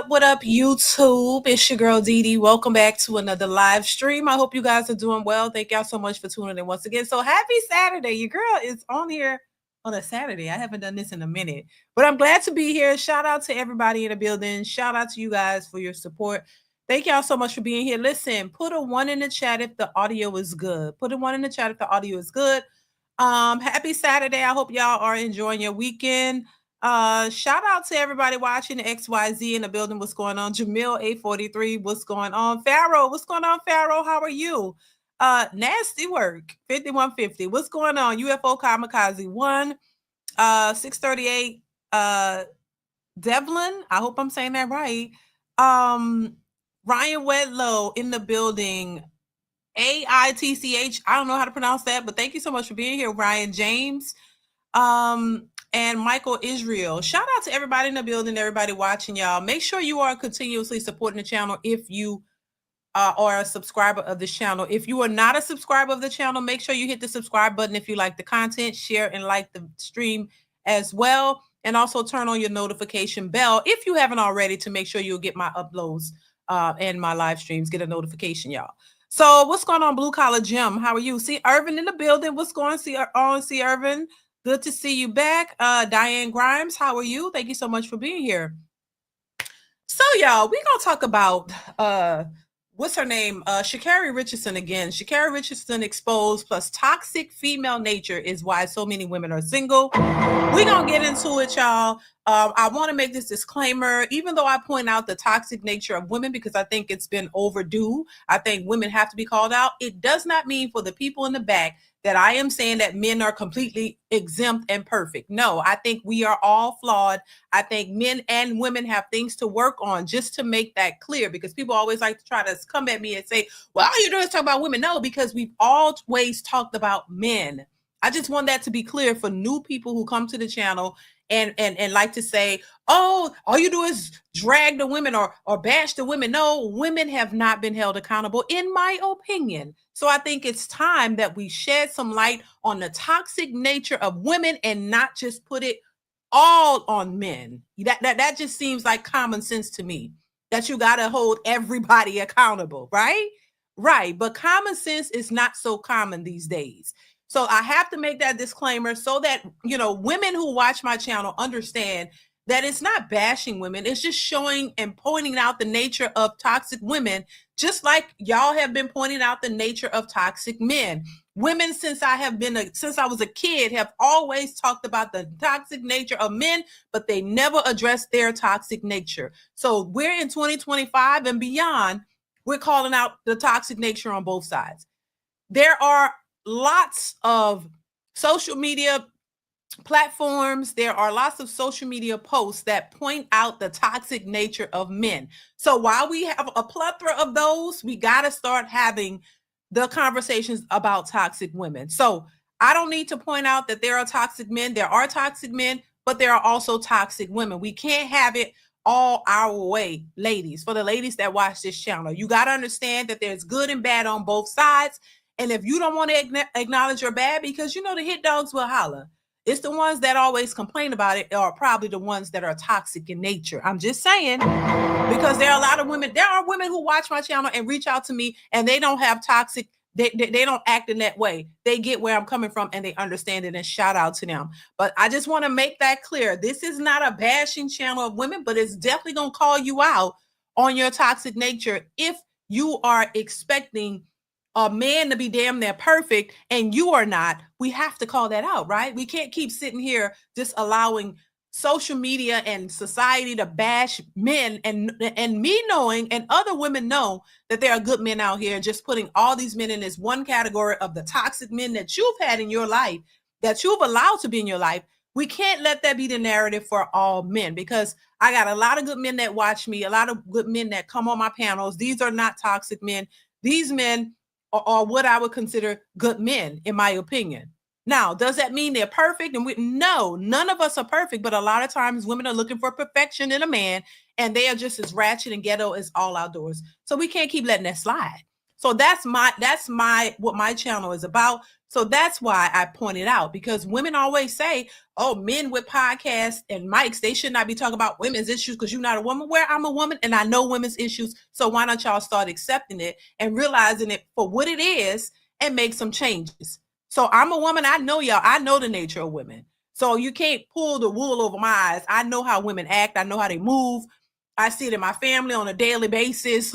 What up, YouTube? It's your girl DeeDee. Welcome back to another live stream. I hope you guys are doing well. Thank y'all so much for tuning in once again. So happy Saturday. Your girl is on here on a Saturday. I haven't done this in a minute, but I'm glad to be here. Shout out to everybody in the building. Shout out to you guys for your support. Thank y'all so much for being here. Listen, put a 1 in the chat if the audio is good. Put a 1 in the chat if the audio is good. Happy Saturday. I hope y'all are enjoying your weekend. Shout out to everybody watching XYZ in the building. What's going on? Jamil 843. What's going on? Pharaoh. What's going on, Pharaoh? How are you? Nasty work 5150. What's going on? UFO Kamikaze 1 638. Devlin. I hope I'm saying that right. Ryan Wedlow in the building. AITCH. I don't know how to pronounce that, but thank you so much for being here, Ryan James. And Michael Israel. Shout out to everybody in the building, everybody watching, y'all. Make sure you are continuously supporting the channel if you are a subscriber of this channel. If you are not a subscriber of the channel, make sure you hit the subscribe button if you like the content, share and like the stream as well. And also turn on your notification bell if you haven't already to make sure you'll get my uploads and my live streams, get a notification, y'all. So what's going on, Blue Collar Jim? How are you? See Irvin in the building. What's going on? See Irvin? Good to see you back. Diane Grimes, how are you? Thank you so much for being here. So, y'all, we're going to talk about, what's her name? Sha'Carri Richardson again. Sha'Carri Richardson exposed plus toxic female nature is why so many women are single. We're going to get into it, y'all. I want to make this disclaimer, even though I point out the toxic nature of women because I think it's been overdue. I think women have to be called out. It does not mean for the people in the back that I am saying that men are completely exempt and perfect. No, I think we are all flawed. I think men and women have things to work on, just to make that clear, because people always like to try to come at me and say, well, all you're doing is talk about women. No, because we've always talked about men. I just want that to be clear for new people who come to the channel and like to say, oh, all you do is drag the women or bash the women. No, women have not been held accountable, in my opinion. So I think it's time that we shed some light on the toxic nature of women and not just put it all on men. That just seems like common sense to me, that you got to hold everybody accountable, right? Right. But common sense is not so common these days. So I have to make that disclaimer so that, women who watch my channel understand that it's not bashing women. It's just showing and pointing out the nature of toxic women, just like y'all have been pointing out the nature of toxic men. Women, since I was a kid, have always talked about the toxic nature of men, but they never addressed their toxic nature. So we're in 2025 and beyond. We're calling out the toxic nature on both sides. There are lots of social media platforms. There are lots of social media posts that point out the toxic nature of men. So while we have a plethora of those, we got to start having the conversations about toxic women. So I don't need to point out that there are toxic men. There are toxic men, but there are also toxic women. We can't have it all our way, ladies. For the ladies that watch this channel, you got to understand that there's good and bad on both sides. And if you don't want to acknowledge your bad, because the hit dogs will holler. It's the ones that always complain about it are probably the ones that are toxic in nature. I'm just saying, because there are a lot of women. There are women who watch my channel and reach out to me and they don't have toxic. They don't act in that way. They get where I'm coming from and they understand it, and shout out to them. But I just want to make that clear. This is not a bashing channel of women, but it's definitely going to call you out on your toxic nature if you are expecting a man to be damn near perfect and you are not. We have to call that out, right? We can't keep sitting here just allowing social media and society to bash men and me knowing and other women know that there are good men out here, just putting all these men in this one category of the toxic men that you've had in your life, that you've allowed to be in your life. We can't let that be the narrative for all men, because I got a lot of good men that watch me, a lot of good men that come on my panels. These are not toxic men. These men are what I would consider good men, in my opinion. Now, does that mean they're perfect? And no, none of us are perfect, but a lot of times women are looking for perfection in a man, and they are just as ratchet and ghetto as all outdoors. So we can't keep letting that slide. So that's what my channel is about. So that's why I pointed out, because women always say, oh, men with podcasts and mics, they should not be talking about women's issues because you're not a woman. Where I'm a woman and I know women's issues. So why don't y'all start accepting it and realizing it for what it is and make some changes? So I'm a woman. I know y'all. I know the nature of women. So you can't pull the wool over my eyes. I know how women act. I know how they move. I see it in my family on a daily basis,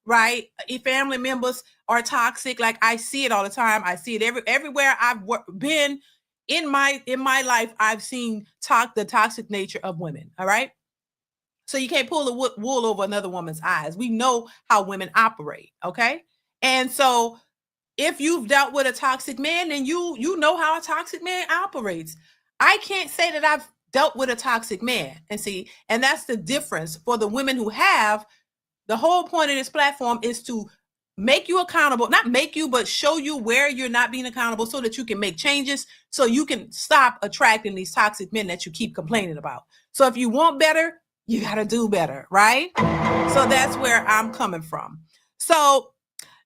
right? If family members are toxic, like I see it all the time. I see it everywhere I've been in my life. I've seen the toxic nature of women. All right. So you can't pull the wool over another woman's eyes. We know how women operate. Okay. And so if you've dealt with a toxic man, then you know how a toxic man operates. I can't say that I've dealt with a toxic man. And that's the difference for the women who have. The whole point of this platform is to make you accountable, not make you, but show you where you're not being accountable so that you can make changes, so you can stop attracting these toxic men that you keep complaining about. So if you want better, you got to do better, right? So that's where I'm coming from. So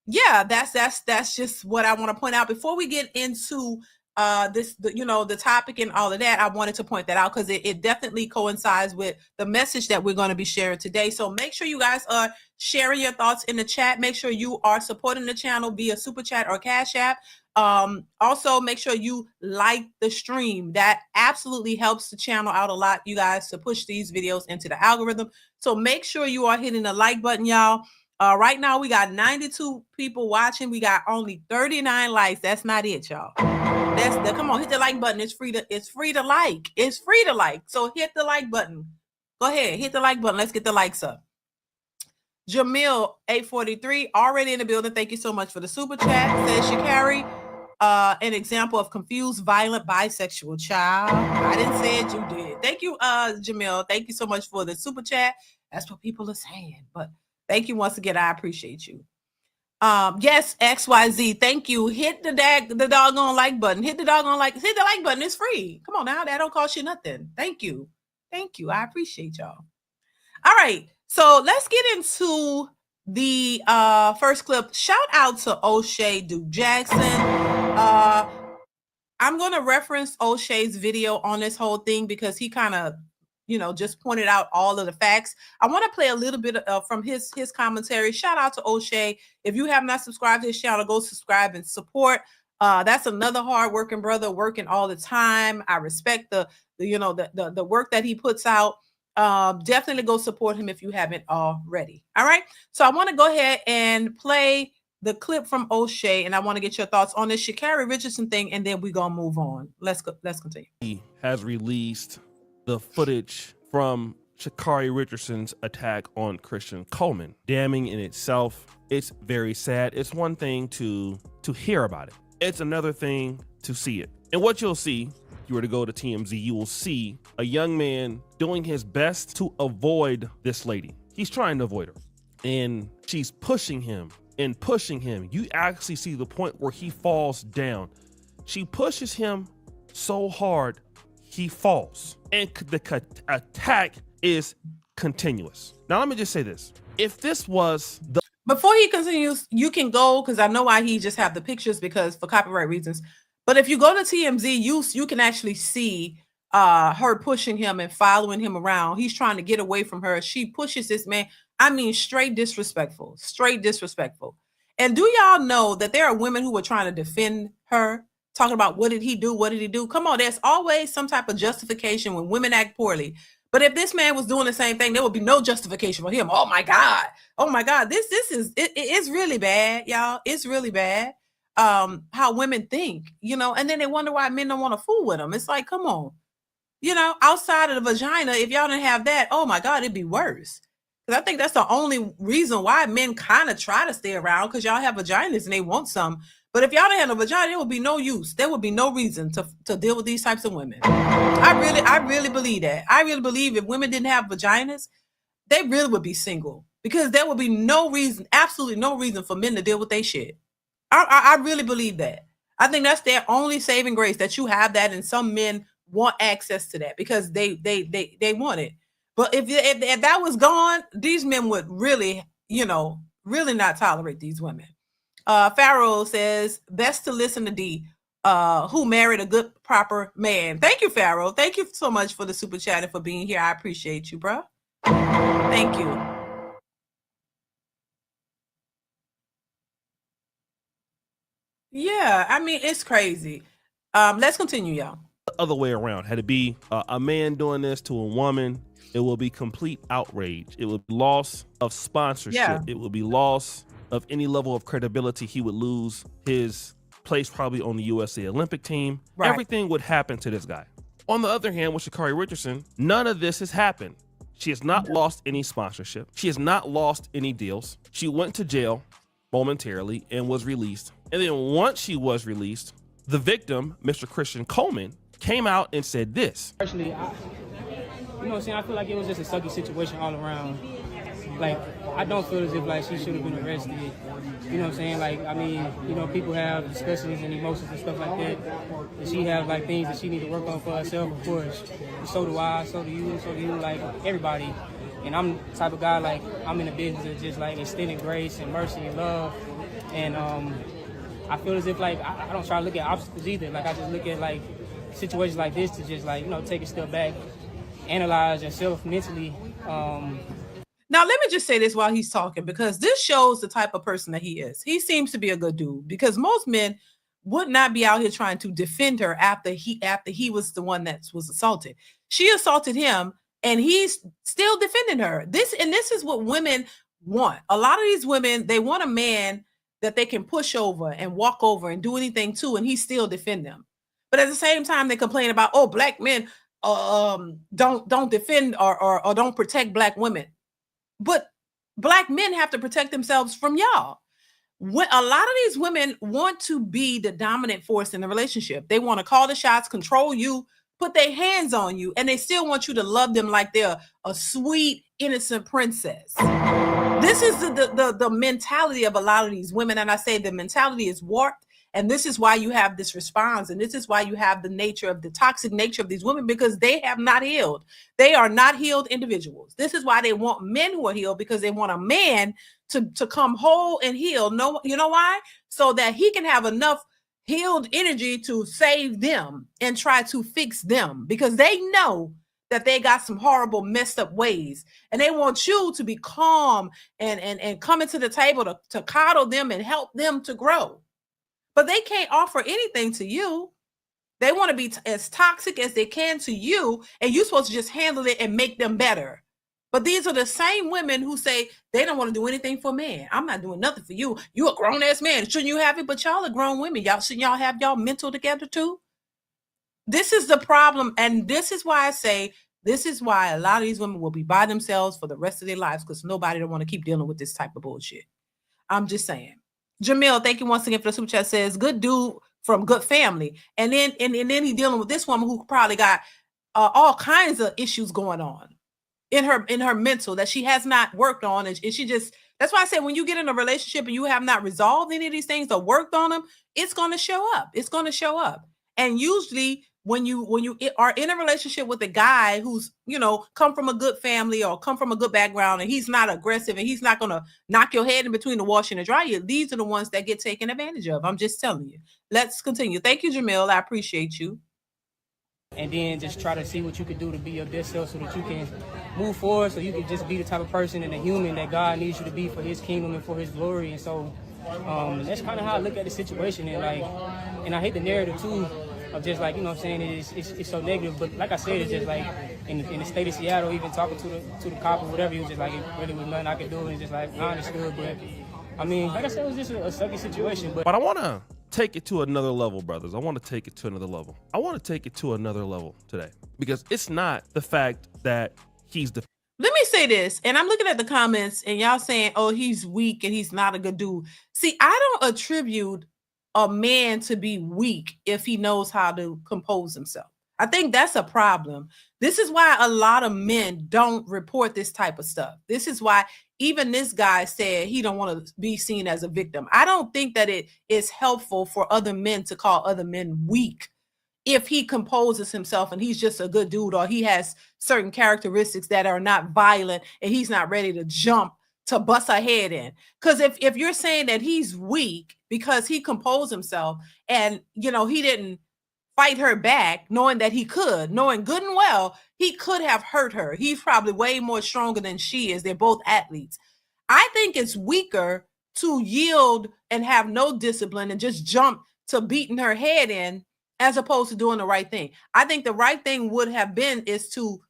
yeah, that's just what I want to point out before we get into the topic and all of that. I wanted to point that out because it definitely coincides with the message that we're going to be sharing today. So make sure you guys are sharing your thoughts in the chat. Make sure you are supporting the channel via Super Chat or Cash App. Also make sure you like the stream. That absolutely helps the channel out a lot, you guys, to push these videos into the algorithm. So make sure you are hitting the like button, y'all. Right now we got 92 people watching. We got only 39 likes. That's not it, y'all. Come on, hit the like button. It's free to like. It's free to like. So hit the like button. Go ahead, hit the like button. Let's get the likes up. Jamil 843 already in the building. Thank you so much for the super chat. Says Sha'Carri, an example of confused, violent, bisexual child. I didn't say it, you did. Thank you, Jamil. Thank you so much for the super chat. That's what people are saying. But thank you once again. I appreciate you. Yes, XYZ. Thank you. Hit the doggone like button. Hit the like button. It's free. Come on now. That don't cost you nothing. Thank you. Thank you. I appreciate y'all. All right. So let's get into the first clip. Shout out to O'Shea Duke Jackson. I'm going to reference O'Shea's video on this whole thing because he kind of just pointed out all of the facts. I want to play a little bit from his commentary. Shout out to O'Shea. If you have not subscribed to his channel, go subscribe and support. That's another hardworking brother working all the time. I respect the work that he puts out. Definitely go support him if you haven't already. All right. So I want to go ahead and play the clip from O'Shea, and I want to get your thoughts on this Sha'Carri Richardson thing, and then we're gonna move on. Let's continue. He has released the footage from Sha'Carri Richardson's attack on Christian Coleman. Damning in itself. It's very sad. It's one thing to hear about it. It's another thing to see it. And what you'll see, if you were to go to TMZ, you will see a young man doing his best to avoid this lady. He's trying to avoid her. And she's pushing him and pushing him. You actually see the point where he falls down. She pushes him so hard he falls, and the attack is continuous. Now, let me just say this. If this was the... Before he continues, you can go, because I know why he just have the pictures, because for copyright reasons. But if you go to TMZ, you can actually see her pushing him and following him around. He's trying to get away from her. She pushes this man. I mean, straight disrespectful. And do y'all know that there are women who are trying to defend her? Talking about what did he do? What did he do? Come on, there's always some type of justification when women act poorly. But if this man was doing the same thing, there would be no justification for him. Oh my God. It's really bad, y'all. It's really bad. How women think, and then they wonder why men don't want to fool with them. It's like, come on, outside of the vagina, if y'all didn't have that, oh my God, it'd be worse. Because I think that's the only reason why men kind of try to stay around, because y'all have vaginas and they want some. But if y'all didn't have a vagina, there would be no use. There would be no reason to deal with these types of women. I really believe that. I really believe if women didn't have vaginas, they really would be single, because there would be no reason, absolutely no reason for men to deal with their shit. I really believe that. I think that's their only saving grace, that you have that, and some men want access to that because they want it. But if that was gone, these men would really, really not tolerate these women. Pharaoh says, best to listen to D, who married a good, proper man. Thank you, Pharaoh. Thank you so much for the super chat and for being here. I appreciate you, bro. Thank you. Yeah, I mean, it's crazy. Let's continue, y'all. The other way around. Had it be a man doing this to a woman, it will be complete outrage. It will be loss of sponsorship. Yeah. It will be loss of any level of credibility. He would lose his place probably on the USA Olympic team. Right. Everything would happen to this guy. On the other hand, with Sha'Carri Richardson, none of this has happened. She has not lost any sponsorship. She has not lost any deals. She went to jail momentarily and was released. And then once she was released, the victim, Mr. Christian Coleman, came out and said this. Personally, you know what I'm saying? I feel like it was just a sucky situation all around. Like, I don't feel as if, like, she should have been arrested. You know what I'm saying? Like, I mean, you know, people have discussions and emotions and stuff like that. And she have, like, things that she need to work on for herself, of course. And so do I, so do you, like, everybody. And I'm the type of guy, like, I'm in the business of just, like, extending grace and mercy and love. And I feel as if, like, I don't try to look at obstacles either. Like, I just look at, like, situations like this to just, like, you know, take a step back, analyze yourself mentally. Now, let me just say this while he's talking, because this shows the type of person that he is. He seems to be a good dude, because most men would not be out here trying to defend her after he was the one that was assaulted. She assaulted him, and he's still defending her. This is what women want. A lot of these women, they want a man that they can push over and walk over and do anything to, and he still defend them. But at the same time, they complain about, oh, black men don't defend or don't protect black women. But black men have to protect themselves from y'all. A lot of these women want to be the dominant force in the relationship. They want to call the shots, control you, put their hands on you, and they still want you to love them like they're a sweet, innocent princess. This is the mentality of a lot of these women. And I say the mentality is warped. And this is why you have this response. And this is why you have the toxic nature of these women, because they have not healed. They are not healed individuals. This is why they want men who are healed, because they want a man to come whole and heal. No, you know why? So that he can have enough healed energy to save them and try to fix them, because they know that they got some horrible, messed up ways. And they want you to be calm and coming to the table to coddle them and help them to grow. But they can't offer anything to you. They want to be as toxic as they can to you, and you're supposed to just handle it and make them better. But these are the same women who say they don't want to do anything for men. I'm not doing nothing for you. You a grown-ass man. Shouldn't you have it? But y'all are grown women. Shouldn't y'all have y'all mental together too? This is the problem, and this is why I say this is why a lot of these women will be by themselves for the rest of their lives, because nobody don't want to keep dealing with this type of bullshit. I'm just saying. Jamil, thank you once again for the super chat. Says good dude from good family, and then he dealing with this woman who probably got all kinds of issues going on in her mental that she has not worked on, and she just, that's why I say when you get in a relationship and you have not resolved any of these things or worked on them, it's going to show up. It's going to show up. And usually when you are in a relationship with a guy who's, you know, come from a good family or come from a good background, and he's not aggressive and he's not going to knock your head in between the wash and the dryer, these are the ones that get taken advantage of. I'm just telling you. Let's continue. Thank you, Jamil. I appreciate you. And then just try to see what you can do to be your best self so that you can move forward, so you can just be the type of person and the human that God needs you to be for his kingdom and for his glory. And so that's kind of how I look at the situation. And I hate the narrative too of just, like, you know what I'm saying, it's so negative. But like I said, it's just like in the state of Seattle, even talking to the cop or whatever, he was just like, it really was nothing I could do. And just like, I understood. But I mean, like I said, it was just a sucky situation. But I want to take it to another level, brothers. I want to take it to another level. I want to take it to another level today, because it's not the fact that he's the. Let me say this, and I'm looking at the comments, and y'all saying, oh, he's weak and he's not a good dude. See, I don't attribute a man to be weak if he knows how to compose himself. I think that's a problem. This is why a lot of men don't report this type of stuff. This is why even this guy said he don't want to be seen as a victim. I don't think that it is helpful for other men to call other men weak if he composes himself and he's just a good dude, or he has certain characteristics that are not violent and he's not ready to jump to bust her head in. Because if you're saying that he's weak because he composed himself and he didn't fight her back, knowing that he could, knowing good and well he could have hurt her. He's probably way more stronger than she is. They're both athletes. I think it's weaker to yield and have no discipline and just jump to beating her head in as opposed to doing the right thing. I think the right thing would have been is to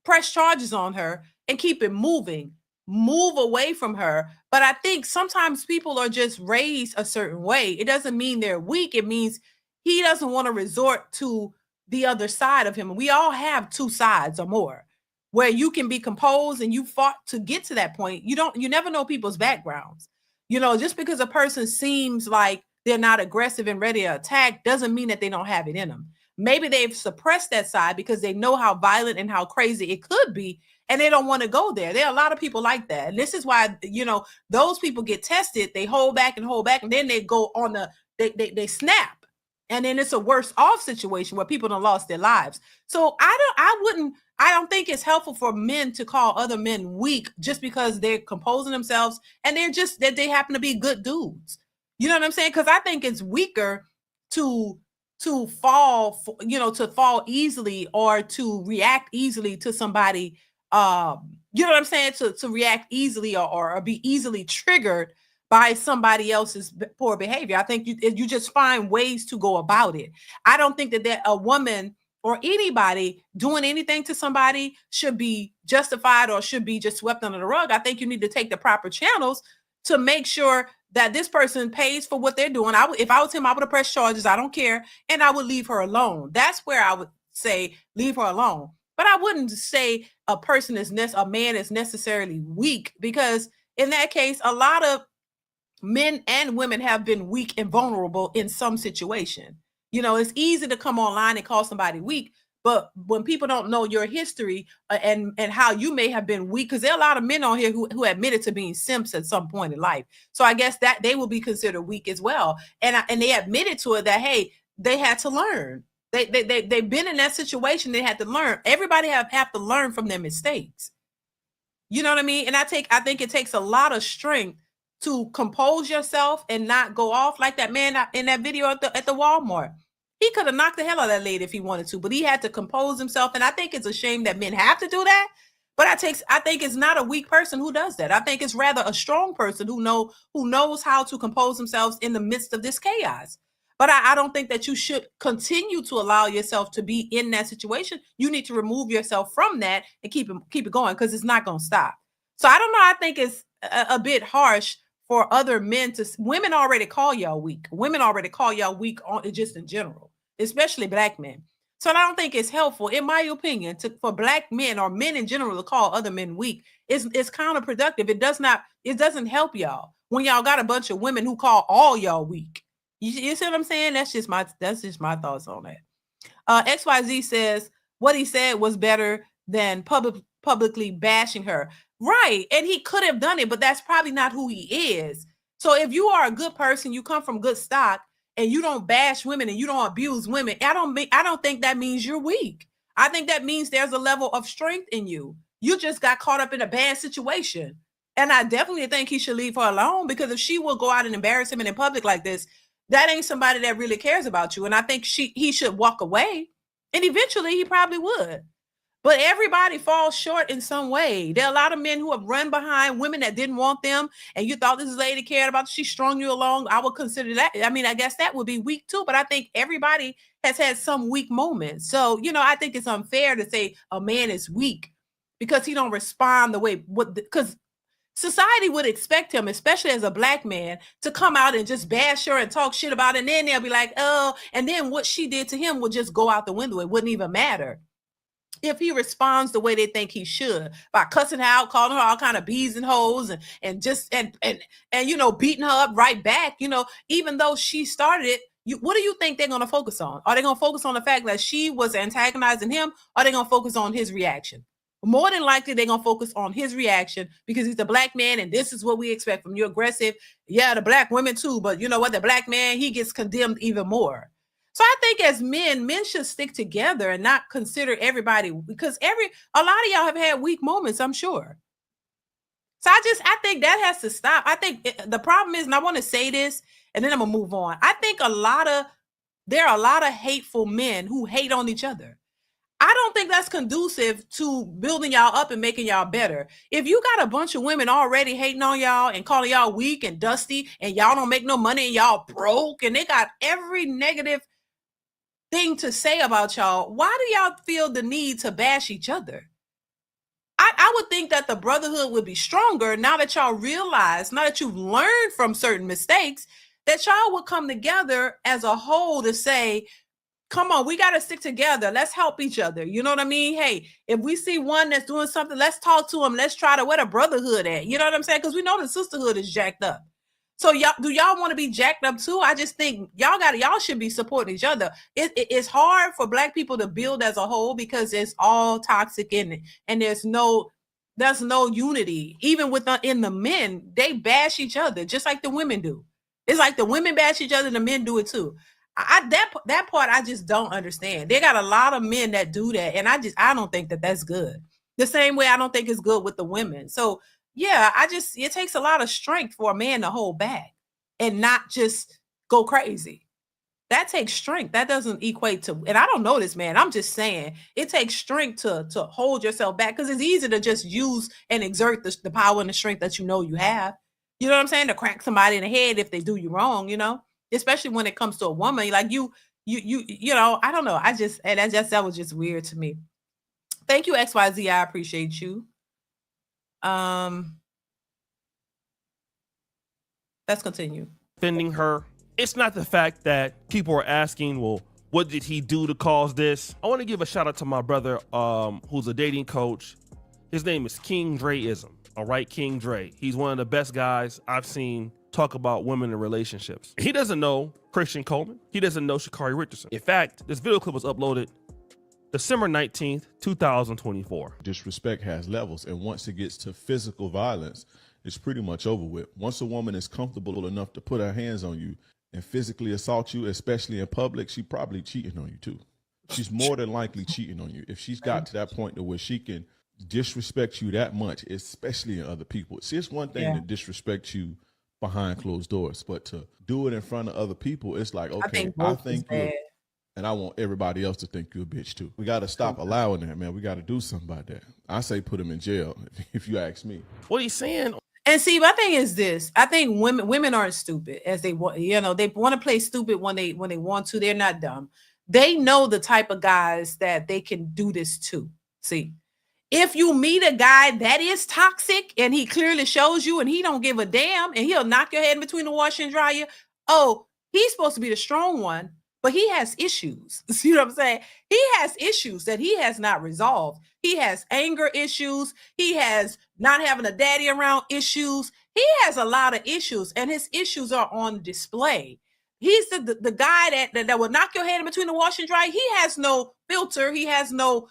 press charges on her and keep it moving, move away from her. But I think sometimes people are just raised a certain way. It doesn't mean they're weak. It means he doesn't want to resort to the other side of him. We all have two sides or more where you can be composed and you fought to get to that point. You never know people's backgrounds. Just because a person seems like they're not aggressive and ready to attack doesn't mean that they don't have it in them. Maybe they've suppressed that side because they know how violent and how crazy it could be, and they don't want to go there. There are a lot of people like that. And this is why, those people get tested. They hold back, and then they go on they snap. And then it's a worse off situation where people have lost their lives. So I don't think it's helpful for men to call other men weak just because they're composing themselves and that they happen to be good dudes. You know what I'm saying? Because I think it's weaker to fall, to fall easily or to react easily to somebody. You know what I'm saying? To react easily or be easily triggered by somebody else's poor behavior. I think you just find ways to go about it. I don't think that a woman or anybody doing anything to somebody should be justified or should be just swept under the rug. I think you need to take the proper channels to make sure that this person pays for what they're doing. If I was him, I would have pressed charges. I don't care. And I would leave her alone. That's where I would say leave her alone. But I wouldn't say a man is necessarily weak, because in that case, a lot of men and women have been weak and vulnerable in some situation. It's easy to come online and call somebody weak, but when people don't know your history and how you may have been weak, because there are a lot of men on here who admitted to being simps at some point in life. So I guess that they will be considered weak as well. And they admitted to it that, hey, they had to learn. They've been in that situation. They had to learn. Everybody have to learn from their mistakes. You know what I mean? And I think it takes a lot of strength to compose yourself and not go off like that man in that video at the Walmart. He could have knocked the hell out of that lady if he wanted to, but he had to compose himself. And I think it's a shame that men have to do that. But I think it's not a weak person who does that. I think it's rather a strong person who knows how to compose themselves in the midst of this chaos. But I don't think that you should continue to allow yourself to be in that situation. You need to remove yourself from that and keep it going, because it's not going to stop. So I don't know. I think it's a bit harsh for other men women already call y'all weak. Women already call y'all weak just in general, especially black men. So I don't think it's helpful, in my opinion, for black men or men in general to call other men weak. It's counterproductive. It doesn't help y'all when y'all got a bunch of women who call all y'all weak. You see what I'm saying? That's just my thoughts on that. XYZ says what he said was better than publicly bashing her. Right. And he could have done it, but that's probably not who he is. So if you are a good person, you come from good stock, and you don't bash women and you don't abuse women, I don't think that means you're weak. I think that means there's a level of strength in you. You just got caught up in a bad situation. And I definitely think he should leave her alone, because if she will go out and embarrass him in public like this, that ain't somebody that really cares about you. And I think he should walk away. And eventually he probably would. But everybody falls short in some way. There are a lot of men who have run behind women that didn't want them, and you thought this lady cared about you. She strung you along. I would consider that. I mean, I guess that would be weak too, but I think everybody has had some weak moments. So, I think it's unfair to say a man is weak because he don't respond the way, because society would expect him, especially as a black man, to come out and just bash her and talk shit about it. And then they'll be like, oh, and then what she did to him would just go out the window. It wouldn't even matter if he responds the way they think he should, by cussing her out, calling her all kind of bees and hoes, and beating her up right back. Even though she started it, what do you think they're going to focus on? Are they going to focus on the fact that she was antagonizing him? Or are they going to focus on his reaction? More than likely, they're going to focus on his reaction, because he's a black man, and this is what we expect from you. Aggressive. Yeah, the black women too, but you know what? The black man, he gets condemned even more. So I think as men should stick together and not consider everybody, because a lot of y'all have had weak moments, I'm sure. So I think that has to stop. I think the problem is, and I want to say this, and then I'm gonna move on. I think there are a lot of hateful men who hate on each other. I don't think that's conducive to building y'all up and making y'all better. If you got a bunch of women already hating on y'all and calling y'all weak and dusty, and y'all don't make no money and y'all broke, and they got every negative thing to say about y'all, why do y'all feel the need to bash each other? I would think that the brotherhood would be stronger now that y'all realize, now that you've learned from certain mistakes, that y'all would come together as a whole to say, come on, we got to stick together. Let's help each other. You know what I mean? Hey, if we see one that's doing something, let's talk to them. Let's try to, where the brotherhood at? You know what I'm saying? Because we know the sisterhood is jacked up. So do y'all want to be jacked up too? I just think y'all should be supporting each other. It's hard for Black people to build as a whole because it's all toxic in it, and there's no unity. Even in the men, they bash each other just like the women do. It's like the women bash each other, the men do it too. That part I just don't understand. They got a lot of men that do that, and I don't think that that's good. The same way I don't think it's good with the women. So yeah, it takes a lot of strength for a man to hold back and not just go crazy. That takes strength. That doesn't equate to, and I don't know this, man. I'm just saying it takes strength to hold yourself back, because it's easy to just use and exert the power and the strength that you know you have. You know what I'm saying? To crack somebody in the head if they do you wrong, you know, especially when it comes to a woman. Like you know, I don't know. That was just weird to me. Thank you, XYZ. I appreciate you. Let's continue. Defending her. It's not the fact that people are asking, well, what did he do to cause this? I want to give a shout out to my brother, who's a dating coach. His name is King Dreism. All right, King Dre. He's one of the best guys I've seen talk about women and relationships. He doesn't know Christian Coleman. He doesn't know Sha'Carri Richardson. In fact, this video clip was uploaded December 19th, 2024. Disrespect has levels, and once it gets to physical violence, it's pretty much over with. Once a woman is comfortable enough to put her hands on you and physically assault you, especially in public, she's probably cheating on you too. She's more than likely cheating on you. If she's got to that point to where she can disrespect you that much, especially in other people. See, it's one thing to disrespect you behind closed doors, but to do it in front of other people, it's like, okay, I think you're, and I want everybody else to think you're a bitch too. We got to stop allowing that, man. We got to do something about that. I say put him in jail, if you ask me. What are you saying? And see, my thing is this: I think women aren't stupid as they want. You know, they want to play stupid when they want to. They're not dumb. They know the type of guys that they can do this to. See, if you meet a guy that is toxic and he clearly shows you and he don't give a damn and he'll knock your head in between the washer and dryer, oh, he's supposed to be the strong one, but he has issues. See what I'm saying? He has issues that he has not resolved. He has anger issues. He has not having a daddy around issues. He has a lot of issues, and his issues are on display. He's the guy that will knock your head in between the wash and dry. He has no filter. He has no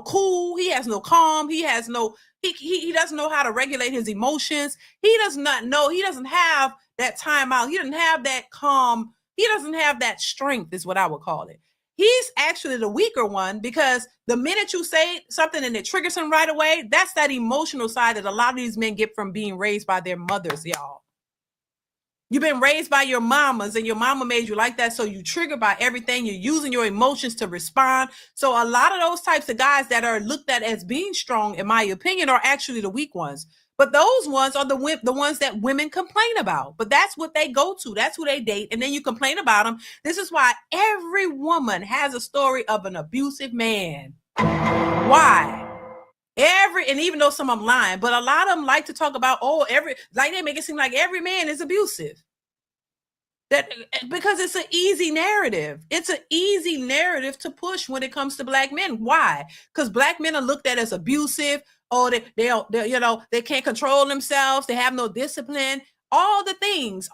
cool. He has no calm. He has no, he doesn't know how to regulate his emotions. He does not know. He doesn't have that time out. He doesn't have that calm. He doesn't have that strength, is what I would call it. He's actually the weaker one, because the minute you say something and it triggers him right away, that's that emotional side that a lot of these men get from being raised by their mothers, y'all. You've been raised by your mamas, and your mama made you like that, so you trigger by everything. You're using your emotions to respond. So a lot of those types of guys that are looked at as being strong, in my opinion, are actually the weak ones. But those ones are the ones that women complain about. But that's what they go to. That's who they date. And then you complain about them. This is why every woman has a story of an abusive man. Why? And even though some of them lying, but a lot of them like to talk about, they make it seem like every man is abusive. Because it's an easy narrative. It's an easy narrative to push when it comes to Black men. Why? Because Black men are looked at as abusive. Oh, they can't control themselves. They have no discipline. All the things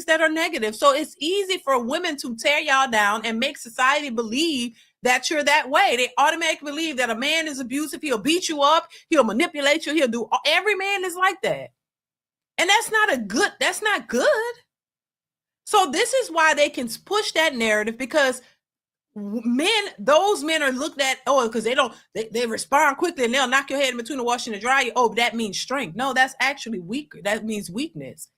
that are negative. So it's easy for women to tear y'all down and make society believe that you're that way. They automatically believe that a man is abusive. He'll beat you up. He'll manipulate you. Every man is like that. And that's not good. So this is why they can push that narrative, because those men are looked at, because they respond quickly and they'll knock your head in between the washer and the dryer. Oh, that means strength. No, that's actually weaker. That means weakness.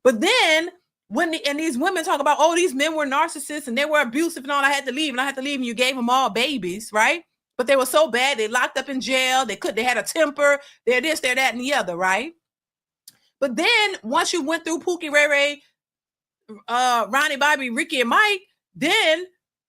But then and these women talk about, oh, these men were narcissists and they were abusive and all, I had to leave and you gave them all babies, right? But they were so bad, they locked up in jail, they had a temper, they're this, they're that, and the other, right? But then once you went through Pookie, Ray Ray, Ronnie, Bobby, Ricky, and Mike, then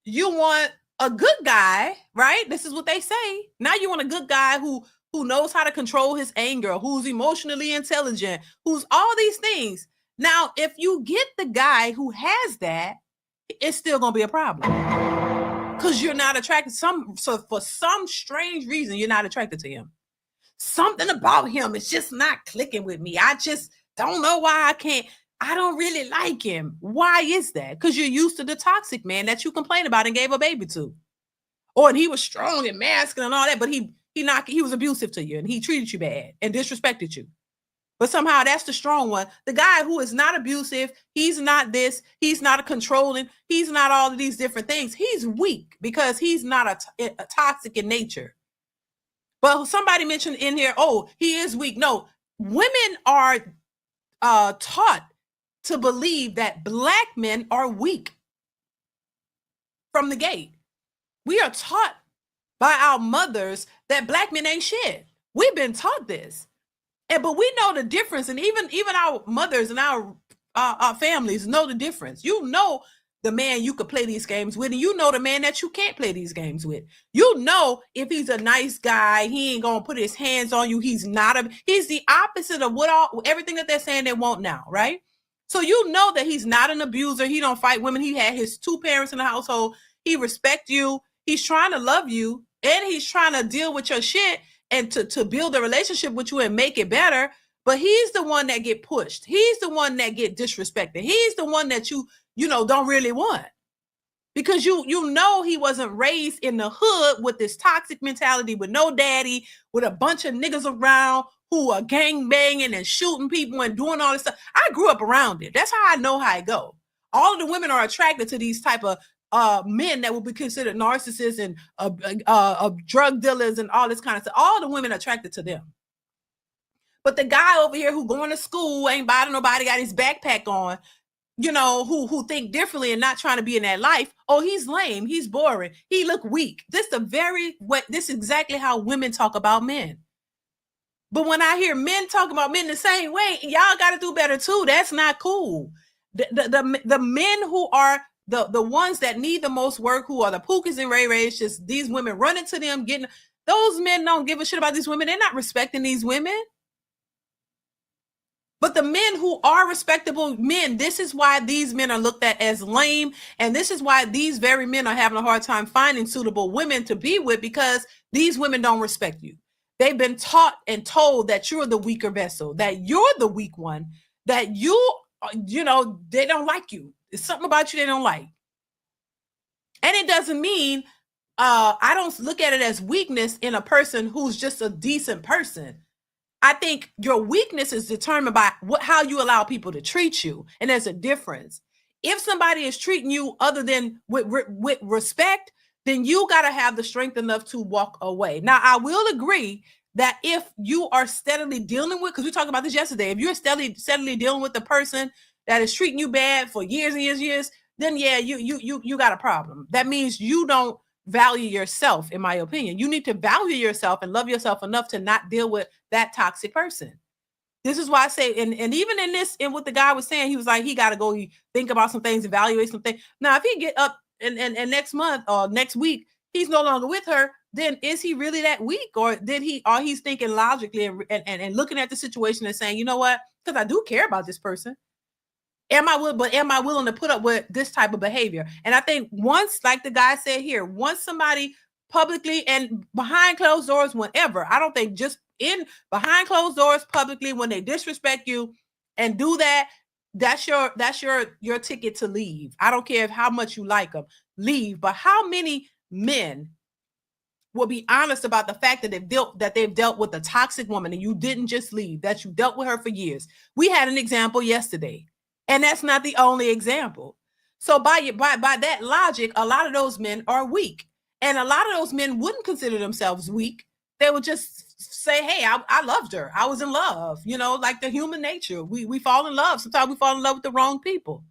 you want a good guy, right? This is what they say. Now you want a good guy who knows how to control his anger, who's emotionally intelligent, who's all these things. Now, if you get the guy who has that, it's still going to be a problem because you're not attracted. So for some strange reason, you're not attracted to him. Something about him is just not clicking with me. I just don't know why I don't really like him. Why is that? Because you're used to the toxic man that you complain about and gave a baby to. And he was strong and masculine and all that, but he was abusive to you and he treated you bad and disrespected you. But somehow that's the strong one. The guy who is not abusive, he's not this, he's not a controlling, he's not all of these different things. He's weak because he's not a toxic in nature. But somebody mentioned in here, oh, he is weak. No, women are taught to believe that Black men are weak from the gate. We are taught by our mothers that Black men ain't shit. We've been taught this. But we know the difference, and even our mothers and our families know the difference. You know the man you could play these games with, and you know the man that you can't play these games with. You know if he's a nice guy, he ain't gonna put his hands on you. He's the opposite of everything that they're saying they want now, right? So you know that he's not an abuser. He don't fight women. He had his 2 parents in the household. He respects you. He's trying to love you, and he's trying to deal with your shit and to build a relationship with you and make it better. But he's the one that get pushed. He's the one that get disrespected. He's the one that you don't really want, because you know he wasn't raised in the hood with this toxic mentality, with no daddy, with a bunch of niggas around who are gang banging and shooting people and doing all this stuff. I grew up around it. That's how I know how it go. All of the women are attracted to these type of men that will be considered narcissists and drug dealers and all this kind of stuff. All the women are attracted to them. But the guy over here who going to school, ain't bothering nobody, got his backpack on, who think differently and not trying to be in that life. Oh, he's lame. He's boring. He look weak. This is exactly how women talk about men. But when I hear men talk about men the same way, y'all got to do better too. That's not cool. The men who are the ones that need the most work, who are the Pookies and Ray Rays, just these women running to them, those men don't give a shit about these women. They're not respecting these women. But the men who are respectable men, this is why these men are looked at as lame. And this is why these very men are having a hard time finding suitable women to be with, because these women don't respect you. They've been taught and told that you're the weaker vessel, that you're the weak one, that they don't like you. It's something about you they don't like. And it doesn't mean, I don't look at it as weakness in a person who's just a decent person. I think your weakness is determined by how you allow people to treat you. And there's a difference. If somebody is treating you other than with respect, then you got to have the strength enough to walk away. Now, I will agree that if you are steadily dealing with, because we talked about this yesterday, if you're steadily dealing with the person that is treating you bad for years and years and years, then yeah, you got a problem. That means you don't value yourself, in my opinion. You need to value yourself and love yourself enough to not deal with that toxic person. This is why I say, and even in this, and what the guy was saying, he was like, he got to go think about some things, evaluate some things. Now, if he get up and next month or next week, he's no longer with her, then is he really that weak? Or he's thinking logically and looking at the situation and saying, you know what, because I do care about this person. Am I willing to put up with this type of behavior? And I think once, like the guy said here, once somebody publicly and behind closed doors, whenever, I don't think just behind closed doors publicly, when they disrespect you and do that, that's your ticket to leave. I don't care how much you like them, leave. But how many men will be honest about the fact that they've dealt with a toxic woman and you didn't just leave, that you dealt with her for years? We had an example yesterday. And that's not the only example. So by that logic, a lot of those men are weak. And a lot of those men wouldn't consider themselves weak. They would just say, hey, I loved her. I was in love, you know, like the human nature. We fall in love. Sometimes we fall in love with the wrong people.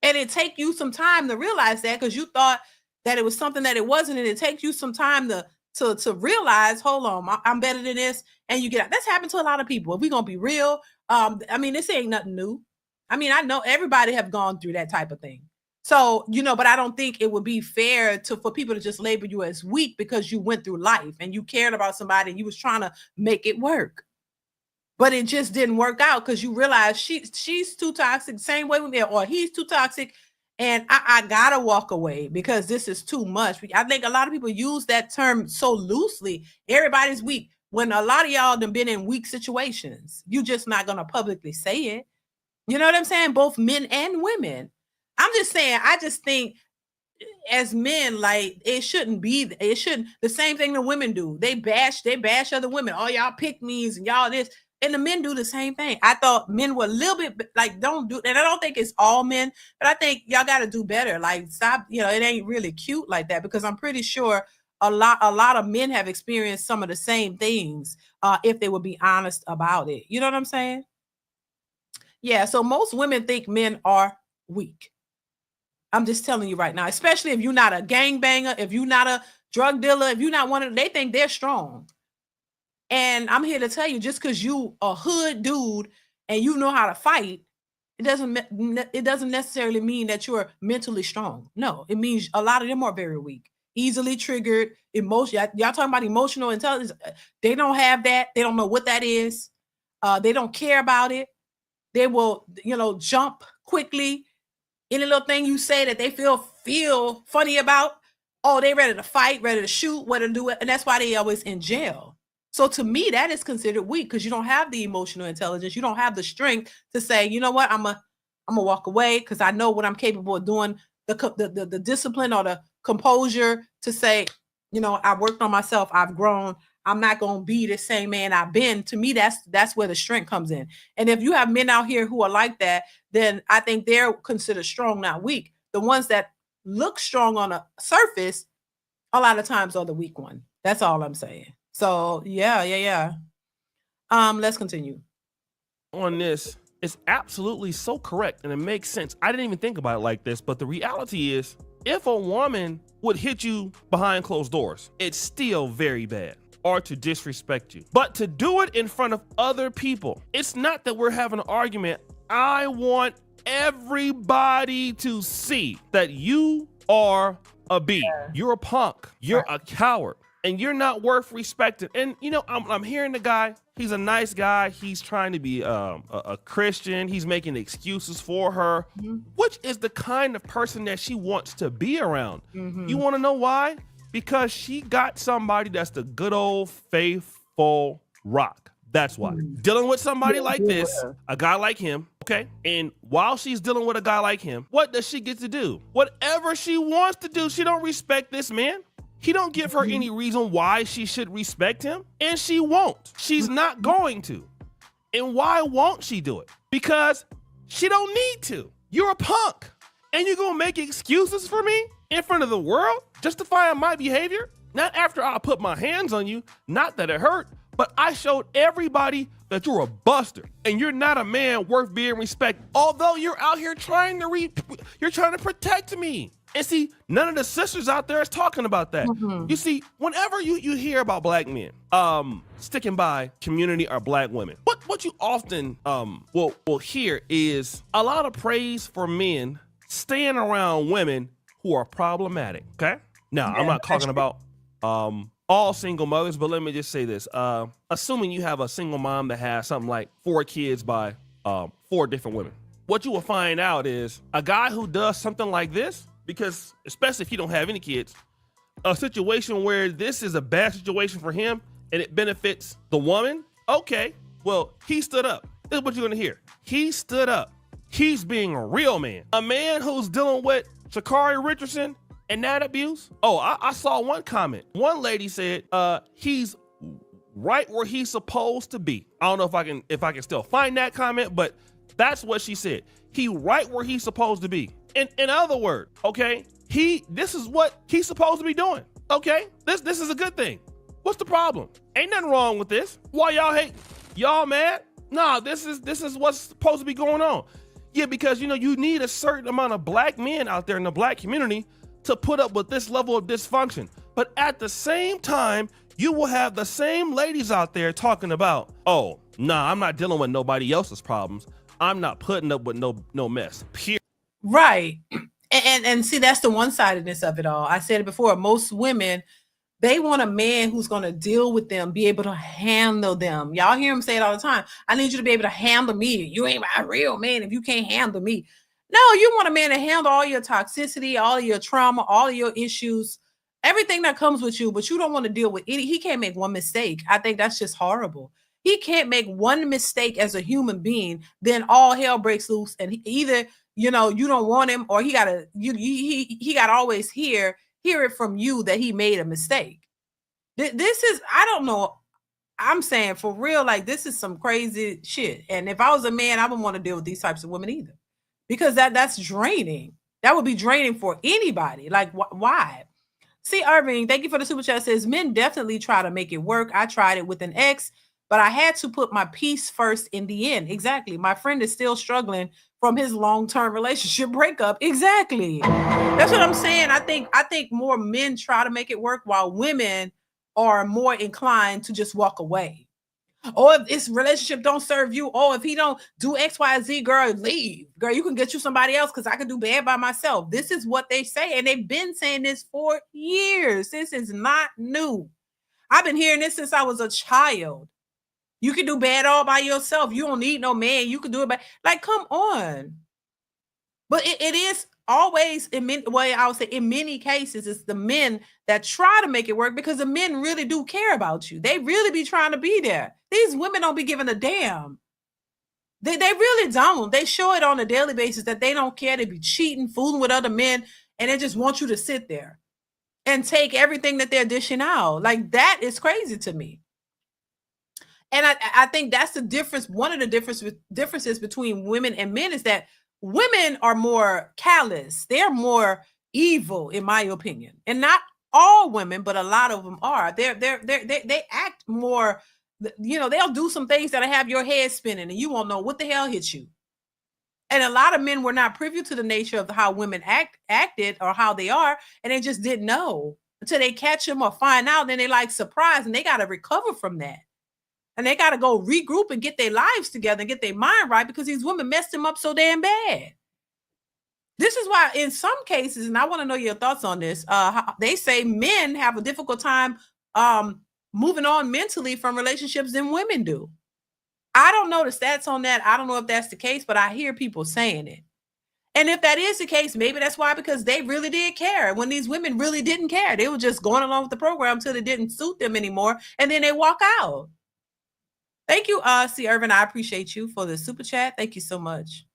And it take you some time to realize that, because you thought that it was something that it wasn't. And it takes you some time to realize, hold on, I'm better than this. And you get out. That's happened to a lot of people. If we're going to be real, I mean, this ain't nothing new. I mean, I know everybody have gone through that type of thing. So, you know, but I don't think it would be fair for people to just label you as weak because you went through life and you cared about somebody and you was trying to make it work. But it just didn't work out because you realize she's too toxic, same way with me, or he's too toxic, and I gotta walk away because this is too much. I think a lot of people use that term so loosely. Everybody's weak, when a lot of y'all have been in weak situations. You're just not gonna publicly say it. You know what I'm saying? Both men and women. I'm just saying, I just think as men, like, it shouldn't the same thing the women do. They bash other women. Oh, y'all pick me's and y'all this. And the men do the same thing. I thought men were a little bit like, don't do, and I don't think it's all men, but I think y'all got to do better. Like, stop, you know, it ain't really cute like that, because I'm pretty sure a lot of men have experienced some of the same things if they would be honest about it. You know what I'm saying? Yeah, so most women think men are weak. I'm just telling you right now, especially if you're not a gangbanger, if you're not a drug dealer, if you're not one of them, they think they're strong. And I'm here to tell you, just because you a hood dude and you know how to fight, it doesn't necessarily mean that you're mentally strong. No, it means a lot of them are very weak, easily triggered, emotion. Y'all talking about emotional intelligence. They don't have that. They don't know what that is. They don't care about it. They will, you know, jump quickly. Any little thing you say that they feel funny about, oh, they ready to fight, ready to shoot, ready to do it. And that's why they always in jail. So to me, that is considered weak, because you don't have the emotional intelligence. You don't have the strength to say, you know what, I'm gonna walk away because I know what I'm capable of doing. The discipline or the composure to say, you know, I worked on myself, I've grown. I'm not gonna be the same man I've been. To me, that's where the strength comes in. And if you have men out here who are like that, then I think they're considered strong, not weak. The ones that look strong on the surface, a lot of times are the weak one. That's all I'm saying. So yeah. Let's continue. On this, it's absolutely so correct, and it makes sense. I didn't even think about it like this, but the reality is, if a woman would hit you behind closed doors, it's still very bad. Or to disrespect you. But to do it in front of other people, it's not that we're having an argument. I want everybody to see that you are a B. Yeah. You're a punk. You're a coward. And you're not worth respecting. And, you know, I'm hearing the guy. He's a nice guy. He's trying to be a Christian. He's making excuses for her, which is the kind of person that she wants to be around. You want to know why? Because she got somebody that's the good old faithful rock. That's why. Dealing with somebody like this, a guy like him, okay? And while she's dealing with a guy like him, what does she get to do? Whatever she wants to do. She don't respect this man. He don't give her any reason why she should respect him, and she won't. She's not going to. And why won't she do it? Because she don't need to. You're a punk, and you're gonna make excuses for me in front of the world, justifying my behavior? Not after I put my hands on you, not that it hurt, but I showed everybody that you're a buster and you're not a man worth being respected. Although you're out here trying to protect me. And see, none of the sisters out there is talking about that. You see, whenever you hear about black men sticking by community or black women, what you often will hear is a lot of praise for men staying around women who are problematic. Okay, now I'm not talking about all single mothers, but let me just say this: assuming you have a single mom that has something like 4 kids by 4 different women, what you will find out is a guy who does something like this, because especially if you don't have any kids, a situation where this is a bad situation for him and it benefits the woman. Okay, well, he stood up. This is what you're gonna hear. He stood up. He's being a real man. A man who's dealing with Sha'Carri Richardson and that abuse. Oh, I saw one comment. One lady said, he's right where he's supposed to be. I don't know if I can still find that comment, but that's what she said. He right where he's supposed to be. In other words, okay, this is what he's supposed to be doing. Okay, this is a good thing. What's the problem? Ain't nothing wrong with this. Why y'all hate? Y'all mad? Nah, this is what's supposed to be going on. Yeah, because you need a certain amount of black men out there in the black community to put up with this level of dysfunction. But at the same time, you will have the same ladies out there talking about, oh, nah, I'm not dealing with nobody else's problems. I'm not putting up with no mess. Period. Right. And see, that's the one-sidedness of it all. I said it before, most women, they want a man who's going to deal with them, be able to handle them. Y'all hear him say it all the time. I need you to be able to handle me. You ain't my real man if you can't handle me. No, you want a man to handle all your toxicity, all of your trauma, all of your issues, everything that comes with you, but you don't want to deal with he can't make one mistake. I think that's just horrible. He can't make one mistake as a human being, then all hell breaks loose. And either, you don't want him, or he gotta always hear it from you that he made a mistake. This is, I don't know. I'm saying for real, like this is some crazy shit. And if I was a man, I wouldn't want to deal with these types of women either, because that's draining. That would be draining for anybody. Like why? See, Irving, thank you for the super chat. Says men definitely try to make it work. I tried it with an ex, but I had to put my peace first in the end. Exactly. My friend is still struggling from his long-term relationship breakup. Exactly. That's what I'm saying. I think more men try to make it work, while women are more inclined to just walk away. Or if this relationship don't serve you, or if he don't do X, Y, Z, girl, leave. Girl, you can get you somebody else because I can do bad by myself. This is what they say. And they've been saying this for years. This is not new. I've been hearing this since I was a child. You can do bad all by yourself. You don't need no man. You can do it by, like, come on. But it is always, in many cases, it's the men that try to make it work, because the men really do care about you. They really be trying to be there. These women don't be giving a damn. They really don't. They show it on a daily basis that they don't care. They be cheating, fooling with other men, and they just want you to sit there and take everything that they're dishing out. Like, that is crazy to me. And I think that's the difference. One of the differences between women and men is that women are more callous. They're more evil, in my opinion. And not all women, but a lot of them are. They act more, they'll do some things that'll have your head spinning and you won't know what the hell hit you. And a lot of men were not privy to the nature of how women acted or how they are, and they just didn't know until they catch them or find out. Then they like surprised, and they got to recover from that. And they got to go regroup and get their lives together and get their mind right, because these women messed them up so damn bad. This is why in some cases, and I want to know your thoughts on this, they say men have a difficult time moving on mentally from relationships than women do. I don't know the stats on that. I don't know if that's the case, but I hear people saying it. And if that is the case, maybe that's why, because they really did care. When these women really didn't care, they were just going along with the program until it didn't suit them anymore, and then they walk out. Thank you, C. Irvin. I appreciate you for the super chat. Thank you so much.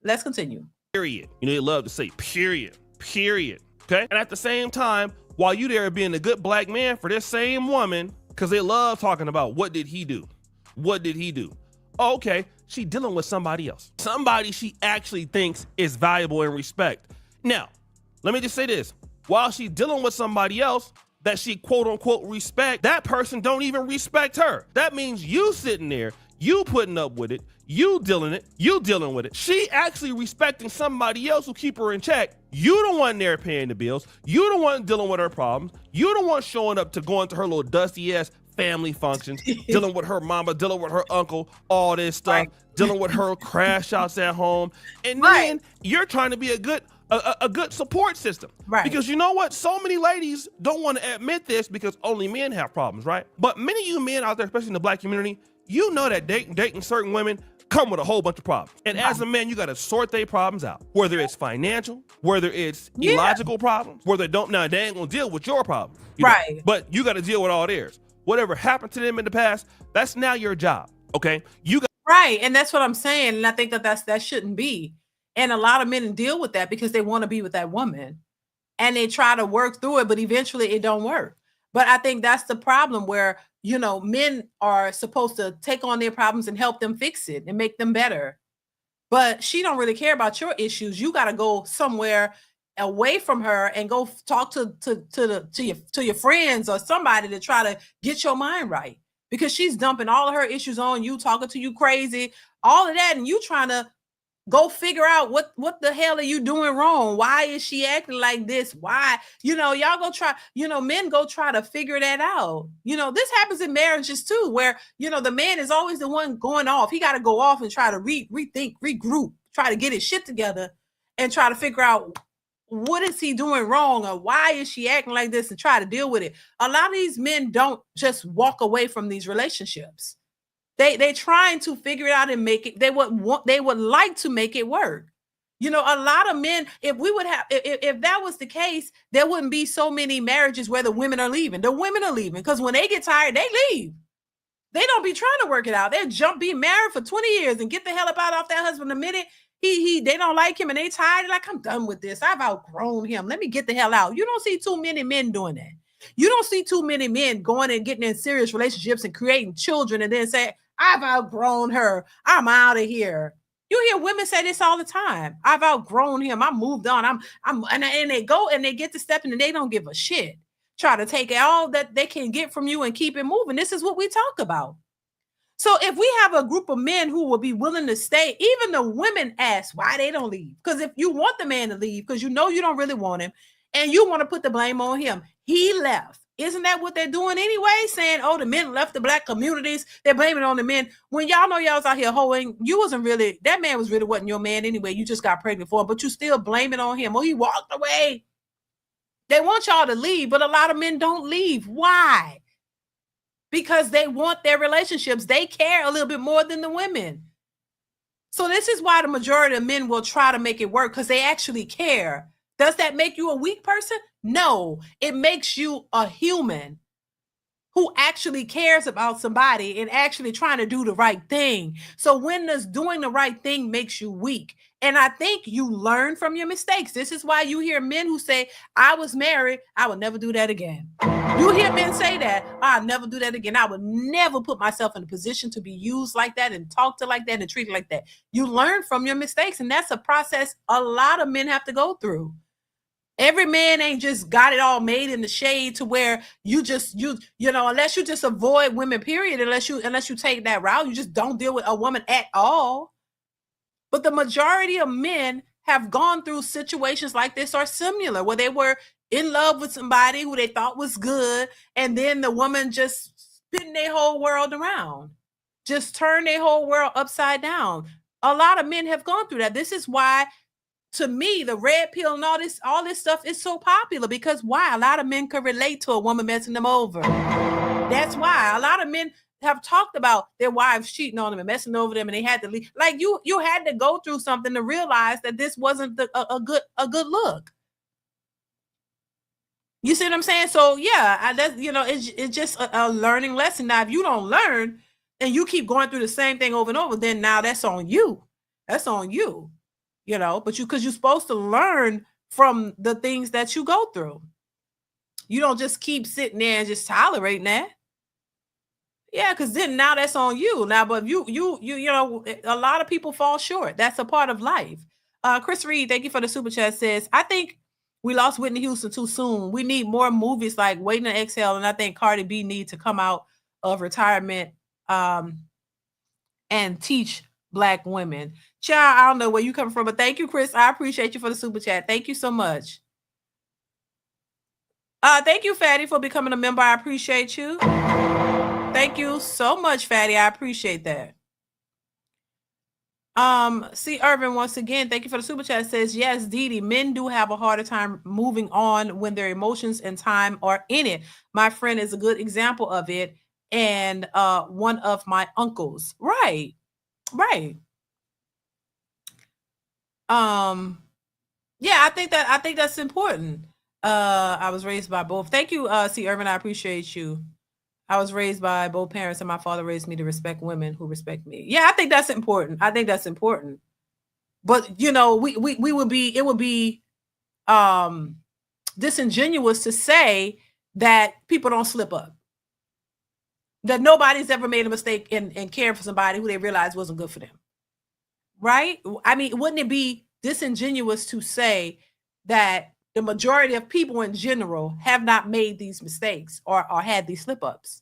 Let's continue. Period. They love to say period. Okay. And at the same time, while you there being a good black man for this same woman, because they love talking about what did he do? Oh, okay. She dealing with somebody else. Somebody she actually thinks is valuable and respect. Now, let me just say this. While she's dealing with somebody else that she quote unquote respect, that person don't even respect her. That means you sitting there, you putting up with it, you dealing with it. She actually respecting somebody else who keep her in check. You the one there paying the bills. You the one dealing with her problems. You the one showing up to going to her little dusty ass family functions, dealing with her mama, dealing with her uncle, all this stuff, right. Dealing with her crash outs at home. And then you're trying to be a good support system. Right. Because you know what? So many ladies don't want to admit this because only men have problems, right? But many of you men out there, especially in the black community, you know that dating certain women come with a whole bunch of problems. And as a man, you got to sort their problems out. Whether it's financial, whether it's illogical problems, whether they ain't going to deal with your problems. Right. But you got to deal with all theirs. Whatever happened to them in the past, that's now your job. Okay. Right. And that's what I'm saying. And I think that shouldn't be. And a lot of men deal with that because they want to be with that woman and they try to work through it, but eventually it don't work. But I think that's the problem where, men are supposed to take on their problems and help them fix it and make them better. but she don't really care about your issues. You got to go somewhere away from her and go talk to your friends or somebody to try to get your mind right, because she's dumping all of her issues on you, talking to you crazy, all of that, and you trying to go figure out what the hell are you doing wrong? Why is she acting like this? Why? Y'all go try, men go try to figure that out. This happens in marriages too, where, the man is always the one going off. He got to go off and try to rethink, regroup, try to get his shit together and try to figure out what is he doing wrong or why is she acting like this and try to deal with it. A lot of these men don't just walk away from these relationships. They trying to figure it out and make it. They would like to make it work. A lot of men, if that was the case, there wouldn't be so many marriages where the women are leaving. The women are leaving because when they get tired, they leave. They don't be trying to work it out. They'll be married for 20 years and get the hell up out off that husband the minute they don't like him and they tired. They're like, I'm done with this. I've outgrown him. Let me get the hell out. You don't see too many men doing that. You don't see too many men going and getting in serious relationships and creating children and then say, I've outgrown her. I'm out of here. You hear women say this all the time. I've outgrown him. I moved on. And they go and they get to stepping and they don't give a shit. Try to take all that they can get from you and keep it moving. This is what we talk about. So if we have a group of men who will be willing to stay, even the women ask why they don't leave. Because if you want the man to leave, because you don't really want him, and you want to put the blame on him, he left. Isn't that what they're doing anyway? Saying, oh, the men left the black communities. They're blaming it on the men. When y'all know y'all was out here hoeing, that man wasn't your man anyway. You just got pregnant for him, but you still blame it on him. Oh, he walked away. They want y'all to leave, but a lot of men don't leave. Why? Because they want their relationships. They care a little bit more than the women. So this is why the majority of men will try to make it work, because they actually care. Does that make you a weak person? No, it makes you a human who actually cares about somebody and actually trying to do the right thing. So when does doing the right thing makes you weak? And I think you learn from your mistakes. This is why you hear men who say, I was married, I would never do that again. You hear men say that, I'll never do that again. I would never put myself in a position to be used like that and talked to like that and treated like that. You learn from your mistakes, and that's a process a lot of men have to go through. Every man ain't just got it all made in the shade to where unless you just avoid women, period, unless you take that route, you just don't deal with a woman at all. But the majority of men have gone through situations like this or similar, where they were in love with somebody who they thought was good, and then the woman just spin their whole world around, just turn their whole world upside down. A lot of men have gone through that. This is why, to me, the red pill and all this stuff is so popular, because why? A lot of men could relate to a woman messing them over. That's why a lot of men have talked about their wives cheating on them and messing over them, and they had to leave. Like you had to go through something to realize that this wasn't a good look. You see what I'm saying? So yeah, it's just a learning lesson. Now, if you don't learn and you keep going through the same thing over and over, then now that's on you. That's on you. But because you're supposed to learn from the things that you go through. You don't just keep sitting there and just tolerating that. Yeah, because then now that's on you. Now, but a lot of people fall short. That's a part of life. Chris Reed, thank you for the super chat, says, I think we lost Whitney Houston too soon. We need more movies like Waiting to Exhale, and I think Cardi B needs to come out of retirement and teach Black women. Child, I don't know where you come from, but thank you, Chris. I appreciate you for the super chat. Thank you so much. Thank you, Fatty, for becoming a member. I appreciate you. Thank you so much, Fatty. I appreciate that. C. Irvin, once again, thank you for the super chat. Says, yes, DeeDee, men do have a harder time moving on when their emotions and time are in it. My friend is a good example of it, and one of my uncles. Right. Yeah, I think that's important. I was raised by both. Thank you, C. Irvin. I appreciate you. I was raised by both parents, and my father raised me to respect women who respect me. Yeah, I think that's important. But it would be disingenuous to say that people don't slip up. That nobody's ever made a mistake in caring for somebody who they realized wasn't good for them. right? I mean, wouldn't it be disingenuous to say that the majority of people in general have not made these mistakes or had these slip ups?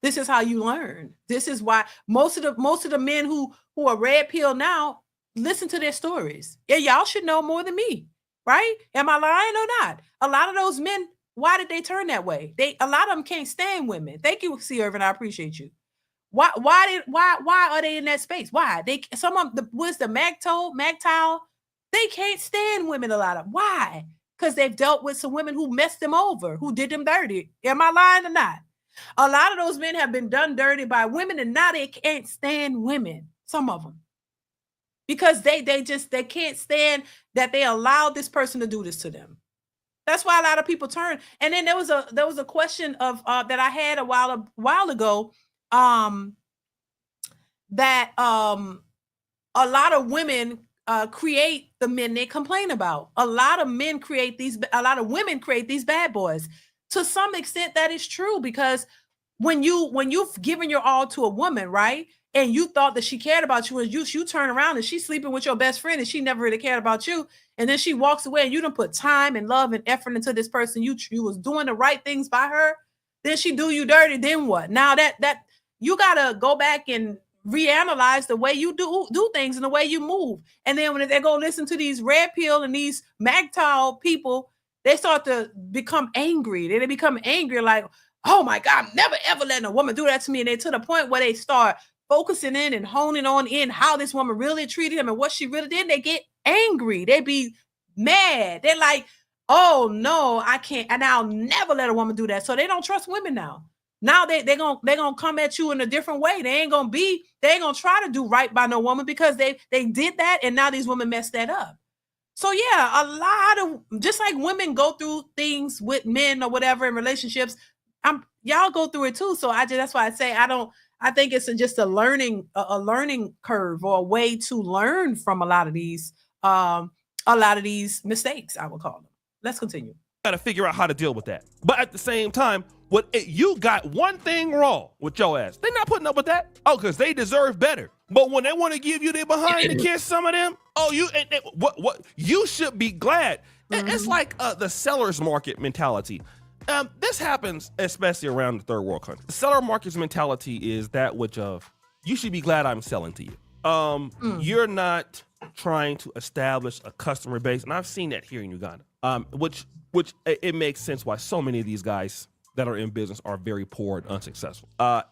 This is how you learn. This is why most of the men who are red pill now, listen to their stories. Yeah, y'all should know more than me, right? Am I lying or not? A lot of those men, why did they turn that way? A lot of them can't stand women. Thank you, C. Irvin. I appreciate you. Why are they in that space? Why? Some of the what's the MGTOW, they can't stand women, a lot of. Why? Because they've dealt with some women who messed them over, who did them dirty. Am I lying or not? A lot of those men have been done dirty by women, and now they can't stand women. Some of them. Because they can't stand that they allowed this person to do this to them. That's why a lot of people turn. And then there was a question of that I had a while ago, that a lot of women create the men they complain about. A lot of women create these bad boys. To some extent, that is true, because when you've given your all to a woman, right? And you thought that she cared about you, and you turn around and she's sleeping with your best friend and she never really cared about you. And then she walks away and you done put time and love and effort into this person. You was doing the right things by her. Then she do you dirty. Then what? Now that you got to go back and reanalyze the way you do things and the way you move. And then when they go listen to these red pill and these MGTOW people, they start to become angry. They become angry like, oh my God, I'm never ever letting a woman do that to me. And they to the point where they start focusing in and honing on in how this woman really treated him and what she really did. They get angry. They be mad. They're like, oh no, I can't. And I'll never let a woman do that. So they don't trust women now. Now they're gonna come at you in a different way. They ain't gonna try to do right by no woman because they did that, and now these women messed that up. So yeah, a lot of, just like women go through things with men or whatever in relationships, y'all go through it too. So that's why I say I think it's just a learning curve, or a way to learn from a lot of these mistakes, I would call them. Let's continue. Got to figure out how to deal with that. But at the same time, you got one thing wrong with your ass. They're not putting up with that. Oh, because they deserve better. But when they want to give you their behind to kiss some of them, what you should be glad. Mm-hmm. It's like the seller's market mentality. This happens especially around the third world countries. The seller market's mentality is that which of, you should be glad I'm selling to you. You're not trying to establish a customer base, and I've seen that here in Uganda. Which it makes sense why so many of these guys that are in business are very poor and unsuccessful.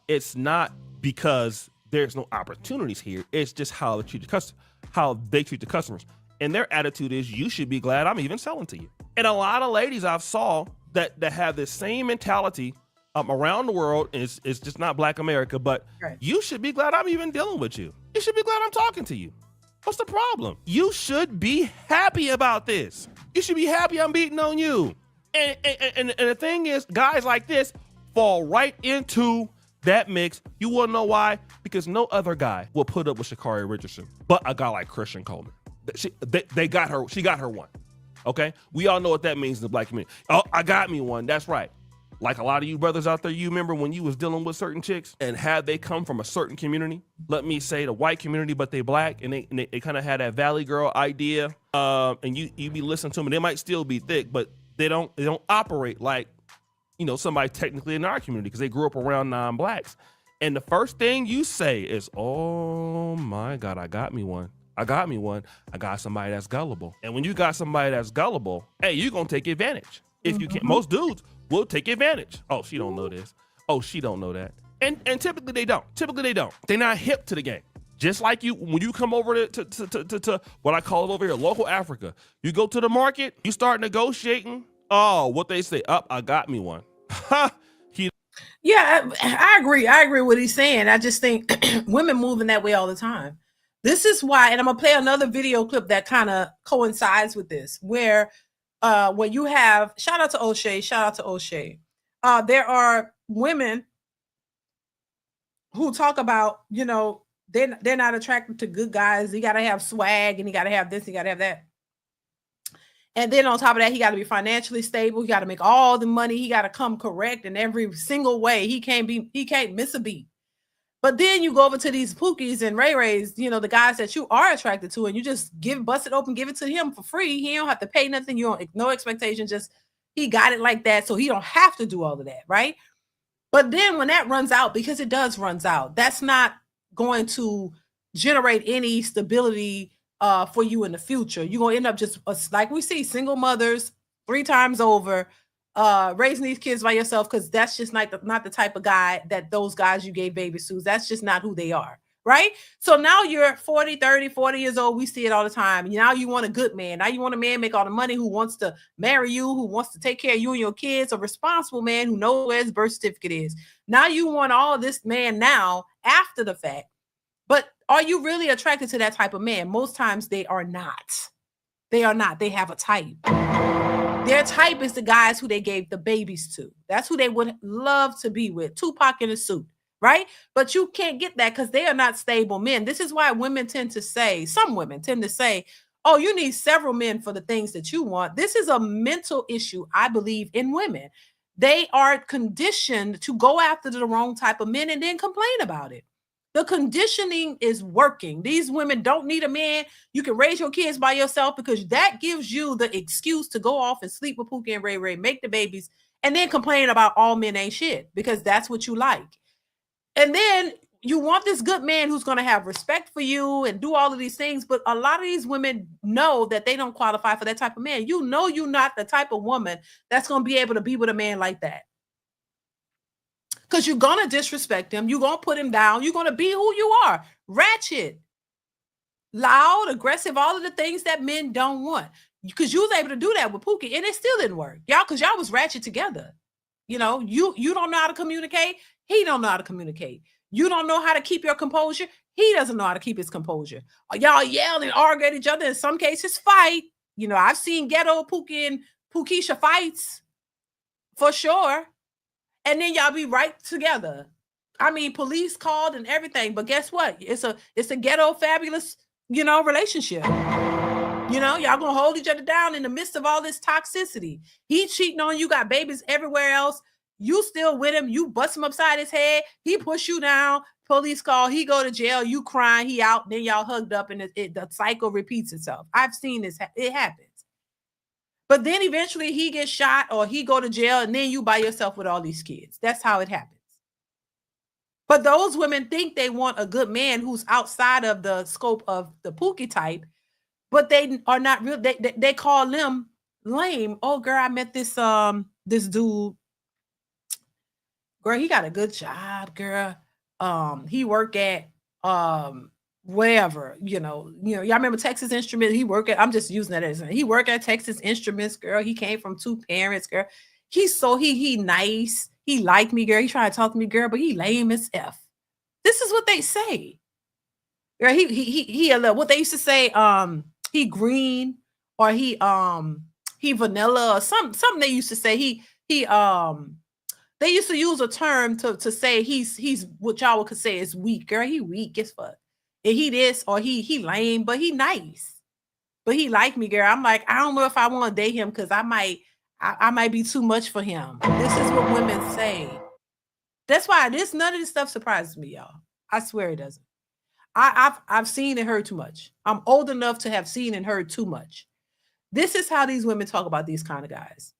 It's not because there's no opportunities here. It's just how they treat the customers. And their attitude is, you should be glad I'm even selling to you. And a lot of ladies I've saw that have this same mentality around the world. It's just not Black America, but right. You should be glad I'm even dealing with you. You should be glad I'm talking to you. What's the problem? You should be happy about this. You should be happy I'm beating on you. And the thing is, guys like this fall right into that mix. You want to know why? Because no other guy will put up with Sha'Carri Richardson but a guy like Christian Coleman. They got her. She got her one. Okay? We all know what that means in the Black community. Oh, I got me one. That's right. Like a lot of you brothers out there, you remember when you was dealing with certain chicks and had they come from a certain community, let me say the white community, but they Black, and they kind of had that Valley Girl idea, and you be listening to them, and they might still be thick, but they don't operate like, somebody technically in our community because they grew up around non-Blacks. And the first thing you say is, oh my God, I got me one. I got somebody that's gullible. And when you got somebody that's gullible, hey, you're going to take advantage. If you can't, most dudes will take advantage. Oh, she don't know this. Oh, she don't know that. And typically they don't. They're not hip to the game. Just like you, when you come over to what I call it over here, local Africa, you go to the market, you start negotiating. Oh, what they say, I got me one. Yeah, I agree. I agree with what he's saying. I just think women moving that way all the time. This is why, and I'm gonna play another video clip that kind of coincides with this, where you have, shout out to O'Shea. There are women who talk about, they're not attracted to good guys. You got to have swag, and you got to have this, you got to have that. And then on top of that, he got to be financially stable. He got to make all the money. He got to come correct in every single way. He can't miss a beat. But then you go over to these Pookies and Ray Rays, you know, the guys that you are attracted to, and you just bust it open, give it to him for free. He don't have to pay nothing. You don't, no expectation. Just he got it like that, so he don't have to do all of that, right? But then when that runs out, because it does runs out, that's not going to generate any stability for you in the future. You're gonna end up just like we see single mothers 3 times over. Raising these kids by yourself, because that's just not the type of guy that those guys you gave babies to. That's just not who they are, right? So now you're 40, 30, 40 years old. We see it all the time. Now you want a good man. Now you want a man make all the money, who wants to marry you, who wants to take care of you and your kids, a responsible man who knows where his birth certificate is. Now you want all this man now after the fact. But are you really attracted to that type of man? Most times they are not. They are not. They have a type. Their type is the guys who they gave the babies to. That's who they would love to be with. Tupac in a suit, right? But you can't get that because they are not stable men. This is why women tend to say, some women tend to say, oh, you need several men for the things that you want. This is a mental issue, I believe, in women. They are conditioned to go after the wrong type of men and then complain about it. The conditioning is working. These women don't need a man. You can raise your kids by yourself, because that gives you the excuse to go off and sleep with Pookie and Ray Ray, make the babies, and then complain about all men ain't shit, because that's what you like. And then you want this good man who's going to have respect for you and do all of these things. But a lot of these women know that they don't qualify for that type of man. You know, you're not the type of woman that's going to be able to be with a man like that. Because you're going to disrespect him. You're going to put him down. You're going to be who you are. Ratchet, loud, aggressive, all of the things that men don't want. Because you was able to do that with Pookie, and it still didn't work. Y'all, because y'all was ratchet together. You know, you don't know how to communicate. He don't know how to communicate. You don't know how to keep your composure. He doesn't know how to keep his composure. Y'all yell and argue at each other. In some cases, fight. You know, I've seen ghetto Pookie and Pookisha fights for sure. And then y'all be right together. I mean, police called and everything, but guess what? It's a ghetto fabulous, you know, relationship. You know, y'all gonna hold each other down in the midst of all this toxicity. He cheating on you, got babies everywhere else. You still with him. You bust him upside his head. He push you down. Police call. He go to jail. You crying. He out. Then y'all hugged up, and the cycle repeats itself. I've seen this. It happens. But then eventually he gets shot or he go to jail, and then you by yourself with all these kids. That's how it happens. But those women think they want a good man who's outside of the scope of the Pookie type, but they are not real. They call them lame. Oh, girl, I met this this dude. Girl, he got a good job, girl. He work at wherever, you know, y'all remember Texas Instruments? He work at, I'm just using that as he work at Texas Instruments, girl. He came from 2 parents, girl. He nice. He like me, girl. He trying to talk to me, girl, but he lame as F. This is what they say. Girl, he a little, what they used to say, he green, or he vanilla, or something they used to say. They used to use a term to say he's what y'all could say is weak. Girl, he weak as fuck. And he this or he lame, but he nice. But he like me, girl. I'm like, I don't know if I want to date him, because I might be too much for him. This is what women say. That's why none of this stuff surprises me, y'all. I swear it doesn't. I've seen and heard too much. I'm old enough to have seen and heard too much. This is how these women talk about these kind of guys.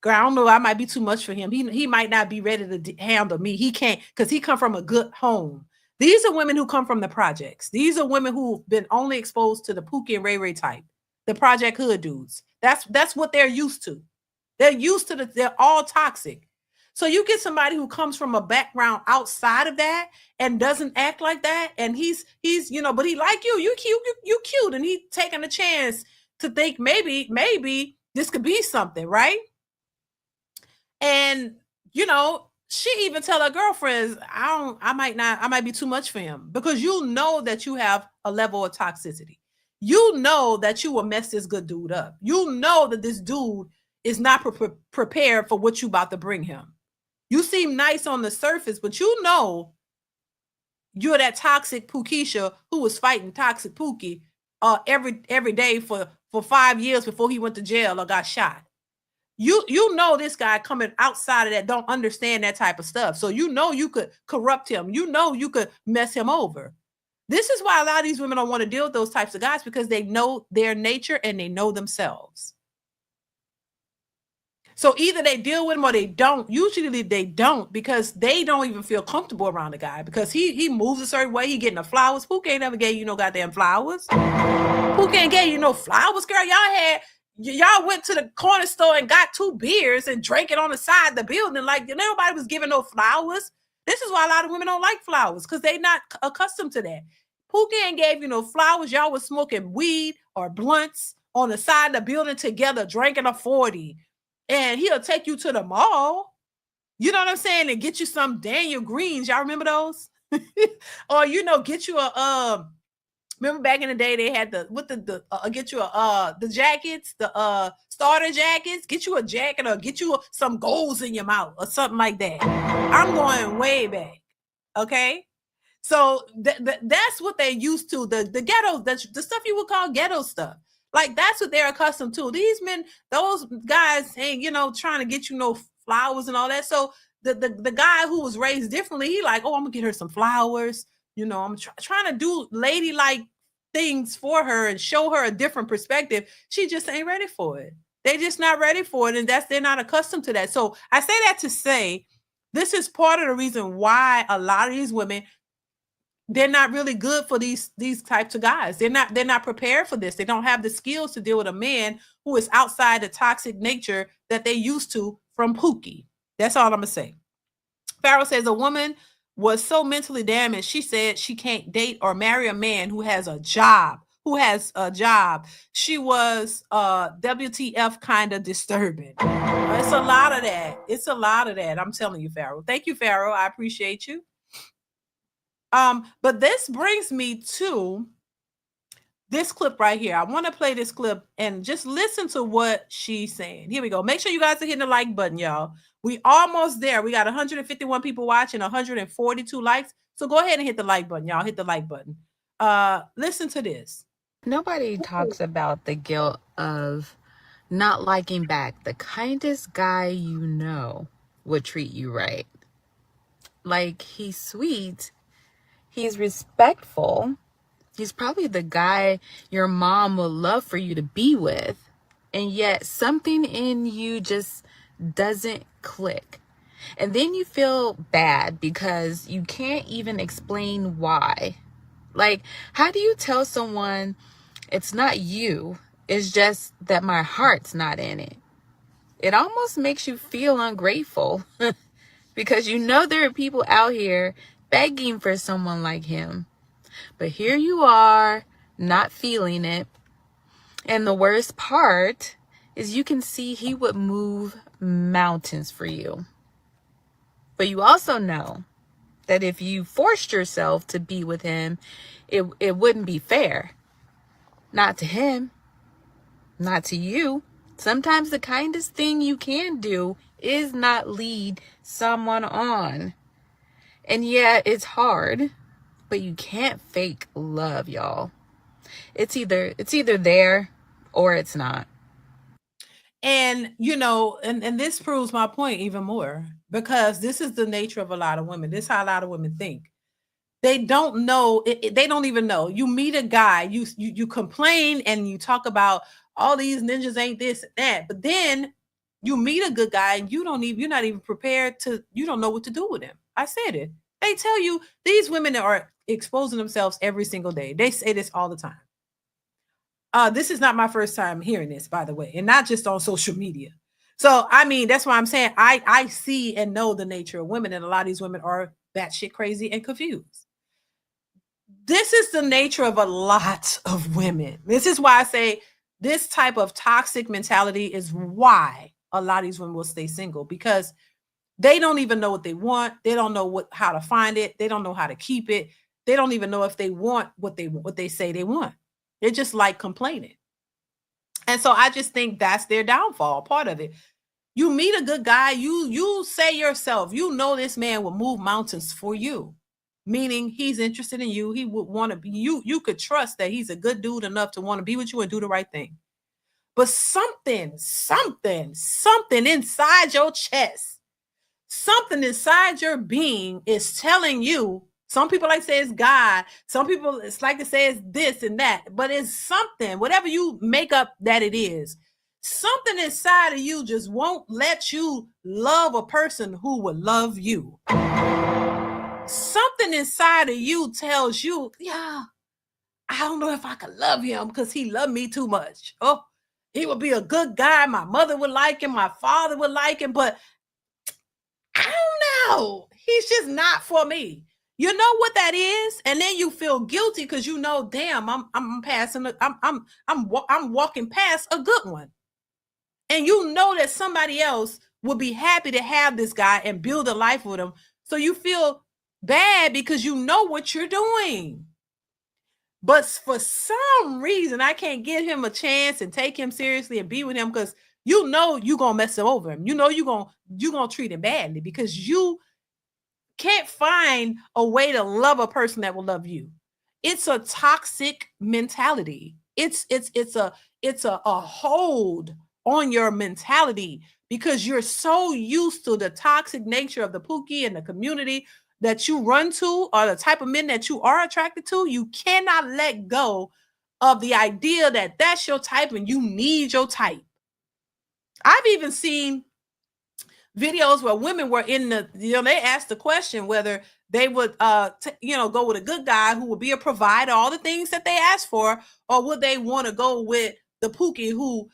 Girl, I don't know, I might be too much for him. He might not be ready to handle me. He can't, because he come from a good home. These are women who come from the projects. These are women who've been only exposed to the Pookie and Ray Ray type, the project hood dudes. That's what they're used to. They're used to they're all toxic. So you get somebody who comes from a background outside of that and doesn't act like that, and he's but he like you cute, and he taking a chance to think maybe this could be something, right? And she even tell her girlfriends, I might be too much for him, because you know that you have a level of toxicity. You know that you will mess this good dude up. You know that this dude is not prepared for what you about to bring him. You seem nice on the surface, but you know you're that toxic Pookisha who was fighting toxic Pookie every day for 5 years before he went to jail or got shot. You know this guy coming outside of that don't understand that type of stuff. So you know you could corrupt him. You know you could mess him over. This is why a lot of these women don't want to deal with those types of guys, because they know their nature and they know themselves. So either they deal with him or they don't. Usually they don't, because they don't even feel comfortable around the guy, because he moves a certain way. He getting the flowers. Who can't ever get you no goddamn flowers? Who can't get you no flowers, girl? Y'all went to the corner store and got 2 beers and drank it on the side of the building. Like, nobody was giving no flowers. This is why a lot of women don't like flowers, because they're not accustomed to that. Pookie ain't gave you no flowers. Y'all was smoking weed or blunts on the side of the building together, drinking a 40. And he'll take you to the mall. You know what I'm saying? And get you some Daniel Greens. Y'all remember those? Or, get you a remember back in the day they had get you the jackets, the starter jackets, get you a jacket or get you some golds in your mouth or something like that. I'm going way back. Okay? So that's what they used to, the ghetto, the stuff you would call ghetto stuff. Like, that's what they're accustomed to. These men, those guys ain't, trying to get you no flowers and all that. So the guy who was raised differently, he like, oh, I'm gonna get her some flowers. I'm trying to do ladylike things for her and show her a different perspective. She just ain't ready for it. They just not ready for it. And they're not accustomed to that. So I say that to say, this is part of the reason why a lot of these women, they're not really good for these types of guys. They're not prepared for this. They don't have the skills to deal with a man who is outside the toxic nature that they used to from Pookie. That's all I'm gonna say. Farrell says a woman was so mentally damaged, she said she can't date or marry a man who has a job. She was WTF kind of disturbing. It's a lot of that. I'm telling you, Farrell. Thank you, Farrell. I appreciate you. But this brings me to this clip right here. I want to play this clip and just listen to what she's saying. Here we go. Make sure you guys are hitting the like button, y'all. We almost there. We got 151 people watching, 142 likes. So go ahead and hit the like button, y'all. Hit the like button. Listen to this. Nobody talks about the guilt of not liking back. The kindest guy you know would treat you right. Like, he's sweet. He's respectful. He's probably the guy your mom would love for you to be with. And yet something in you just doesn't click. And then you feel bad because you can't even explain why. Like, how do you tell someone it's not you, it's just that my heart's not in it? It almost makes you feel ungrateful because there are people out here begging for someone like him. But here you are, not feeling it. And the worst part is you can see he would move mountains for you. But you also know that if you forced yourself to be with him, it wouldn't be fair. Not to him, not to you. Sometimes the kindest thing you can do is not lead someone on. And yeah, it's hard, but you can't fake love, y'all. It's either there or it's not. And, and this proves my point even more, because this is the nature of a lot of women. This is how a lot of women think. They don't know. They don't even know. You meet a guy, you complain and you talk about all these ninjas ain't this and that. But then you meet a good guy and you're not even prepared you don't know what to do with him. I said it. They tell you, these women are exposing themselves every single day. They say this all the time. This is not my first time hearing this, by the way, and not just on social media. So, I mean, that's why I'm saying I see and know the nature of women, and a lot of these women are batshit crazy and confused. This is the nature of a lot of women. This is why I say this type of toxic mentality is why a lot of these women will stay single, because they don't even know what they want. They don't know how to find it. They don't know how to keep it. They don't even know if they want what they say they want. They're just like complaining. And so I just think that's their downfall, part of it. You meet a good guy, you say yourself, this man will move mountains for you, meaning he's interested in you. He would want to be you. You could trust that he's a good dude enough to want to be with you and do the right thing. but something inside your chest, something inside your being is telling you. Some people like to say it's God. Some people it's like to say it's this and that, but it's something, whatever you make up that it is. Something inside of you just won't let you love a person who would love you. Something inside of you tells you, yeah, I don't know if I could love him because he loved me too much. Oh, he would be a good guy. My mother would like him. My father would like him, but I don't know. He's just not for me. You know what that is? And then you feel guilty because you know, damn, I'm passing. I'm walking past a good one. And you know that somebody else would be happy to have this guy and build a life with him. So you feel bad because you know what you're doing. But for some reason, I can't give him a chance and take him seriously and be with him because you know you're going to mess him over him. You know you're going to treat him badly because you can't find a way to love a person that will love you. It's a toxic mentality. It's a hold on your mentality because you're so used to the toxic nature of the Pookie and the community that you run to, or the type of men that you are attracted to. You cannot let go of the idea that that's your type and you need your type. I've even seen videos where women were in the, they asked the question whether they would, go with a good guy who would be a provider, all the things that they asked for, or would they want to go with the Pookie who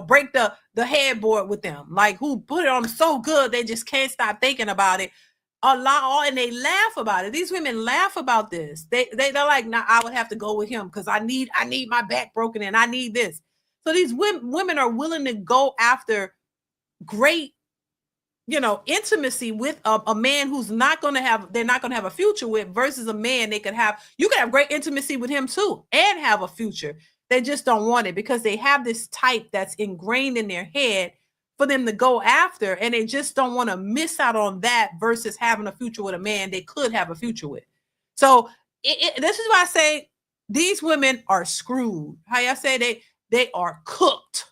break the headboard with them, like who put it on so good they just can't stop thinking about it. And they laugh about it. These women laugh about this. They're like, nah, I would have to go with him because I need my back broken and I need this. So these women are willing to go after great, intimacy with a man who's they're not going to have a future with, versus a man you could have great intimacy with him too and have a future. They just don't want it because they have this type that's ingrained in their head for them to go after, and they just don't want to miss out on that versus having a future with a man they could have a future with. So this is why I say these women are screwed. How y'all say they are cooked.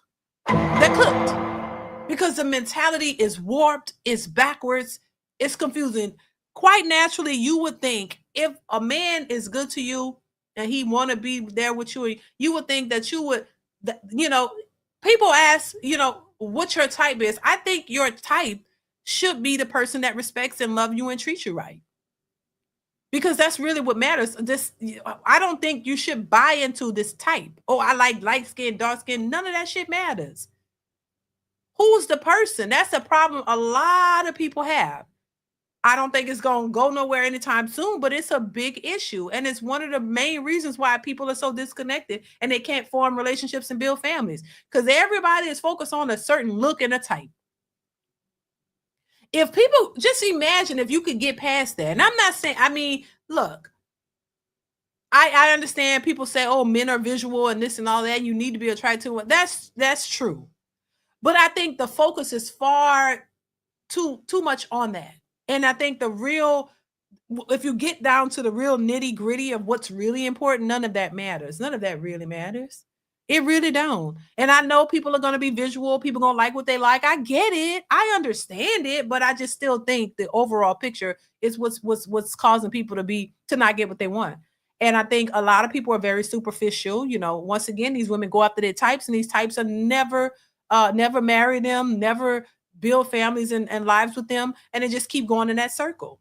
They're cooked because the mentality is warped, it's backwards, it's confusing. Quite naturally, you would think if a man is good to you and he want to be there with you, you would think that you would, people ask, what your type is. I think your type should be the person that respects and loves you and treats you right. Because that's really what matters. I don't think you should buy into this type. Oh, I like light skin, dark skin. None of that shit matters. Who's the person? That's a problem a lot of people have. I don't think it's going to go nowhere anytime soon, but it's a big issue. And it's one of the main reasons why people are so disconnected and they can't form relationships and build families, because everybody is focused on a certain look and a type. If people just imagine if you could get past that. And I'm not saying, look, I understand people say, oh, men are visual and this and all that. You need to be attracted to it. That's true. But I think the focus is far too much on that. And I think if you get down to the real nitty gritty of what's really important, none of that matters. None of that really matters. It really don't. And I know people are going to be visual. People going to like what they like. I get it. I understand it. But I just still think the overall picture is what's causing people to not get what they want. And I think a lot of people are very superficial. Once again, these women go after their types, and these types are never marry them, never build families and lives with them. And they just keep going in that circle.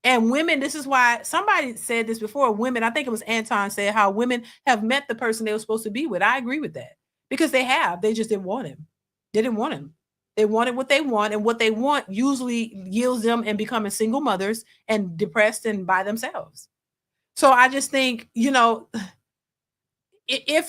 And women, this is why somebody said this before, women, I think it was Anton, said how women have met the person they were supposed to be with. I agree with that, because they just didn't want him. They didn't want him. They wanted what they want, and what they want usually yields them in becoming single mothers and depressed and by themselves. So I just think, if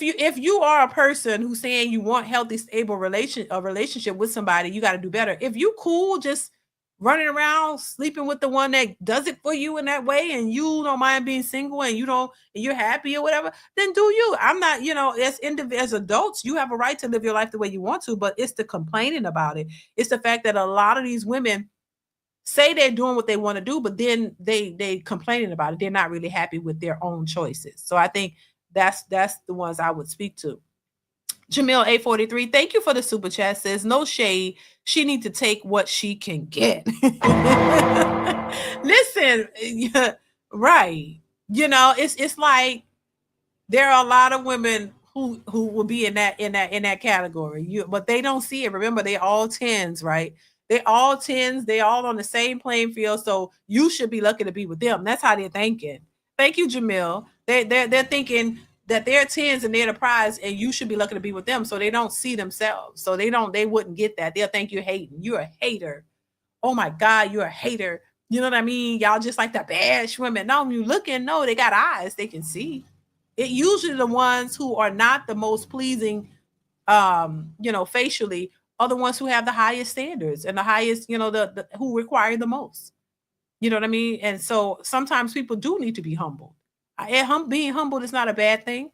you are a person who's saying you want healthy, stable relationship with somebody, you got to do better. If you cool just running around sleeping with the one that does it for you in that way, and you don't mind being single and you're happy or whatever, then do you. I'm not, as adults, you have a right to live your life the way you want to, but it's the complaining about it. It's the fact that a lot of these women say they're doing what they want to do, but then they complaining about it. They're not really happy with their own choices. So I think that's the ones I would speak to. Jamil 843, thank you for the super chat. Says no shade. She need to take what she can get. Listen, right? It's like there are a lot of women who will be in that category. But they don't see it. Remember, they all tens, right? They all tens. They all on the same playing field. So you should be lucky to be with them. That's how they're thinking. Thank you, Jamil. They're thinking that they're tens and they're the prize, and you should be lucky to be with them. So they don't see themselves. So they wouldn't get that. They'll think you're hating. You're a hater. Oh my God, you're a hater. You know what I mean? Y'all just like to bash women. No, when you looking, no, they got eyes. They can see. It usually the ones who are not the most pleasing, facially, are the ones who have the highest standards and the highest, the who require the most. You know what I mean? And so sometimes people do need to be humbled. Being humbled is not a bad thing.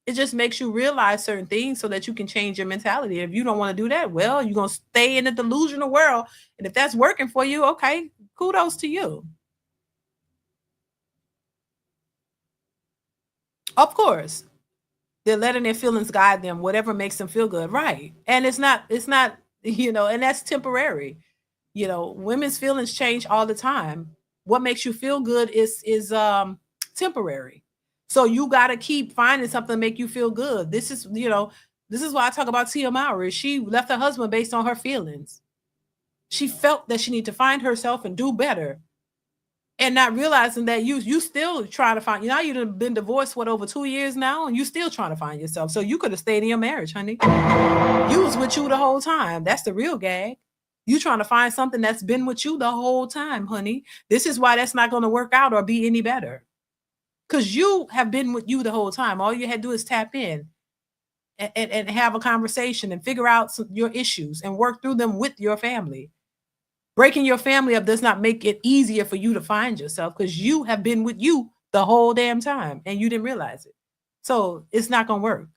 It just makes you realize certain things so that you can change your mentality. If you don't want to do that, well, you're going to stay in a delusional world. And if that's working for you, okay, kudos to you. Of course, they're letting their feelings guide them, whatever makes them feel good. Right. And it's not, and that's temporary. Women's feelings change all the time. What makes you feel good is temporary. So you got to keep finding something to make you feel good. This is why I talk about Tia Mowry. She left her husband based on her feelings. She felt that she needed to find herself and do better. And not realizing that you still trying to find, you've been divorced, over 2 years now, and you still trying to find yourself. So you could have stayed in your marriage, honey. You was with you the whole time. That's the real gag. You trying to find something that's been with you the whole time, honey. This is why that's not going to work out or be any better. Because you have been with you the whole time. All you had to do is tap in and have a conversation and figure out your issues and work through them with your family. Breaking your family up does not make it easier for you to find yourself, because you have been with you the whole damn time and you didn't realize it. So it's not going to work.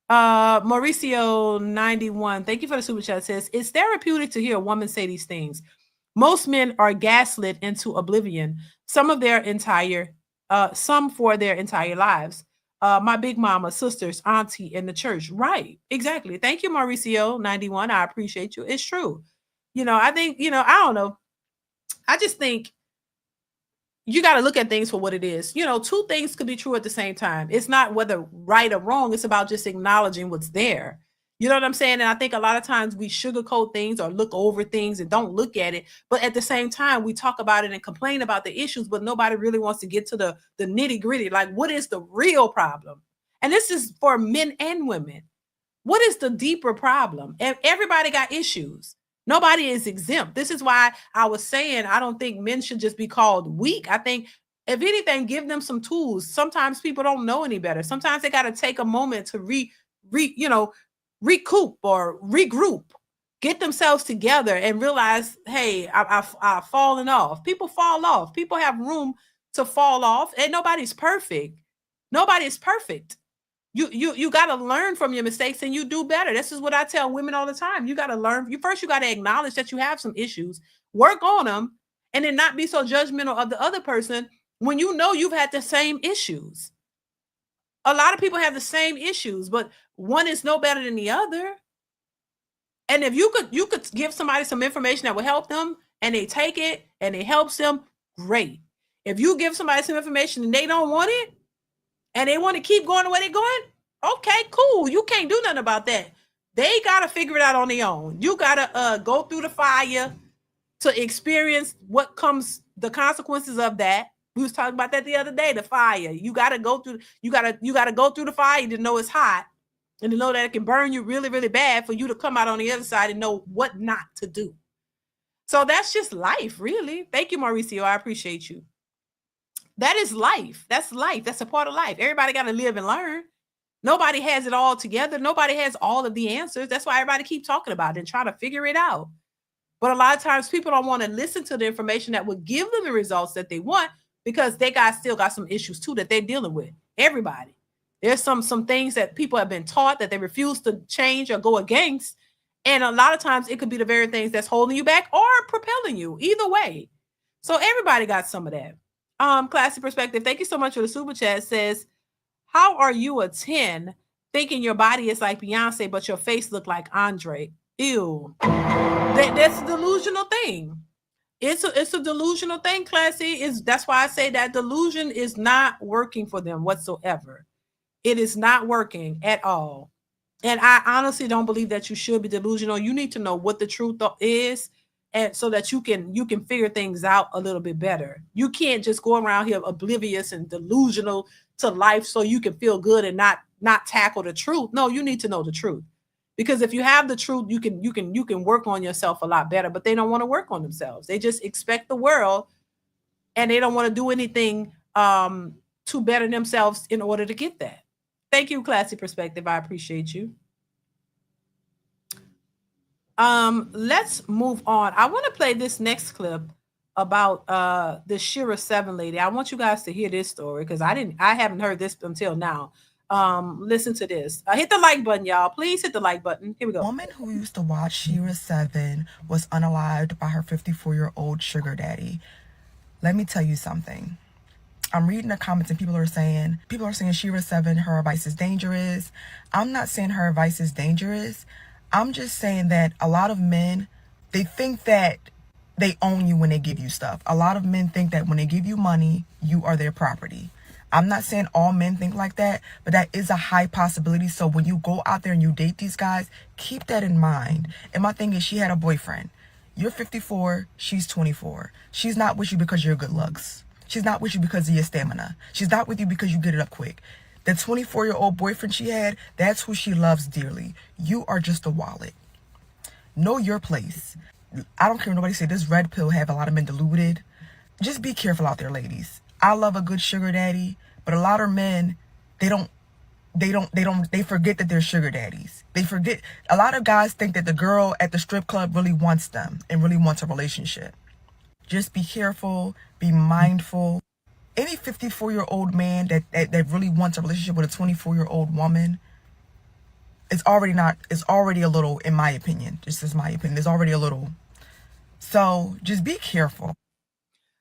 Mauricio 91, thank you for the super chat. Says it's therapeutic to hear a woman say these things. Most men are gaslit into oblivion. Some for their entire lives. My big mama, sisters, auntie in the church. Right. Exactly. Thank you, Mauricio 91. I appreciate you. It's true. I think, I don't know. I just think you got to look at things for what it is. Two things could be true at the same time. It's not whether right or wrong. It's about just acknowledging what's there. You know what I'm saying? And I think a lot of times we sugarcoat things or look over things and don't look at it. But at the same time, we talk about it and complain about the issues, but nobody really wants to get to the nitty gritty. Like, what is the real problem? And this is for men and women. What is the deeper problem? And everybody got issues. Nobody is exempt. This is why I was saying I don't think men should just be called weak. I think, if anything, give them some tools. Sometimes people don't know any better. Sometimes they got to take a moment to recoup or regroup, get themselves together and realize, hey, I've fallen off. People fall off. People have room to fall off, and nobody's perfect. Nobody's perfect. You got to learn from your mistakes and you do better. This is what I tell women all the time. You got to learn. You got to acknowledge that you have some issues, work on them, and then not be so judgmental of the other person when you know you've had the same issues. A lot of people have the same issues, but one is no better than the other. And if you could give somebody some information that will help them and they take it and it helps them, great. If you give somebody some information and they don't want it, and they want to keep going the way they're going, okay, cool. You can't do nothing about that. They got to figure it out on their own. You got to go through the fire to experience what comes, the consequences of that. We was talking about that the other day, the fire. You got to go through, you got to go through the fire to know it's hot and to know that it can burn you really, really bad for you to come out on the other side and know what not to do. So that's just life, really. Thank you, Mauricio. I appreciate you. That is life. That's life. That's a part of life. Everybody got to live and learn. Nobody has it all together. Nobody has all of the answers. That's why everybody keep talking about it and trying to figure it out. But a lot of times people don't want to listen to the information that would give them the results that they want, because they still got some issues too that they're dealing with. Everybody. There's some things that people have been taught that they refuse to change or go against. And a lot of times it could be the very things that's holding you back or propelling you. Either way. So everybody got some of that. Classy Perspective, thank you so much for the super chat. Says, How are you a 10 thinking your body is like Beyonce, but your face look like Andre? Ew. That's a delusional thing. It's a delusional thing, Classy. That's why I say that delusion is not working for them whatsoever. It is not working at all. And I honestly don't believe that you should be delusional. You need to know what the truth is, and so that you can figure things out a little bit better. You can't just go around here oblivious and delusional to life so you can feel good and not tackle the truth. No, you need to know the truth. Because if you have the truth, you can work on yourself a lot better, but they don't want to work on themselves. They just expect the world, and they don't want to do anything to better themselves in order to get that. Thank you, Classy Perspective. I appreciate you. Let's move on. I want to play this next clip about the Shira 7 lady. I want you guys to hear this story because I haven't heard this until now. Listen to this. Hit the like button, y'all. Please hit the like button. Here we go. A woman who used to watch Shira 7 was unalived by her 54-year-old sugar daddy. Let me tell you something. I'm reading the comments and people are saying Shira 7, her advice is dangerous. I'm not saying her advice is dangerous. I'm just saying that a lot of men, they think that they own you when they give you stuff. A lot of men think that when they give you money, you are their property. I'm not saying all men think like that, but that is a high possibility. So when you go out there and you date these guys, keep that in mind. And my thing is, she had a boyfriend. You're 54, she's 24. She's not with you because of your good looks. She's not with you because of your stamina. She's not with you because you get it up quick. The 24-year-old boyfriend she had, that's who she loves dearly. You are just a wallet. Know your place. I don't care what nobody say this red pill have a lot of men deluded. Just be careful out there, ladies. I love a good sugar daddy, but a lot of men, they forget that they're sugar daddies. They forget. A lot of guys think that the girl at the strip club really wants them and really wants a relationship. Just be careful, be mindful. Any 54-year-old man that really wants a relationship with a 24-year-old woman, it's already a little, in my opinion, just as my opinion, it's already a little. So just be careful.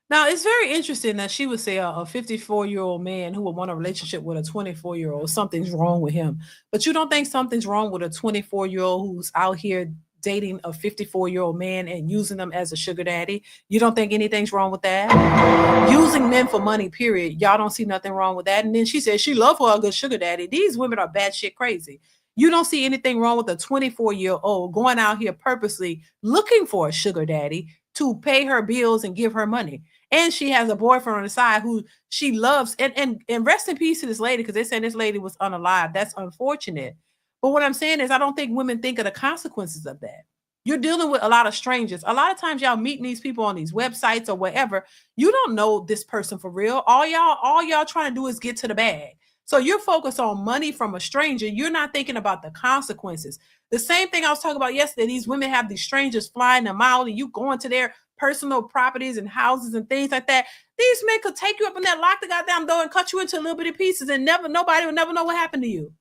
Now, it's very interesting that she would say a 54-year-old man who would want a relationship with a 24-year-old, something's wrong with him. But you don't think something's wrong with a 24-year-old who's out here dating a 54-year-old man and using them as a sugar daddy? You don't think anything's wrong with that? Using men for money, period. Y'all don't see nothing wrong with that. And then she said she loved her a good sugar daddy. These women are batshit crazy. You don't see anything wrong with a 24-year-old going out here purposely looking for a sugar daddy to pay her bills and give her money. And she has a boyfriend on the side who she loves. And rest in peace to this lady, because they said this lady was unalive. That's unfortunate. But what I'm saying is I don't think women think of the consequences of that. You're dealing with a lot of strangers. A lot of times y'all meeting these people on these websites or whatever. You don't know this person for real. All y'all trying to do is get to the bag. So you're focused on money from a stranger. You're not thinking about the consequences. The same thing I was talking about yesterday. These women have these strangers flying them out and you going to their personal properties and houses and things like that. These men could take you up in that, lock the goddamn door and cut you into little bitty pieces and nobody will never know what happened to you.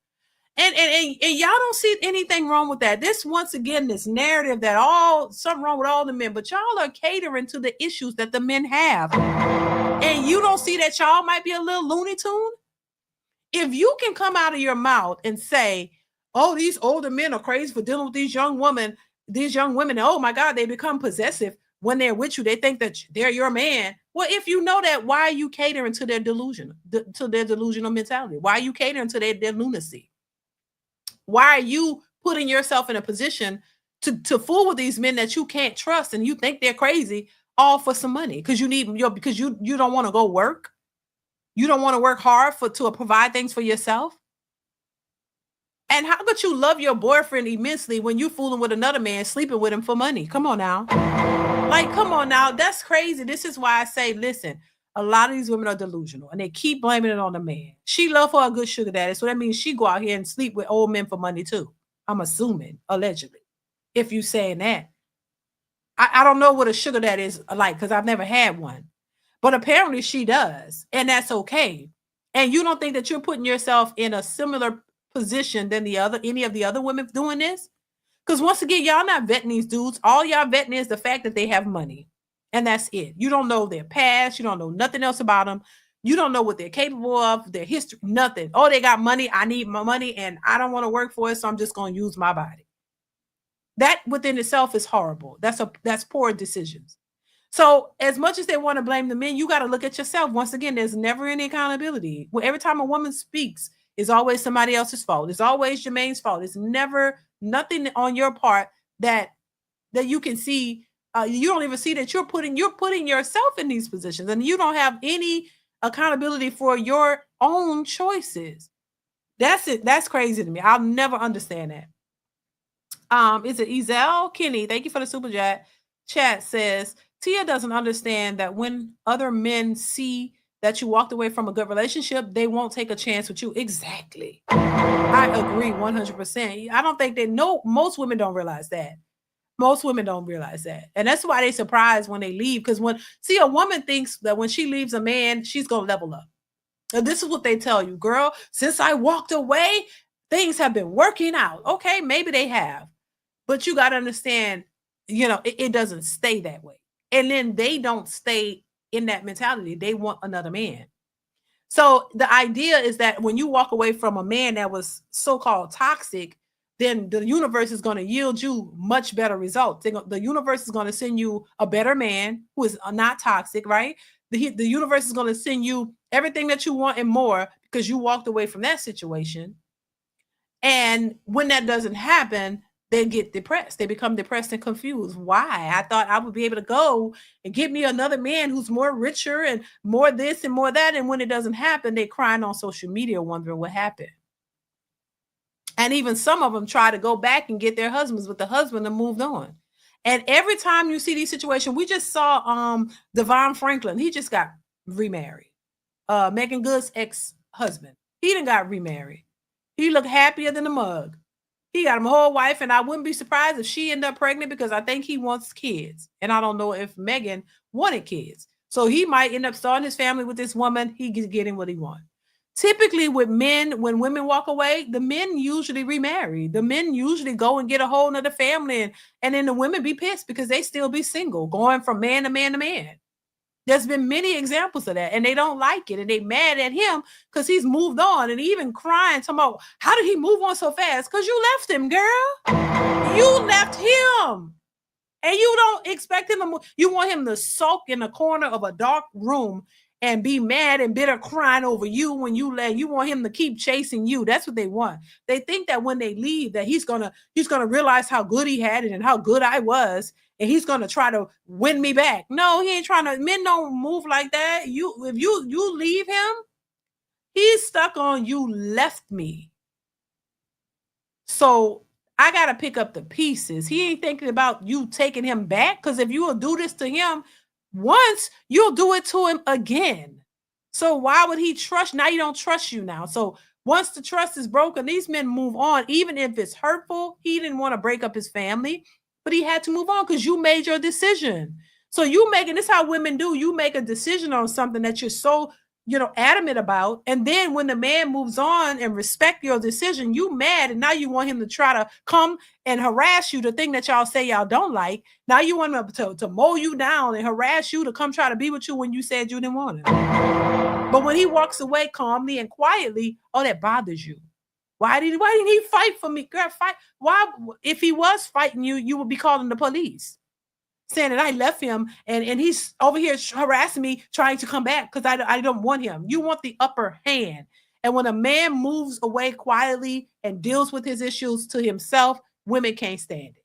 And y'all don't see anything wrong with that. This, once again, this narrative that something wrong with all the men, but y'all are catering to the issues that the men have. And you don't see that y'all might be a little Looney Tune? If you can come out of your mouth and say, oh, these older men are crazy for dealing with these young women, and oh my God, they become possessive when they're with you. They think that they're your man. Well, if you know that, why are you catering to their delusion, to their delusional mentality? Why are you catering to their lunacy? Why are you putting yourself in a position to fool with these men that you can't trust and you think they're crazy, all for some money? Because you don't want to go work. You don't want to work hard to provide things for yourself. And how could you love your boyfriend immensely when you fooling with another man, sleeping with him for money? Come on now. Like, come on now. That's crazy. This is why I say, listen, a lot of these women are delusional and they keep blaming it on the man. She loved for a good sugar daddy. So that means she go out here and sleep with old men for money too. I'm assuming, allegedly, if you saying that. I don't know what a sugar daddy is like because I've never had one. But apparently she does. And that's okay. And you don't think that you're putting yourself in a similar position than any of the other women doing this? Because once again, y'all not vetting these dudes. All y'all vetting is the fact that they have money. And that's it. You don't know their past. You don't know nothing else about them. You don't know what they're capable of, their history, nothing. Oh, they got money. I need my money and I don't want to work for it, so I'm just going to use my body. That within itself is horrible. That's poor decisions. So as much as they want to blame the men, you got to look at yourself. Once again, there's never any accountability. Well, every time a woman speaks, it's always somebody else's fault. It's always Jermaine's fault. It's never nothing on your part that you can see. You don't even see that you're putting yourself in these positions, and you don't have any accountability for your own choices. That's it. That's crazy to me. I'll never understand that. Is it Ezel Kenny? Thank you for the super chat. Chat says Tia doesn't understand that when other men see that you walked away from a good relationship, they won't take a chance with you. Exactly. I agree 100%. I don't think they know. Most women don't realize that. Most women don't realize that. And that's why they're surprised when they leave. Because a woman thinks that when she leaves a man, she's going to level up. And this is what they tell you, girl, since I walked away, things have been working out. Okay, maybe they have. But you got to understand, it doesn't stay that way. And then they don't stay in that mentality. They want another man. So the idea is that when you walk away from a man that was so-called toxic, then the universe is going to yield you much better results. The universe is going to send you a better man who is not toxic, right? The universe is going to send you everything that you want and more because you walked away from that situation. And when that doesn't happen, they get depressed. They become depressed and confused. Why? I thought I would be able to go and get me another man who's more richer and more this and more that. And when it doesn't happen, they're crying on social media wondering what happened. And even some of them try to go back and get their husbands, but the husband have moved on. And every time you see these situations, we just saw Devon Franklin. He just got remarried. Megan Good's ex-husband. He done got remarried. He looked happier than a mug. He got him a whole wife, and I wouldn't be surprised if she ended up pregnant because I think he wants kids. And I don't know if Megan wanted kids. So he might end up starting his family with this woman. He's getting what he wants. Typically with men, when women walk away, the men usually remarry. The men usually go and get a whole nother family, and then the women be pissed because they still be single, going from man to man to man. There's been many examples of that, and they don't like it, and they mad at him because he's moved on, and even crying, talking about, how did he move on so fast? Because you left him, girl. You left him, and you don't expect him to move. You want him to sulk in the corner of a dark room and be mad and bitter crying over you when you left. You want him to keep chasing you. That's what they want. They think that when they leave that he's gonna realize how good he had it and how good I was, and he's gonna try to win me back. No, he ain't trying to. Men don't move like that. If you leave him, he's stuck on you left me. So I gotta pick up the pieces. He ain't thinking about you taking him back, because if you will do this to him once, you'll do it to him again. So why would he trust? Now you don't trust you now. So once the trust is broken, these men move on, even if it's hurtful. He didn't want to break up his family, but he had to move on because you made your decision. So you making this how women do. You make a decision on something that you're so adamant about, and then when the man moves on and respect your decision, you mad, and now you want him to try to come and harass you, the thing that y'all say y'all don't like. Now you want him to mow you down and harass you to come try to be with you when you said you didn't want him. But when he walks away calmly and quietly, oh, that bothers you. Why didn't he fight for me? Girl, fight. Why? If he was fighting you, you would be calling the police, saying that I left him and he's over here harassing me, trying to come back because I don't want him. You want the upper hand. And when a man moves away quietly and deals with his issues to himself, women can't stand it.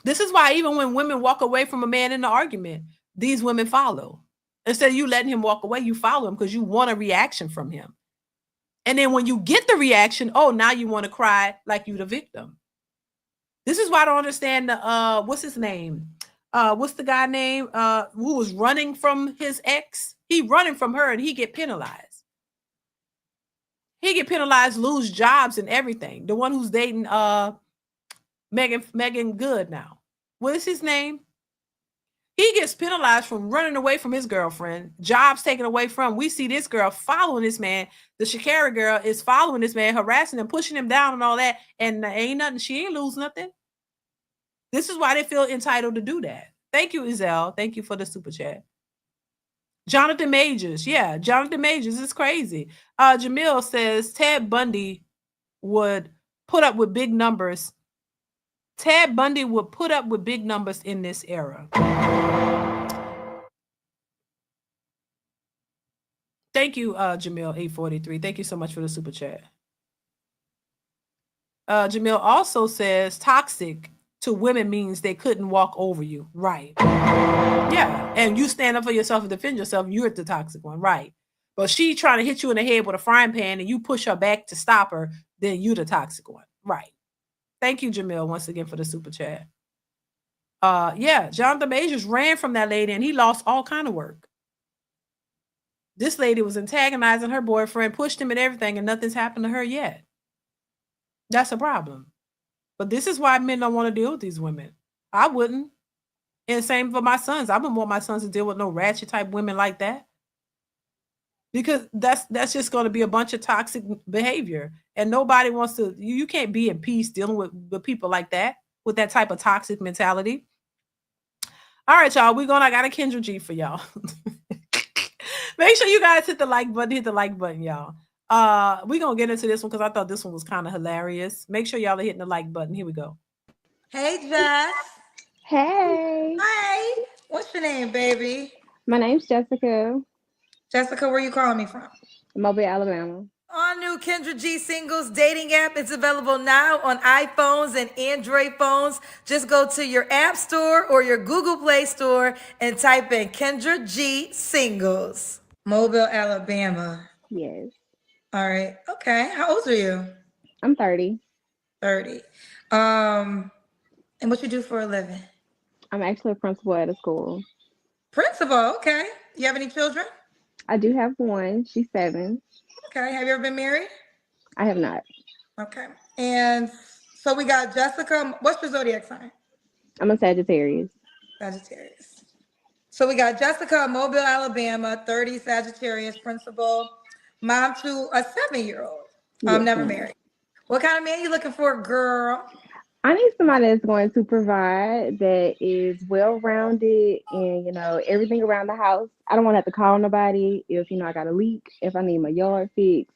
This is why even when women walk away from a man in an argument, these women follow. Instead of you letting him walk away, you follow him because you want a reaction from him. And then when you get the reaction, oh, now you want to cry like you the victim. This is why I don't understand what's his name? What's the guy name who was running from his ex? He running from her and he get penalized. He get penalized, lose jobs and everything. The one who's dating Megan Good now. What is his name? He gets penalized from running away from his girlfriend, jobs taken away from. We see this girl following this man. The Sha'Carri girl is following this man, harassing him, pushing him down and all that. And ain't nothing. She ain't lose nothing. This is why they feel entitled to do that. Thank you, Ezel. Thank you for the super chat. Jonathan Majors. Yeah, Jonathan Majors is crazy. Jamil says Ted Bundy would put up with big numbers. Ted Bundy would put up with big numbers in this era. Thank you, Jamil 843. Thank you so much for the super chat. Jamil also says toxic to women means they couldn't walk over you. Right. Yeah. And you stand up for yourself and defend yourself, you're the toxic one. Right. But she trying to hit you in the head with a frying pan and you push her back to stop her, then you the toxic one. Right. Thank you, Jamil, once again for the super chat. Yeah, Jonathan Majors ran from that lady and he lost all kind of work. This lady was antagonizing her boyfriend, pushed him and everything, and nothing's happened to her yet. That's a problem. But this is why men don't want to deal with these women. I wouldn't. And same for my sons. I wouldn't want my sons to deal with no ratchet type women like that. Because that's just going to be a bunch of toxic behavior. And nobody wants to, you can't be in peace dealing with people like that, with that type of toxic mentality. All right, y'all. I got a Kendra G for y'all. Make sure you guys hit the like button, y'all. We're gonna get into this one because I thought this one was kind of hilarious. Make sure y'all are hitting the like button. Here we go. Hey, Jess. Hey. Hi. What's your name, baby? My name's Jessica. Jessica, where you calling me from? Mobile, Alabama. All new Kendra G Singles dating app. It's available now on iPhones and Android phones. Just go to your App Store or your Google Play Store and type in Kendra G Singles. Mobile, Alabama. Yes. All right. Okay. How old are you? I'm 30. 30. And what you do for a living? I'm actually a principal at a school. Principal. Okay. You have any children? I do have one. She's 7. Okay. Have you ever been married? I have not. Okay. And so we got Jessica. What's your zodiac sign? I'm a Sagittarius. Sagittarius. So we got Jessica, Mobile, Alabama, 30, Sagittarius, principal, mom to a 7-year-old. Yes, Never ma'am. married. What kind of man you looking for, girl? I need somebody that's going to provide, that is well-rounded and, everything around the house. I don't want to have to call nobody if, I got a leak, if I need my yard fixed.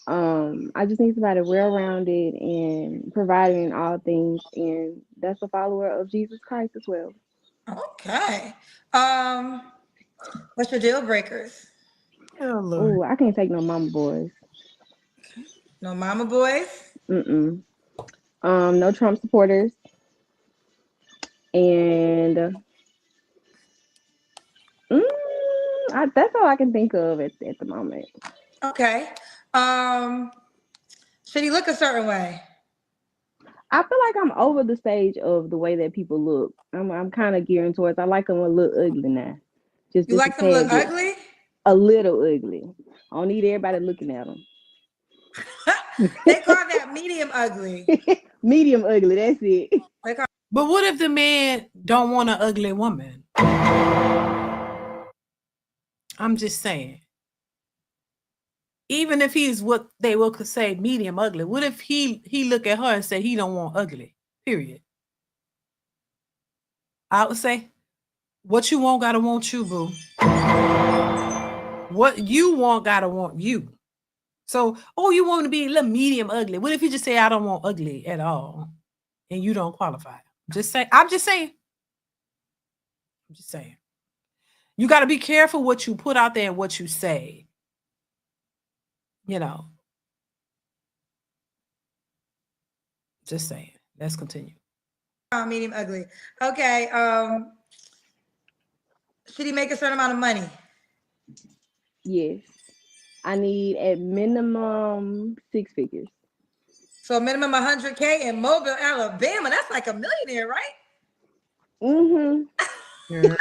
I just need somebody well-rounded and providing all things, and that's a follower of Jesus Christ as well. Okay. What's your deal breakers? Oh, I can't take no mama boys. No mama boys? No Trump supporters. And that's all I can think of at the moment. Okay. Should he look a certain way? I feel like I'm over the stage of the way that people look. I'm kind of gearing towards, I like them a little ugly now. You like them look ugly? A little ugly. I don't need everybody looking at them. They call that medium ugly. Medium ugly, that's it. But what if the man don't want an ugly woman? I'm just saying. Even if he's what they will say medium ugly, what if he look at her and say he don't want ugly? Period. I would say, what you want gotta want you, boo. What you want gotta want you. So, you want to be a little medium ugly. What if you just say I don't want ugly at all, and you don't qualify? I'm just saying. You got to be careful what you put out there and what you say. Just saying. Let's continue. Medium ugly. Okay. Should he make a certain amount of money? Yes. I need at minimum 6 figures. So minimum 100K in Mobile, Alabama. That's like a millionaire, right? Mm-hmm. 6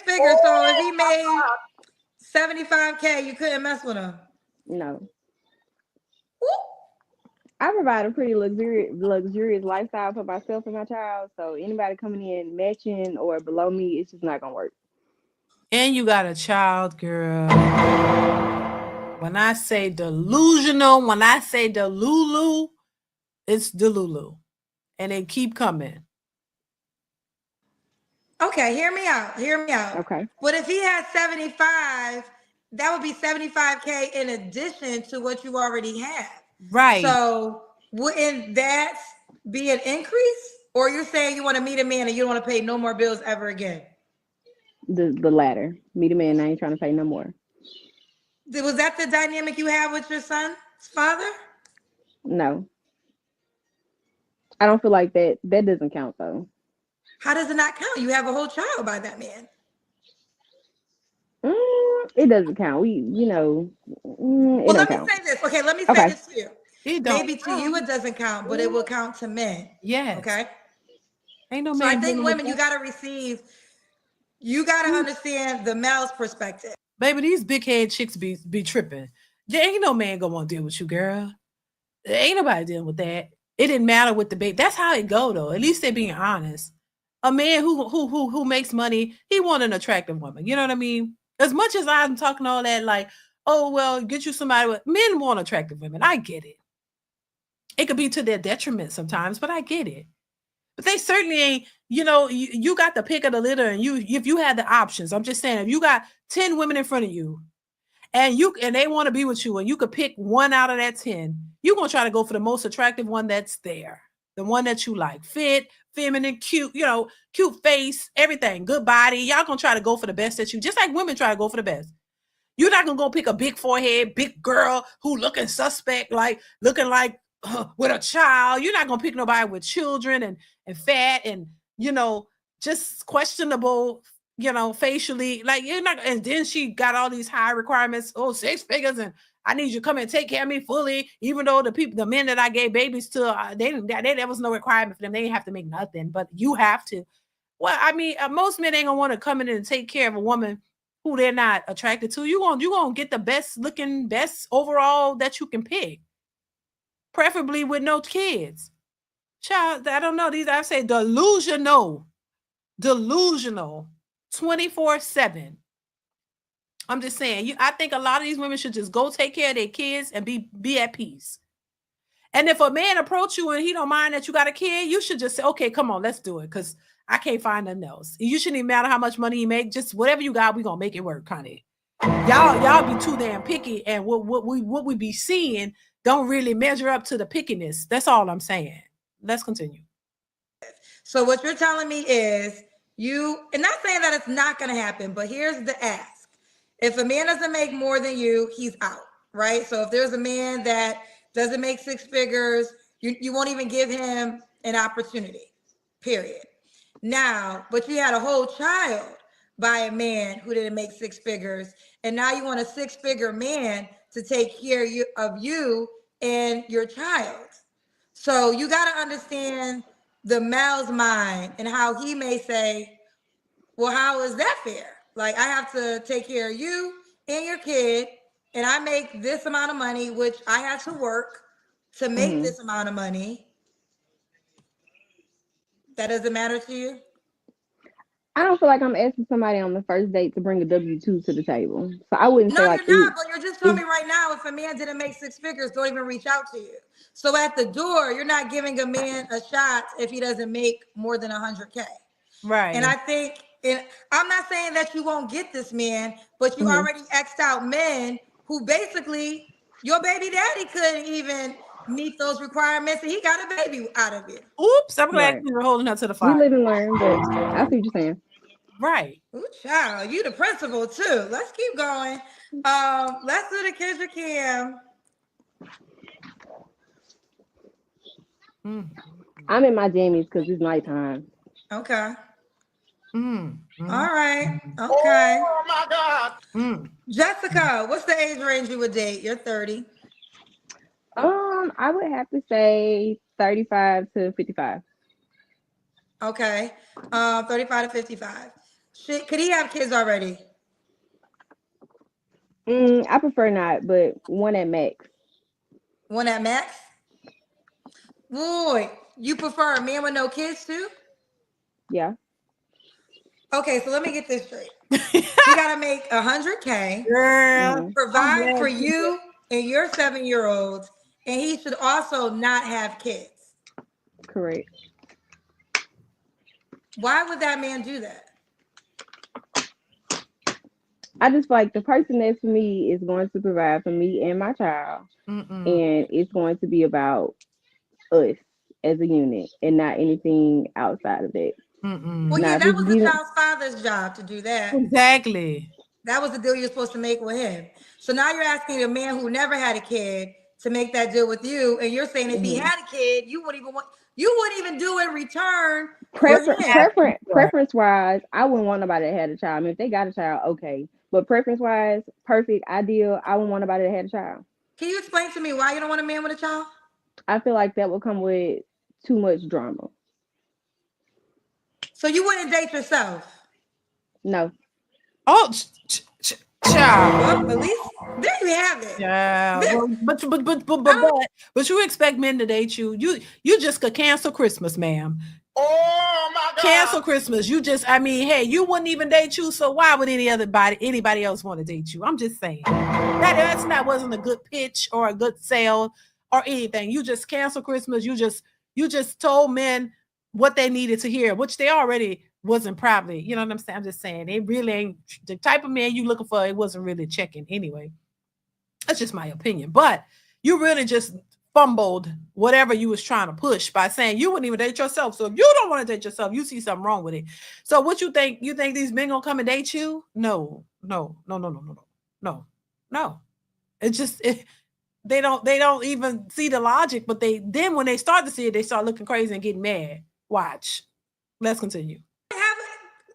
figures. So if he made 75K, you couldn't mess with him. No. I provide a pretty luxurious lifestyle for myself and my child. So anybody coming in matching or below me, it's just not gonna work. And you got a child, girl. When I say delusional, when I say delulu, it's delulu. And they keep coming. Okay, hear me out. Hear me out. Okay. But if he had 75, that would be 75K in addition to what you already have. Right. So wouldn't that be an increase? Or you're saying you want to meet a man and you don't want to pay no more bills ever again? The latter. Meet a man, I ain't trying to pay no more. Was that the dynamic you have with your son's father? No. I don't feel like that doesn't count though. How does it not count? You have a whole child by that man. It doesn't count. It Well, don't let me count. say this. Okay, let me say Okay. this to you. It don't. Maybe to you it doesn't count, but it will count to men. Yes. Okay. Ain't no So man. I think dealing with women, you that. got to understand the male's perspective. Baby, these big head chicks be tripping. There ain't no man gonna want to deal with you, girl. There ain't nobody dealing with that. It didn't matter with the baby. That's how it go though. At least they're being honest. A man who makes money, he want an attractive woman. You know what I mean? As much as I'm talking all that, like, oh well, get you somebody with men want attractive women. I get it. It could be to their detriment sometimes, but I get it. But they certainly ain't, you got the pick of the litter, and if you had the options, I'm just saying, if you got 10 women in front of you and they want to be with you and you could pick one out of that 10, you're going to try to go for the most attractive one that's there. The one that you like, fit, feminine, cute, cute face, everything, good body. Y'all going to try to go for the best that you, just like women try to go for the best. You're not going to go pick a big forehead, big girl who looking suspect, looking like with a child. You're not going to pick nobody with children and fat and, just questionable, facially. Like, you're not, and then she got all these high requirements. Oh, 6 figures, and I need you to come and take care of me fully. Even though the men that I gave babies to, there was no requirement for them. They didn't have to make nothing, but you have to. Well, I mean, most men ain't gonna want to come in and take care of a woman who they're not attracted to. You're gonna get the best looking, best overall that you can pick, preferably with no kids. Child, I don't know. I say delusional 24/7. I'm just saying, I think a lot of these women should just go take care of their kids and be at peace. And if a man approach you and he don't mind that you got a kid, you should just say, okay, come on, let's do it. Because I can't find nothing else. You shouldn't even matter how much money you make. Just whatever you got, we gonna make it work, honey. Y'all be too damn picky, and what we be seeing don't really measure up to the pickiness. That's all I'm saying. Let's continue. So what you're telling me is and not saying that it's not going to happen, but here's the ask. If a man doesn't make more than you, he's out, right? So if there's a man that doesn't make 6 figures, you won't even give him an opportunity, period. Now, but you had a whole child by a man who didn't make 6 figures, and now you want a 6-figure man to take care of you and your child. So you got to understand the male's mind and how he may say, well, how is that fair? Like, I have to take care of you and your kid, and I make this amount of money, which I have to work to make this amount of money. That doesn't matter to you? I don't feel like I'm asking somebody on the first date to bring a W-2 to the table. So I wouldn't No, feel like you're not, but you're just telling me right now, if a man didn't make 6 figures, don't even reach out to you. So at the door, you're not giving a man a shot if he doesn't make more than 100K. Right. And I think, and I'm not saying that you won't get this man, but you already X'd out men who basically, your baby daddy couldn't even meet those requirements, and he got a baby out of it. Oops, I'm glad you were holding her to the fire. We live and learn, but I see what you're saying. Right. Ooh, child, you the principal too. Let's keep going. Let's do the Kendra Cam. I'm in my jammies because it's nighttime. Okay. All right. Okay. Oh my God. Jessica, what's the age range you would date? You're 30. I would have to say 35 to 55. Okay. 35 to 55. Could he have kids already? I prefer not, but one at max. One at max? Boy, you prefer a man with no kids too? Yeah. Okay, so let me get this straight. You gotta make 100K, Girl, provide for you and your 7-year-olds, and he should also not have kids. Correct. Why would that man do that? I just feel like the person that's for me is going to provide for me and my child, Mm-mm. and it's going to be about us as a unit and not anything outside of that. Well, Mm-mm. yeah, Now, if that it's was the getting child's father's job to do that. Exactly. That was the deal you're supposed to make with him. So now you're asking a man who never had a kid to make that deal with you, and you're saying if he mhm. had a kid, you wouldn't even do in return for him. Right. Preference wise, I wouldn't want nobody that had a child. I mean, if they got a child, okay. But preference wise, perfect, ideal, I wouldn't want nobody that had a child. Can you explain to me why you don't want a man with a child? I feel like that would come with too much drama. So you wouldn't date yourself. No. Oh, child. Well, at least there you have it. Yeah, There, well, I don't, but you expect men to date you. You just could cancel Christmas, ma'am. Oh my Cancel God. Christmas. You just, I mean, hey, you wouldn't even date you, so why would anybody else want to date you? I'm just saying that's not wasn't a good pitch or a good sale or anything. You just cancel Christmas. You just told men what they needed to hear, which they already wasn't probably. You know what I'm saying? I'm just saying it really ain't the type of man you looking for. It wasn't really checking anyway. That's just my opinion. But you really just fumbled whatever you was trying to push by saying you wouldn't even date yourself. So if you don't want to date yourself, you see something wrong with it. So what you think? You think these men gonna come and date you? No, no, no, no, no, no, no, no, no. It's just they don't even see the logic, but they then when they start to see it, they start looking crazy and getting mad. Watch. Let's continue. have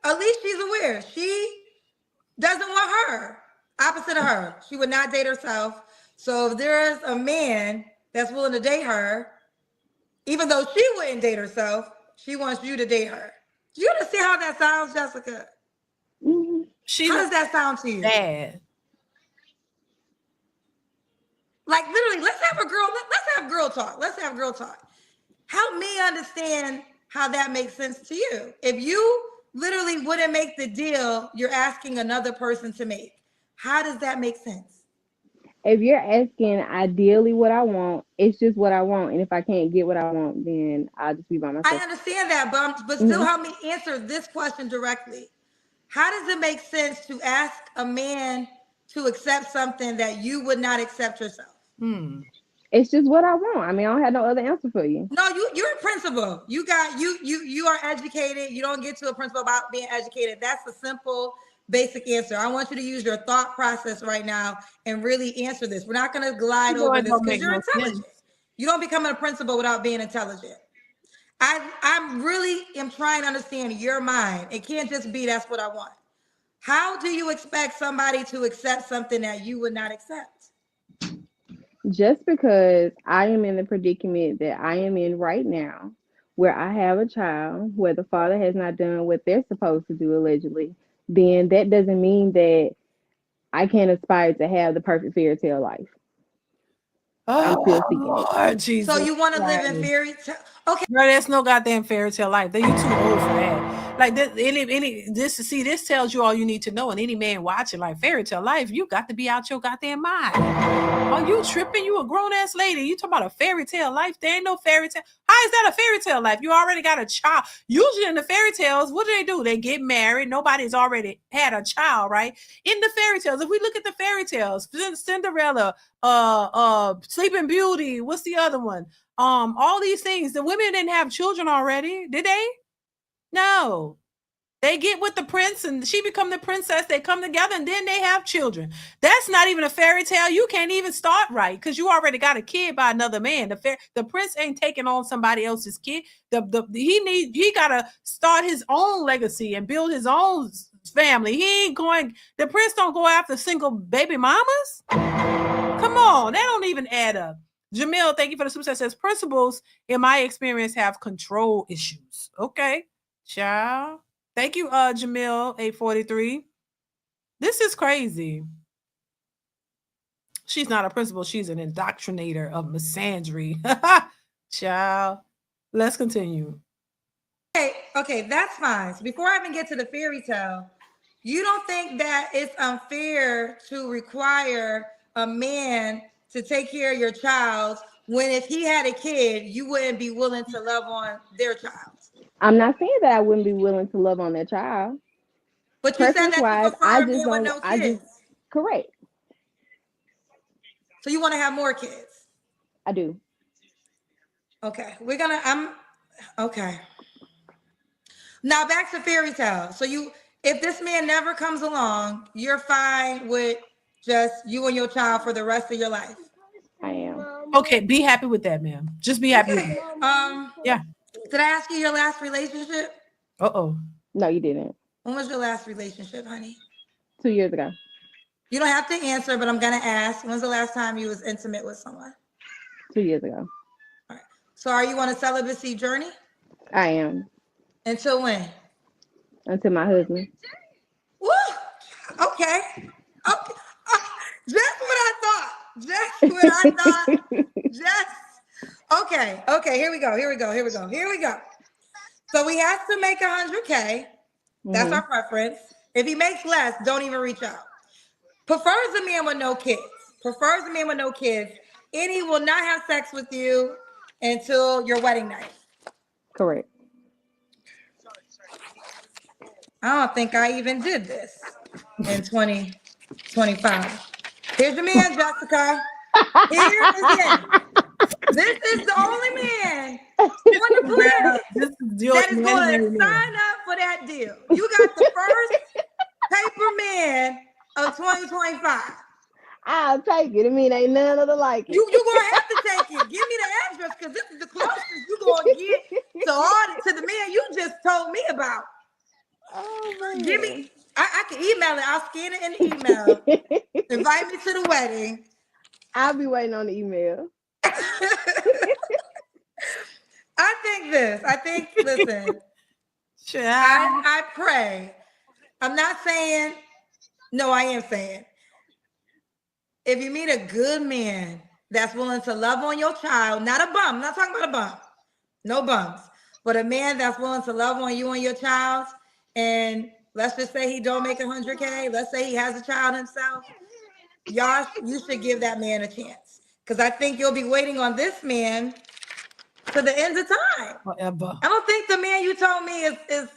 at least she's aware. She doesn't want her. Opposite of her. She would not date herself. So if there's a man that's willing to date her, even though she wouldn't date herself, she wants you to date her. Do you understand how that sounds, Jessica? Mhm. She's How does that sound to you? bad. Like literally, let's have girl talk. Let's have girl talk. Help me understand how that makes sense to you. If you literally wouldn't make the deal you're asking another person to make, how does that make sense? If you're asking ideally what I want, it's just what I want. And if I can't get what I want, then I'll just be by I myself. understand that, but still Mhm. help me answer this question directly. How does it make sense to ask a man to accept something that you would not accept yourself? Hmm. It's just what I want. I mean, I don't have no other answer for you. No, you're a principal. You are educated. You don't get to a principal about being educated. That's a simple, basic answer. I want you to use your thought process right now and really answer this. We're not going to glide You know over it this don't because make you're no intelligent. sense. You don't become a principal without being intelligent. I'm really am trying to understand your mind. It can't just be that's what I want. How do you expect somebody to accept something that you would not accept? Just because I am in the predicament that I am in right now, where I have a child, where the father has not done what they're supposed to do, allegedly, then that doesn't mean that I can't aspire to have the perfect fairy tale life. I'm still Oh seeking it. Lord So Jesus you want to live in Christ. fairy tale? Okay. Girl, there's no goddamn fairy tale life. You too old for that. Like this, this tells you all you need to know. And any man watching like fairy tale life, you got to be out your goddamn mind. Are you tripping? You a grown ass lady. You talking about a fairy tale life? There ain't no fairy tale. How is that a fairy tale life? You already got a child. Usually in the fairy tales, what do? They get married. Nobody's already had a child, right? In the fairy tales, if we look at the fairy tales, Cinderella, Sleeping Beauty, what's the other one? All these things. The women didn't have children already, did they? No. They get with the prince and she become the princess. They come together and then they have children. That's not even a fairy tale. You can't even start right because you already got a kid by another man. The prince ain't taking on somebody else's kid. He gotta start his own legacy and build his own family. He ain't going. The prince don't go after single baby mamas. Come on, that don't even add up. Jamil, thank you for the super chat. Says principals, in my experience, have control issues. Okay, child. Thank you, Jamil, 843. This is crazy. She's not a principal, she's an indoctrinator of misandry. Child. Let's continue. Okay, that's fine. So before I even get to the fairy tale, you don't think that it's unfair to require a man to take care of your child when if he had a kid, you wouldn't be willing to love on their child? I'm not saying that I wouldn't be willing to love on that child. But you said Preference that you wise, prefer I a just man with don't. no I kids. just correct. So you want to have more kids? I do. Okay, okay. Now back to fairy tale. So if this man never comes along, you're fine with just you and your child for the rest of your life. I am. Okay, be happy with that, ma'am. Just be happy with Okay. that. Yeah. Did I ask you your last relationship? Uh-oh. No, you didn't. When was your last relationship, honey? 2 years ago. You don't have to answer, but I'm gonna ask. When's the last time you was intimate with someone? 2 years ago. All right. So are you on a celibacy journey? I am. Until when? Until my husband. Woo! Okay. Okay. Just what I thought. Just what I thought. Okay. Okay. Here we go. So we have to make 100K. That's our preference. If he makes less, don't even reach out. Prefers a man with no kids. And he will not have sex with you until your wedding night. Correct. I don't think I even did this in 2025. Here's your man, Jessica. Here is him. This is the only man on the planet that is going to sign up for that deal. You got the first paper man of 2025. I'll take it. I mean, ain't none of the like it. You're going to have to take it. Give me the address because this is the closest you're going to get to the man you just told me about. Oh, man. Give me, I can email it. I'll scan it in the email. Invite me to the wedding. I'll be waiting on the email. Listen, I pray. I'm not saying, no, I am saying, if you meet a good man that's willing to love on your child, not a bum, I'm not talking about a bum, no bums, but a man that's willing to love on you and your child, and let's just say he don't make 100K, let's say he has a child himself, you should give that man a chance. Because I think you'll be waiting on this man to the end of time. Forever. I don't think the man you told me is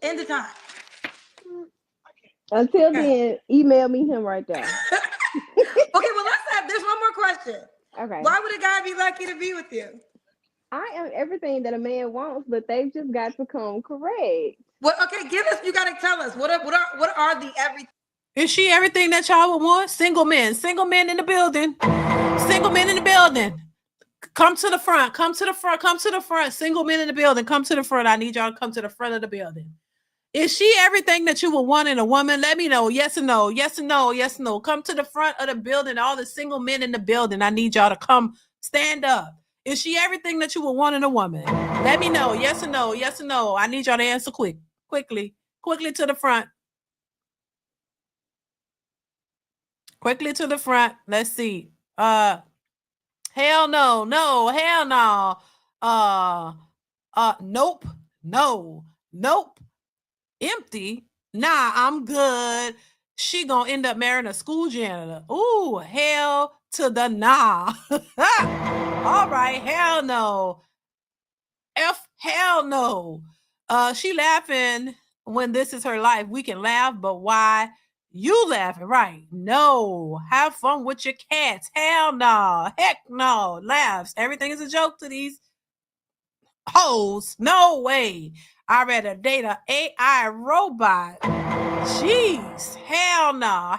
end of time. Until then, email me him right there. Okay, well, there's one more question. Okay. Why would a guy be lucky to be with you? I am everything that a man wants, but they've just got to come correct. Well, okay, you got to tell us, what are the everything? Is she everything that y'all would want? Single men in the building. Come to the front. Single men in the building, come to the front. I need y'all to come to the front of the building. Is she everything that you would want in a woman? Let me know. Yes or no. Come to the front of the building. All the single men in the building, I need y'all to come stand up. Is she everything that you would want in a woman? Let me know. Yes or no. I need y'all to answer quickly to the front. Quickly to the front. Let's see. Hell no. Nope. Empty. Nah, I'm good. She gonna end up marrying a school janitor. Ooh, hell to the nah. All right, hell no. Hell no. She laughing when this is her life. We can laugh, but why? You laughing, right? No. Have fun with your cats. Hell no. Heck no. Laughs. Everything is a joke to these hoes. No way. I rather date an AI robot. Jeez. Hell no.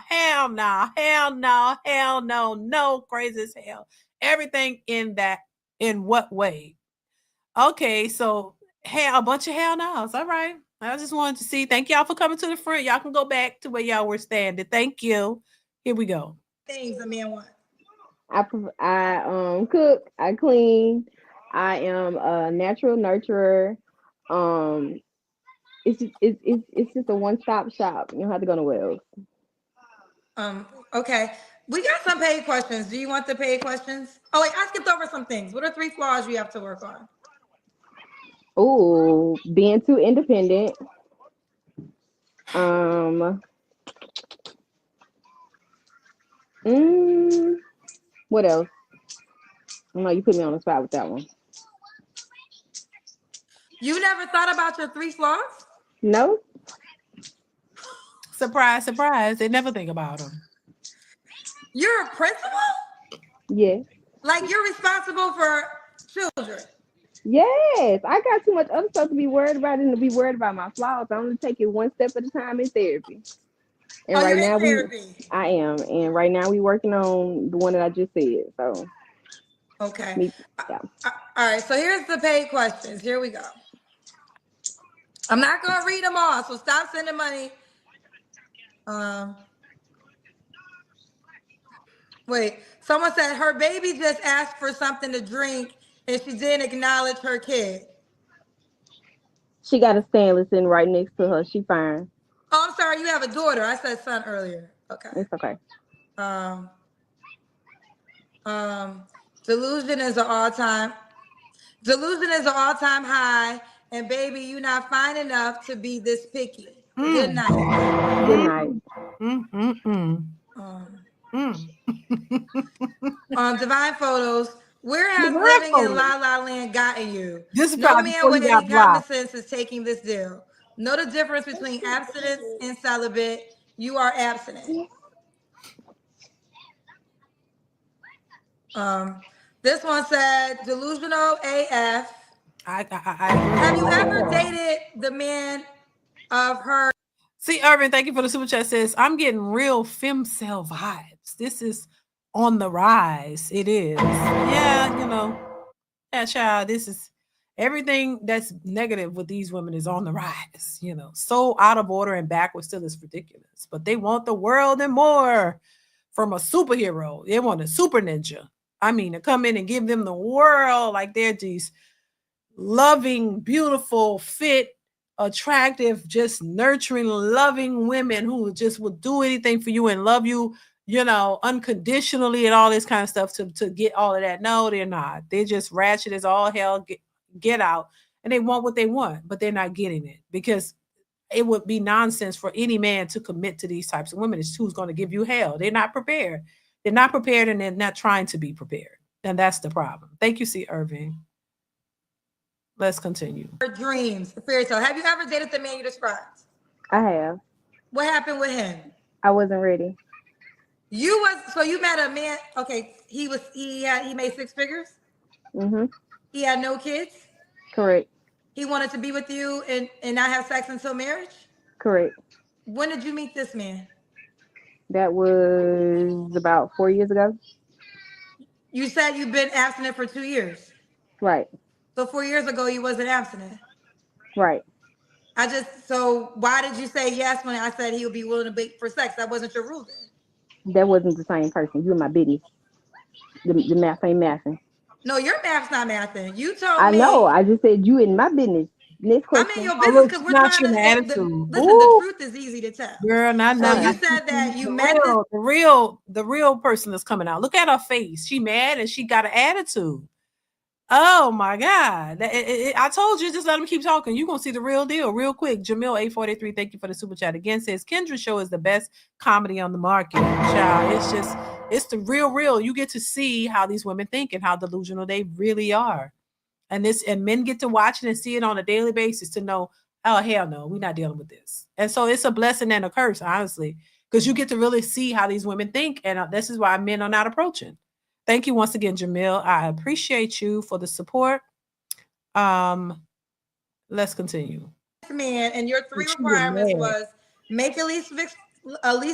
No. Crazy as hell. Everything in what way? Okay, so a bunch of hell no's. All right. I just wanted to see. Thank y'all for coming to the front. Y'all can go back to where y'all were standing. Thank you. Here we go. Things a man wants. I cook. I clean. I am a natural nurturer. It's just a one-stop shop. You don't have to go to Wells. Okay. We got some paid questions. Do you want the paid questions? Oh wait, I skipped over some things. What are 3 flaws you have to work on? Ooh, being too independent. What else? I know you put me on the spot with that one. You never thought about your 3 flaws? No. Surprise, surprise. They never think about them. You're a principal? Yes. Like you're responsible for children? Yes. I got too much other stuff to be worried about than to be worried about my flaws. I only take it one step at a time in therapy. And Oh, right you're in now therapy. I am. And right now we working on the one that I just said. So okay. Yeah. All right, so here's the paid questions. Here we go. I'm not gonna read them all, so stop sending money. Wait, someone said her baby just asked for something to drink and she didn't acknowledge her kid. She got a Stanley sitting right next to her. She fine. Oh, I'm sorry, you have a daughter. I said son earlier. Okay. It's okay. Delusion is an all-time high, and baby, you not fine enough to be this picky. Good night. Good night. Divine Photos. Where has Divine living Photos. in La La Land gotten you? This is No probably man before with you any got common blocked. sense is taking this deal. Know the difference between abstinence and celibate. You are abstinent. This one said delusional AF. Have you ever dated the man of her? See, Irvin, thank you for the super chat. Says I'm getting real femcel vibes. This is on the rise. It is. Yeah, you know. Yeah, child. This is everything that's negative with these women is on the rise. You know, so out of order and backwards still is ridiculous. But they want the world and more from a superhero. They want a super ninja. I mean, to come in and give them the world like they're these loving, beautiful, fit, attractive, just nurturing, loving women who just will do anything for you and love you, you know, unconditionally and all this kind of stuff to get all of that. No, they're not. They're just ratchet as all hell, get out. And they want what they want, but they're not getting it because it would be nonsense for any man to commit to these types of women. It's who's going to give you hell. They're not prepared. They're not prepared and they're not trying to be prepared. And that's the problem. Thank you, C. Irving. Let's continue. Dreams, fairy tale. Have you ever dated the man you described? I have. What happened with him? I wasn't ready. You met a man. Okay, he made six figures. Mm-hmm. He had no kids. Correct. He wanted to be with you and not have sex until marriage. Correct. When did you meet this man? That was about 4 years ago. You said you've been abstinent for 2 years. Right. So 4 years ago, you wasn't abstinent. Right. So why did you say yes when I said he would be willing to bait for sex? That wasn't your rule then. That wasn't the same person. You and my biddy. The math ain't mathing. No, your math's not mathing. You told me. I know. I just said you in my business. Next question. I'm in your business because we're trying to listen. The truth is easy to tell. Girl, not so now. You said that you met the real person that's coming out. Look at her face. She mad and she got an attitude. Oh my God. I told you, just let them keep talking. You're going to see the real deal real quick. Jamil 843, thank you for the super chat again, says Kendra's show is the best comedy on the market. Child, it's the real. You get to see how these women think and how delusional they really are. And men get to watch it and see it on a daily basis to know, oh, hell no, we're not dealing with this. And so it's a blessing and a curse, honestly, because you get to really see how these women think. And this is why men are not approaching. Thank you once again, Jamil. I appreciate you for the support. Let's continue. Man, and your 3 requirements was make at least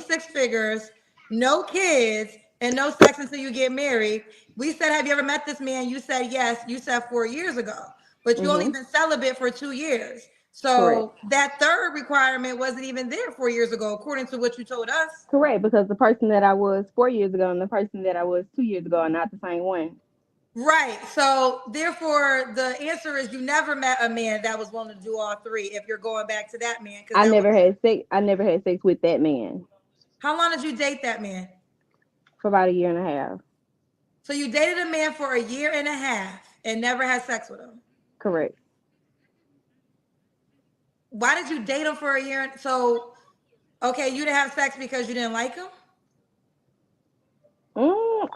6 figures, no kids, and no sex until you get married. We said, have you ever met this man? You said yes. You said 4 years ago, but you only been celibate for 2 years. So that third requirement wasn't even there 4 years ago, according to what you told us. Correct, because the person that I was 4 years ago and the person that I was 2 years ago are not the same one. Right. So therefore, the answer is you never met a man that was willing to do all 3. If you're going back to that man, I never had sex. I never had sex with that man. How long did you date that man? For about 1.5 years. So you dated a man for 1.5 years and never had sex with him? Correct. Why did you date him for 1 year? So, okay, you didn't have sex because you didn't like him?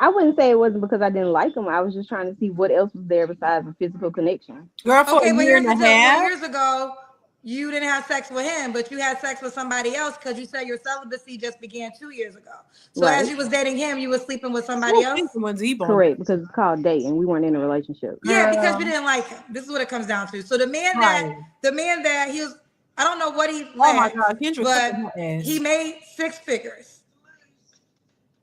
I wouldn't say it wasn't because I didn't like him. I was just trying to see what else was there besides a physical connection. Girl, for okay, a year and a half? 4 years ago, you didn't have sex with him, but you had sex with somebody else because you said your celibacy just began 2 years ago. So Right. as you was dating him, you was sleeping with somebody else? Correct, because it's called dating. We weren't in a relationship. Yeah, because you didn't like him. This is what it comes down to. So the man that he was, I don't know what he Oh my lacked, God, Kendra, but ass. he made 6 figures.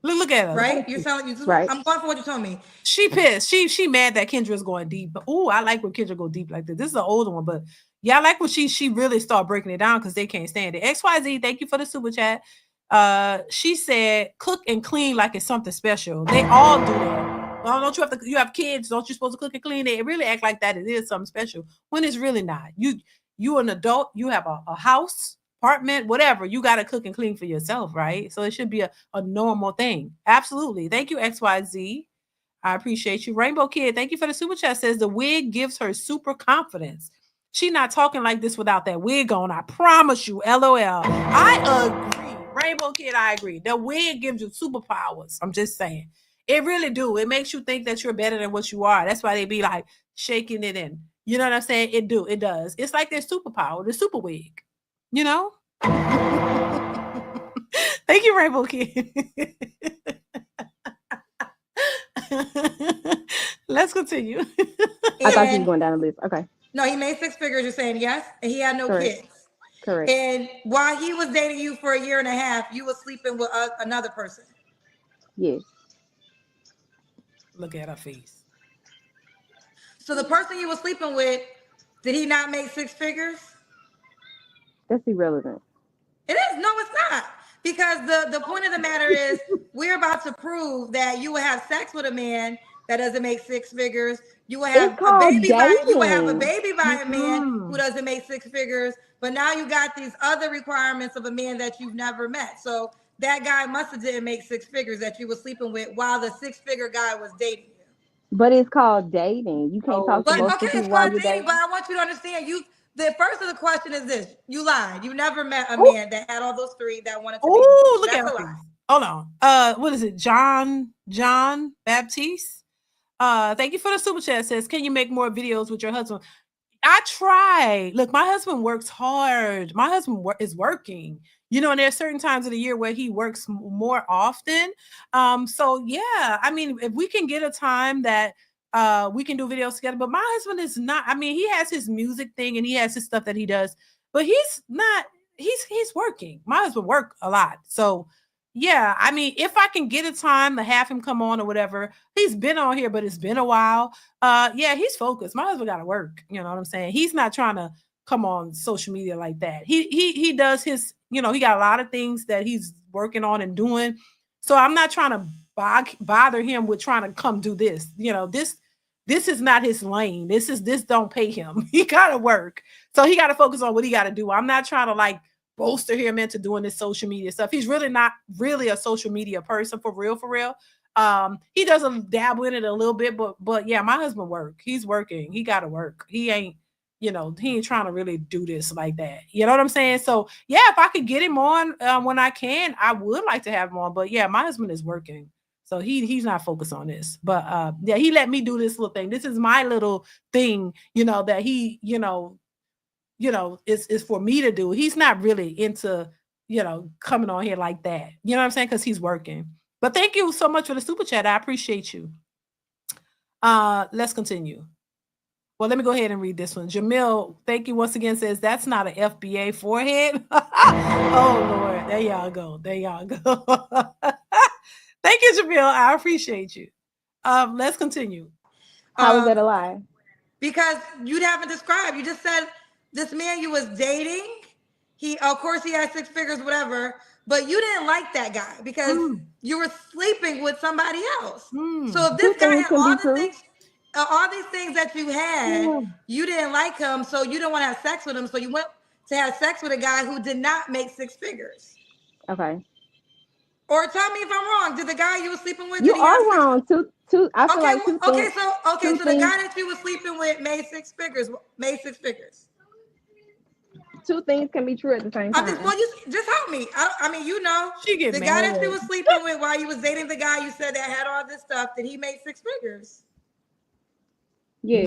Look at her. Right? You're telling you. Right. I'm going for what you told me. She pissed. She mad that Kendra's going deep. But oh, I like when Kendra go deep like this. This is an older one, but yeah, I like when she really start breaking it down because they can't stand it. XYZ, thank you for the super chat. She said, cook and clean like it's something special. They all do that. Well, don't you have kids? Don't you supposed to cook and clean? They really act like that it is something special when it's really not. You an adult. You have a house, apartment, whatever. You got to cook and clean for yourself, right? So it should be a normal thing. Absolutely. Thank you, XYZ. I appreciate you. Rainbow Kid, thank you for the super chat. Says the wig gives her super confidence. She not talking like this without that wig on. I promise you. LOL. I agree. Rainbow Kid, I agree. The wig gives you superpowers. I'm just saying. It really do. It makes you think that you're better than what you are. That's why they be like shaking it in. You know what I'm saying? It does. It's like their superpower, the super wig. You know? Thank you, Rainbow Kid. Let's continue. I thought you were going down the list. Okay. No, he made 6 figures. You're saying yes, and he had no Correct. kids. Correct. And while he was dating you for 1.5 years, you was sleeping with another person. Yes. Look at her face. So the person you were sleeping with, did he not make 6 figures? That's irrelevant. It is. No, it's not. Because the point of the matter is we're about to prove that you will have sex with a man that doesn't make 6 figures. You will have a baby by a man who doesn't make 6 figures. But now you got these other requirements of a man that you've never met. So that guy must have didn't make 6 figures that you were sleeping with while the 6-figure guy was dating you. But it's called dating. You can't talk to multiple people while you're dating. But I want you to understand, the first of the question is this: you lied. You never met a man that had all those 3 that wanted to be. Oh, look at a her. lie. Hold on. What is it? John Baptiste. Thank you for the super chat. Says, can you make more videos with your husband? I try. Look, my husband works hard. My husband is working. You know, and there's certain times of the year where he works more often. So yeah, I mean, if we can get a time that we can do videos together, but my husband is not. I mean, he has his music thing and he has his stuff that he does, but he's not. He's working. My husband work a lot, so. Yeah, I mean, if I can get a time to have him come on or whatever, he's been on here, but it's been a while. Yeah, he's focused. My husband got to work. You know what I'm saying? He's not trying to come on social media like that. He does his, you know, he got a lot of things that he's working on and doing. So I'm not trying to bother him with trying to come do this. You know, this is not his lane. This don't pay him. He got to work. So he got to focus on what he got to do. I'm not trying to like bolster him into doing this social media stuff. He's really not really a social media person for real. He doesn't dabble in it a little bit, but yeah, my husband work. He's working. He got to work. He ain't trying to really do this like that. You know what I'm saying? So yeah, if I could get him on when I can, I would like to have him on. But yeah, my husband is working. So he's not focused on this. But yeah, he let me do this little thing. This is my little thing, that he, is for me to do. He's not really into, coming on here like that. You know what I'm saying? Because he's working. But thank you so much for the super chat. I appreciate you. Let's continue. Well, let me go ahead and read this one. Jamil, thank you once again, says that's not an FBA forehead. Oh, Lord. There y'all go. Thank you, Jamil. I appreciate you. Let's continue. How is that a lie? Because you haven't described. You just said this man you was dating. Of course, he had 6 figures, whatever. But you didn't like that guy because you were sleeping with somebody else. So if this guy had all these things that you had, you didn't like him, so you didn't want to have sex with him. So you went to have sex with a guy who did not make 6 figures. Okay. Or tell me if I'm wrong. Did the guy you were sleeping with? You are wrong. Two. I feel like two okay. things. So the guy that you were sleeping with made 6 figures. Two things can be true at the same time. Just help me. I mean, the guy that you was sleeping with while you was dating the guy you said that had all this stuff, did he make 6 figures? Yeah.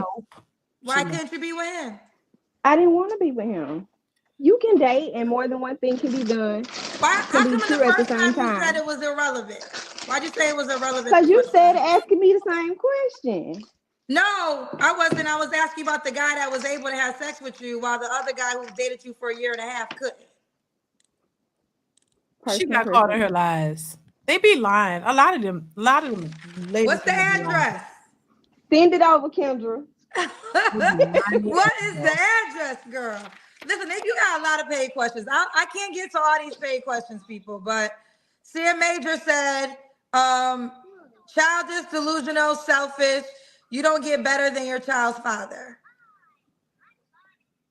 Why couldn't you be with him? I didn't want to be with him. You can date and more than one thing can be done. How Can come be in true the at the first same time you said time. it was irrelevant? Why'd you say it was irrelevant? Because the you first said time? asking me the same question. No, I wasn't. I was asking about the guy that was able to have sex with you while the other guy who dated you for a year and a half couldn't. She Person to got caught in her person. lies. They be lying. A lot of them ladies. What's the be lying. address? Send it over, Kendra. They be lying their What ass is off. the address, girl? Listen, you got a lot of paid questions. I can't get to all these paid questions, people, but Sia Major said, childish, delusional, selfish. You don't get better than your child's father.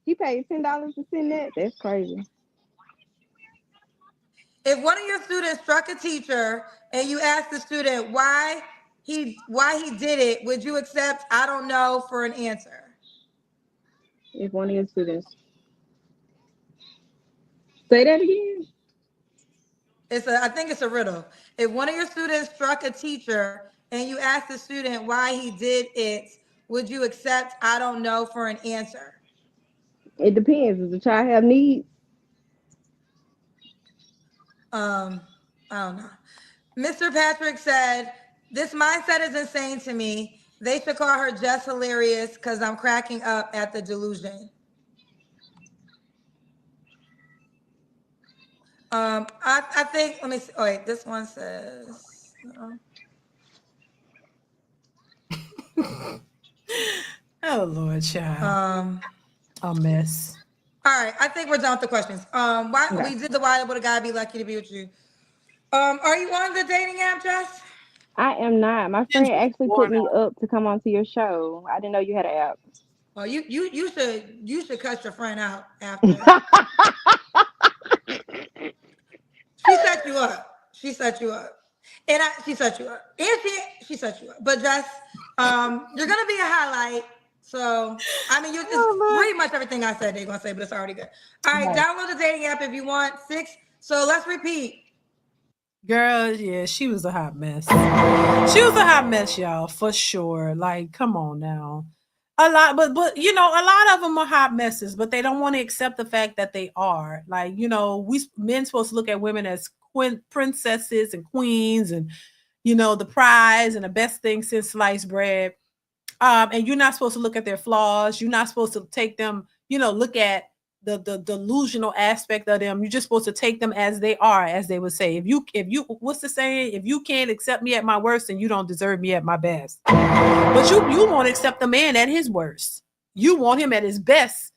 He paid $10 to send that? That's crazy. If one of your students struck a teacher and you asked the student why he did it, would you accept "I don't know" for an answer? If one of your students. Say that again. I think it's a riddle. If one of your students struck a teacher and you asked the student why he did it, would you accept "I don't know" for an answer? It depends. Does the child have needs? I don't know. Mr. Patrick said, "This mindset is insane to me. They should call her just hilarious because I'm cracking up at the delusion." I think, let me see. Oh, wait, this one says, no. Oh Lord, child. A mess. All right, I think we're done with the questions. We did the why would a guy be lucky to be with you? Are you on the dating app, Jess? I am not. My friend actually put me up to come onto your show. I didn't know you had an app. Well, you should cut your friend out after. She set you up. She set you up. And she set you up. And she set you up. But Jess, you're gonna be a highlight. So I mean, it's pretty much everything I said they're gonna say, but it's already good. All right, download the dating app if you want. 6. So let's repeat. Girl, yeah, she was a hot mess. She was a hot mess, y'all, for sure. Like, come on now. A lot, but you know, a lot of them are hot messes, but they don't want to accept the fact that they are. Like, you know, we men supposed to look at women as princesses and queens, and you know, the prize and the best thing since sliced bread. And you're not supposed to look at their flaws. You're not supposed to take them, you know, look at the delusional aspect of them. You're just supposed to take them as they are, as they would say. If you what's the saying? If you can't accept me at my worst, then you don't deserve me at my best. But you won't accept the man at his worst. You want him at his best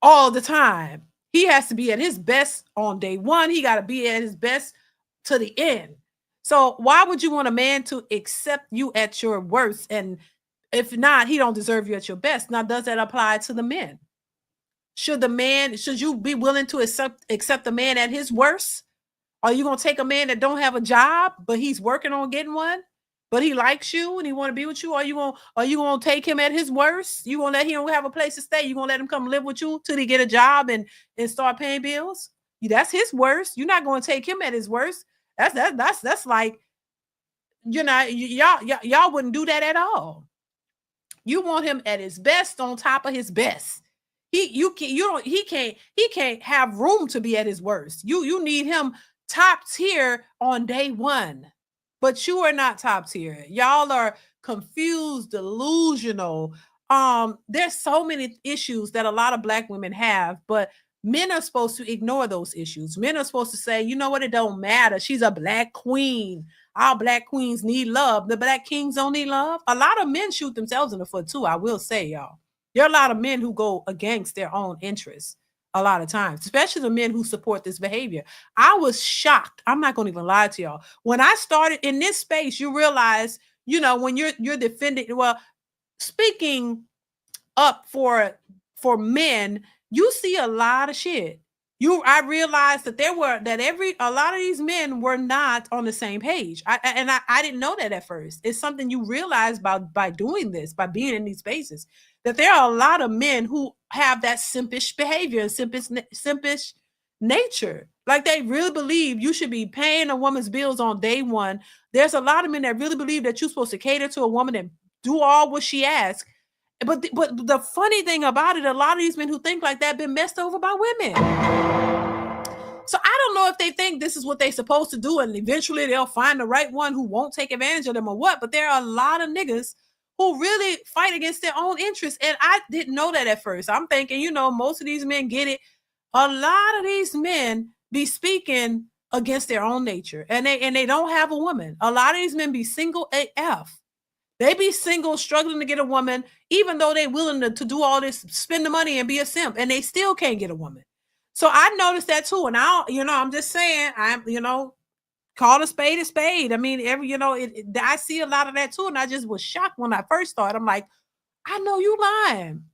all the time. He has to be at his best on day one. He got to be at his best to the end. So why would you want a man to accept you at your worst? And if not, he don't deserve you at your best. Now, does that apply to the men? Should you be willing to accept the man at his worst? Are you gonna take a man that don't have a job, but he's working on getting one, but he likes you and he want to be with you? Are you gonna take him at his worst? You gonna let him have a place to stay? You gonna let him come live with you till he get a job and start paying bills? That's his worst. You're not gonna take him at his worst. That's like, you know, y'all wouldn't do that at all. You want him at his best on top of his best. He can't have room to be at his worst. You need him top tier on day one. But you are not top tier. Y'all are confused, delusional. There's so many issues that a lot of Black women have, but men are supposed to ignore those issues. Men are supposed to say, you know what, it don't matter. She's a Black queen. Our Black queens need love. The Black kings don't need love. A lot of men shoot themselves in the foot too, I will say, y'all. There are a lot of men who go against their own interests a lot of times, especially the men who support this behavior. I was shocked. I'm not going to even lie to y'all. When I started in this space, you realize, you know, when you're defending, well, speaking up for men, you see a lot of shit. I realized that a lot of these men were not on the same page. I didn't know that at first. It's something you realize by doing this, by being in these spaces, that there are a lot of men who have that simpish behavior and simpish nature. Like they really believe you should be paying a woman's bills on day one. There's a lot of men that really believe that you're supposed to cater to a woman and do all what she asks. But the funny thing about it, a lot of these men who think like that been messed over by women. So I don't know if they think this is what they're supposed to do, and eventually they'll find the right one who won't take advantage of them or what. But there are a lot of niggas who really fight against their own interests. And I didn't know that at first. I'm thinking, you know, most of these men get it. A lot of these men be speaking against their own nature, and they don't have a woman. A lot of these men be single AF. They be single, struggling to get a woman, even though they're willing to do all this, spend the money and be a simp, and they still can't get a woman. So I noticed that too. And I'm just saying, call a spade a spade. I mean, I see a lot of that too. And I just was shocked when I first started. I'm like, I know you lying.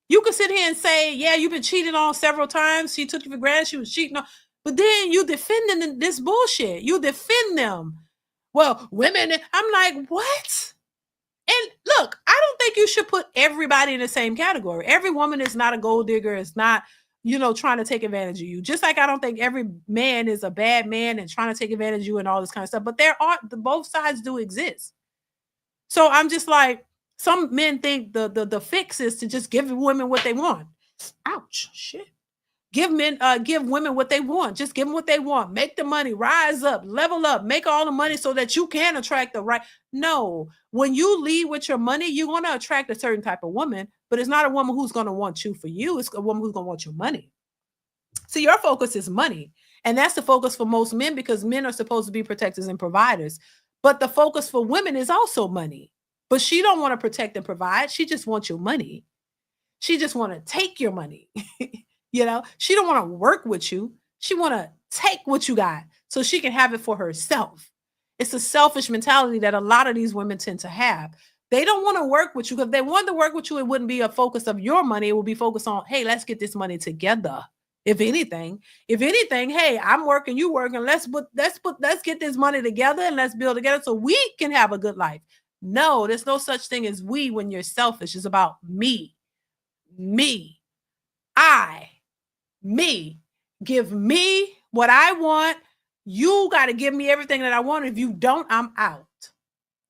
You can sit here and say, yeah, you've been cheated on several times. She took you for granted. She was cheating on, but then you defending this bullshit. You defend them. Well, women, I'm like, what? And look, I don't think you should put everybody in the same category. Every woman is not a gold digger. It's not, trying to take advantage of you. Just like I don't think every man is a bad man and trying to take advantage of you and all this kind of stuff. But both sides do exist. So I'm just like, some men think the fix is to just give women what they want. Ouch, shit. Give women what they want. Just give them what they want. Make the money, rise up, level up, make all the money so that you can attract the right. No, when you lead with your money, you're going to attract a certain type of woman, but it's not a woman who's going to want you for you. It's a woman who's going to want your money. So your focus is money. And that's the focus for most men, because men are supposed to be protectors and providers. But the focus for women is also money. But she don't want to protect and provide. She just wants your money. She just want to take your money. She don't want to work with you. She want to take what you got so she can have it for herself. It's a selfish mentality that a lot of these women tend to have. They don't want to work with you. If they wanted to work with you, it wouldn't be a focus of your money. It would be focused on, hey, let's get this money together. If anything, hey, I'm working, you working. Let's get this money together and let's build together so we can have a good life. No, there's no such thing as we when you're selfish. It's about me. Me. Give me what I want. You got to give me everything that I want. If you don't, I'm out.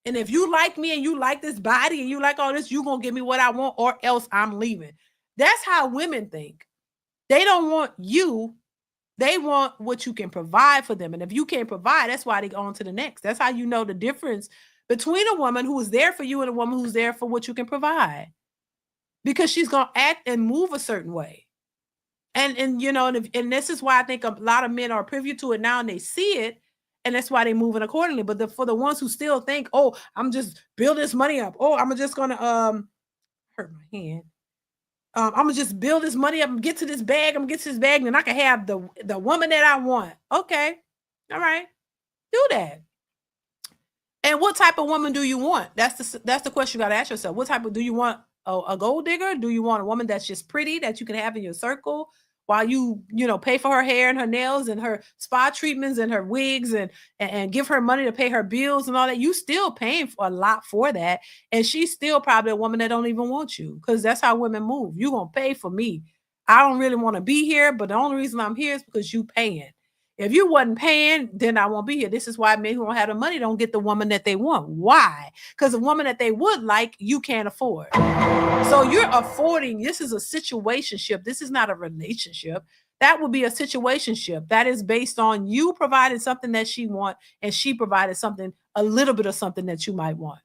And if you like me and you like this body and you like all this, you're going to give me what I want or else I'm leaving. That's how women think. They don't want you. They want what you can provide for them. And if you can't provide, that's why they go on to the next. That's how you know the difference between a woman who is there for you and a woman who's there for what you can provide. Because she's going to act and move a certain way. And this is why I think a lot of men are privy to it now and they see it. And that's why they're moving accordingly. But for the ones who still think, oh, I'm just building this money up. Oh, I'm just going to hurt my hand. I'm going to just build this money up and get to this bag. I'm going to get to this bag and then I can have the woman that I want. Okay. All right. Do that. And what type of woman do you want? That's the question you got to ask yourself. What type of, do you want a gold digger? Do you want a woman that's just pretty that you can have in your circle while you pay for her hair and her nails and her spa treatments and her wigs and give her money to pay her bills and all that? You still paying for a lot for that. And she's still probably a woman that don't even want you, because that's how women move. You're going to pay for me. I don't really want to be here, but the only reason I'm here is because you paying. If you wasn't paying, then I won't be here. This is why men who don't have the money don't get the woman that they want. Why? Because the woman that they would like, you can't afford. So you're affording. This is a situationship. This is not a relationship. That would be a situationship. That is based on you providing something that she wants and she provided something, a little bit of something that you might want.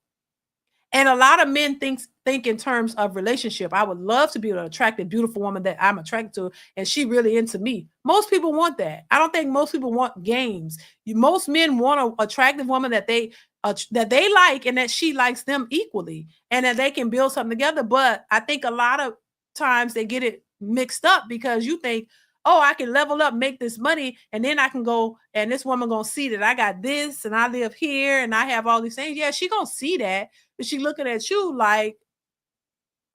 And a lot of men think in terms of relationship. I would love to be able to attract a beautiful woman that I'm attracted to, and she really into me. Most people want that. I don't think most people want games. Most men want an attractive woman that they like and that she likes them equally, and that they can build something together. But I think a lot of times they get it mixed up because you think, oh, I can level up, make this money, and then I can go, and this woman gonna see that I got this, and I live here, and I have all these things. Yeah, she gonna see that, but she looking at you like,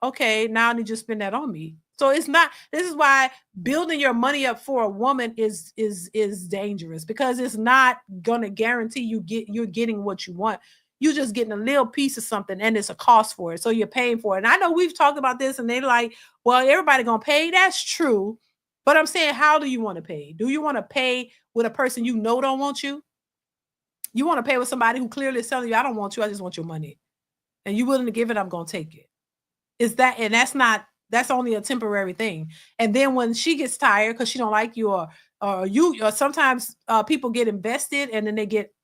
okay, now I need you to spend that on me. So it's not. This is why building your money up for a woman is dangerous, because it's not gonna guarantee you're getting what you want. You're just getting a little piece of something, and it's a cost for it. So you're paying for it. And I know we've talked about this, and they're like, well, everybody gonna pay. That's true. But I'm saying, how do you want to pay? Do you want to pay with a person you know don't want you? You want to pay with somebody who clearly is telling you, I don't want you, I just want your money. And you're willing to give it, I'm going to take it. Is that, and that's only a temporary thing. And then when she gets tired because she don't like you, or sometimes people get invested and then they get,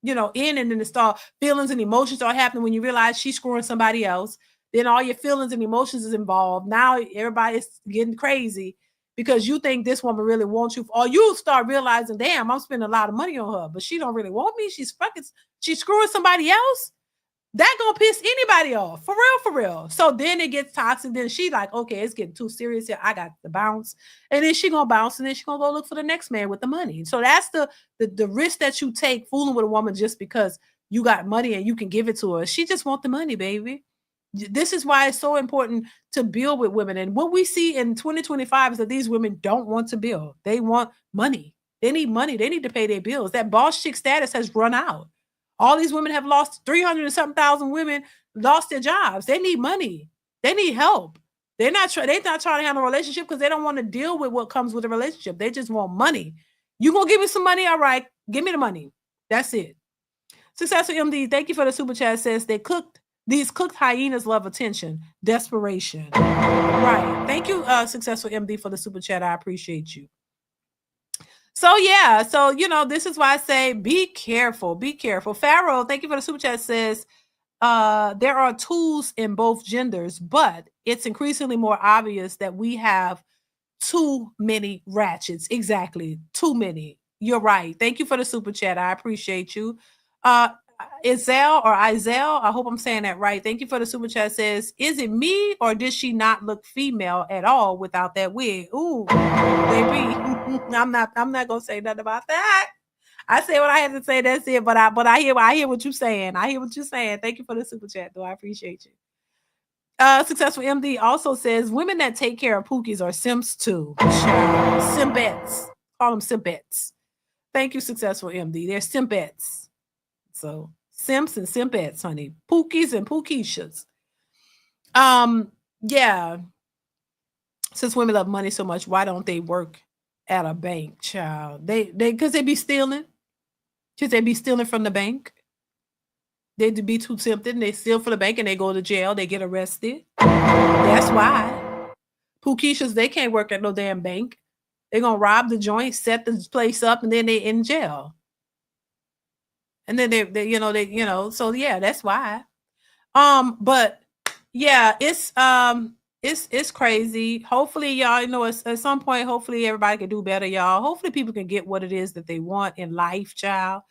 in, and then the start feelings and emotions start happening when you realize she's screwing somebody else. Then all your feelings and emotions is involved. Now everybody's getting crazy because you think this woman really wants you, or you start realizing, damn, I'm spending a lot of money on her, but she don't really want me. She's screwing somebody else. That gonna piss anybody off, for real, for real. So then it gets toxic. Then she like, okay, it's getting too serious here. I got to bounce, and then she gonna bounce, and then she gonna go look for the next man with the money. So that's the risk that you take fooling with a woman just because you got money and you can give it to her. She just want the money, baby. This is why it's so important to build with women. And what we see in 2025 is that these women don't want to build. They want money. They need money. They need to pay their bills. That boss chick status has run out. All these women have lost 300 and something thousand women lost their jobs. They need money. They need help. They're not trying to handle a relationship because they don't want to deal with what comes with a relationship. They just want money. You gonna give me some money? All right, give me the money. That's it. Successful MD, thank you for the super chat. Says these cooked hyenas love attention, desperation. Right. Thank you, Successful MD, for the super chat. I appreciate you. So yeah, this is why I say be careful, be careful. Pharaoh, thank you for the super chat. Says there are tools in both genders, but it's increasingly more obvious that we have too many ratchets. Exactly, too many. You're right. Thank you for the super chat. I appreciate you. Izel, I hope I'm saying that right. Thank you for the super chat. Says, is it me or did she not look female at all without that wig? Ooh, baby. I'm not gonna say nothing about that. I say what I had to say. That's it. But I hear what you're saying. I hear what you're saying. Thank you for the super chat, though. I appreciate you. Successful MD also says women that take care of pookies are simps too. Simpettes. Call them simpettes. Thank you, Successful MD. They're simpettes. So simps and simpettes, honey. Pookies and pookishas. Yeah. Since women love money so much, why don't they work at a bank, child? They because they be stealing. Because they be stealing from the bank. They'd be too tempted and they steal from the bank and they go to jail. They get arrested. That's why. Pookishas, they can't work at no damn bank. They're gonna rob the joint, set the place up, and then they're in jail. And then they so yeah, that's why. But yeah, it's crazy. Hopefully, y'all, at some point, hopefully everybody can do better, y'all. Hopefully people can get what it is that they want in life, child.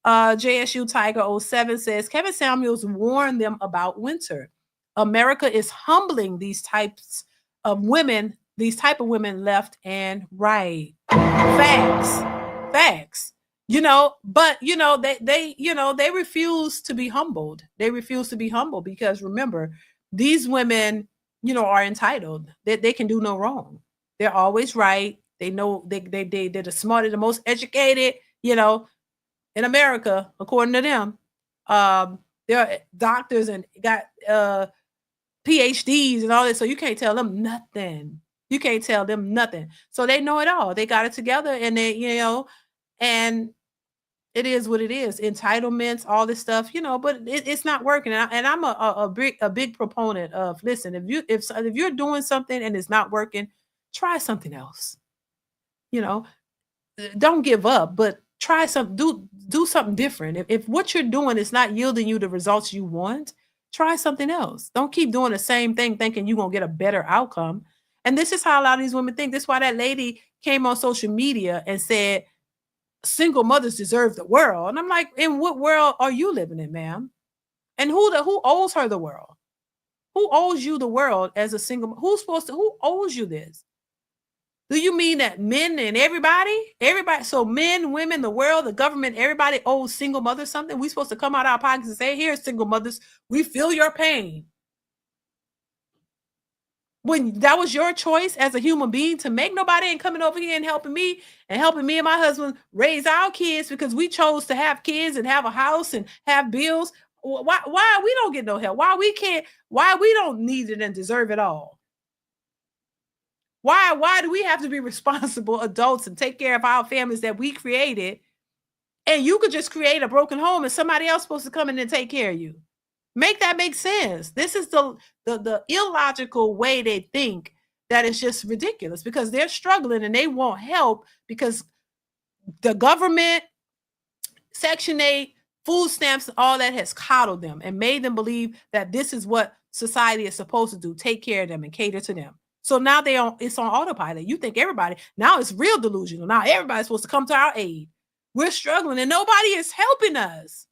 JSU Tiger 07 says Kevin Samuels warned them about winter. America is humbling these types of women left and right. Facts. But they refuse to be humbled. They refuse to be humbled because remember, these women, are entitled. They can do no wrong. They're always right. They know they're the smartest, the most educated, in America, according to them. They're doctors and got PhDs and all this. So you can't tell them nothing. You can't tell them nothing. So they know it all. They got it together and and it is what it is. Entitlements, all this stuff, but it's not working. And I'm a big proponent of, listen, if you're doing something and it's not working, try something else. Don't give up, but try something, do something different. If what you're doing is not yielding you the results you want, try something else. Don't keep doing the same thing thinking you're going to get a better outcome. And this is how a lot of these women think. This is why that lady came on social media and said, single mothers deserve the world. And I'm like, in what world are you living in, ma'am? And who owes her the world? Who owes you the world as a single? Who owes you this? Do you mean that men and everybody? So men, women, the world, the government, everybody owes single mothers something? We supposed to come out of our pockets and say, here, single mothers, we feel your pain. When that was your choice as a human being to make, nobody ain't coming over here and helping me and my husband raise our kids because we chose to have kids and have a house and have bills. Why we don't get no help? Why we don't need it and deserve it all? Why do we have to be responsible adults and take care of our families that we created? And you could just create a broken home and somebody else supposed to come in and take care of you. Make that make sense. This is the illogical way they think, that is just ridiculous, because they're struggling and they want help because the government, Section 8, food stamps, all that has coddled them and made them believe that this is what society is supposed to do, take care of them and cater to them. So now it's on autopilot. You think everybody, now it's real delusional. Now everybody's supposed to come to our aid. We're struggling and nobody is helping us.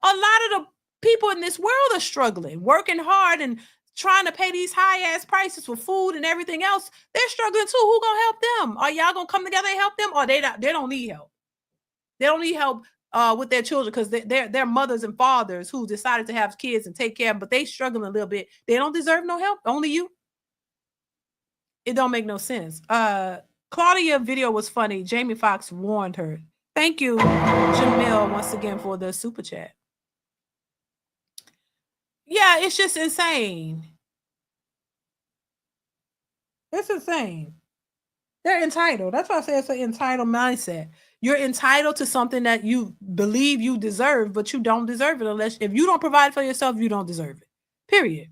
A lot of the people in this world are struggling, working hard and trying to pay these high-ass prices for food and everything else. They're struggling too. Who gonna help them? Are y'all gonna come together and help them? Or they don't need help. They don't need help with their children because they're mothers and fathers who decided to have kids and take care of them, but they struggling a little bit. They don't deserve no help. Only you. It don't make no sense. Claudia video was funny. Jamie Foxx warned her. Thank you, Jamil, once again for the super chat. Yeah, it's just insane. It's insane. They're entitled. That's why I say it's an entitled mindset. You're entitled to something that you believe you deserve, but you don't deserve it unless if you don't provide for yourself, you don't deserve it. Period.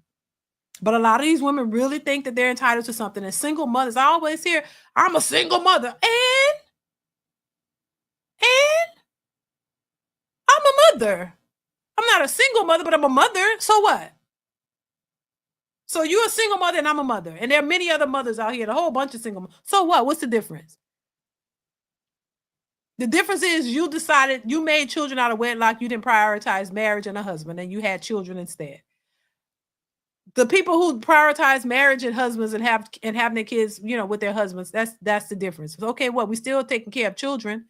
But a lot of these women really think that they're entitled to something. And single mothers, I always hear, I'm a single mother. And I'm a mother. I'm not a single mother, but I'm a mother. So what? So you're a single mother and I'm a mother. And there are many other mothers out here, a whole bunch of single mothers. So what? What's the difference? The difference is you decided you made children out of wedlock. You didn't prioritize marriage and a husband, and you had children instead. The people who prioritize marriage and husbands and having their kids, with their husbands, that's the difference. Okay, well, we still taking care of children.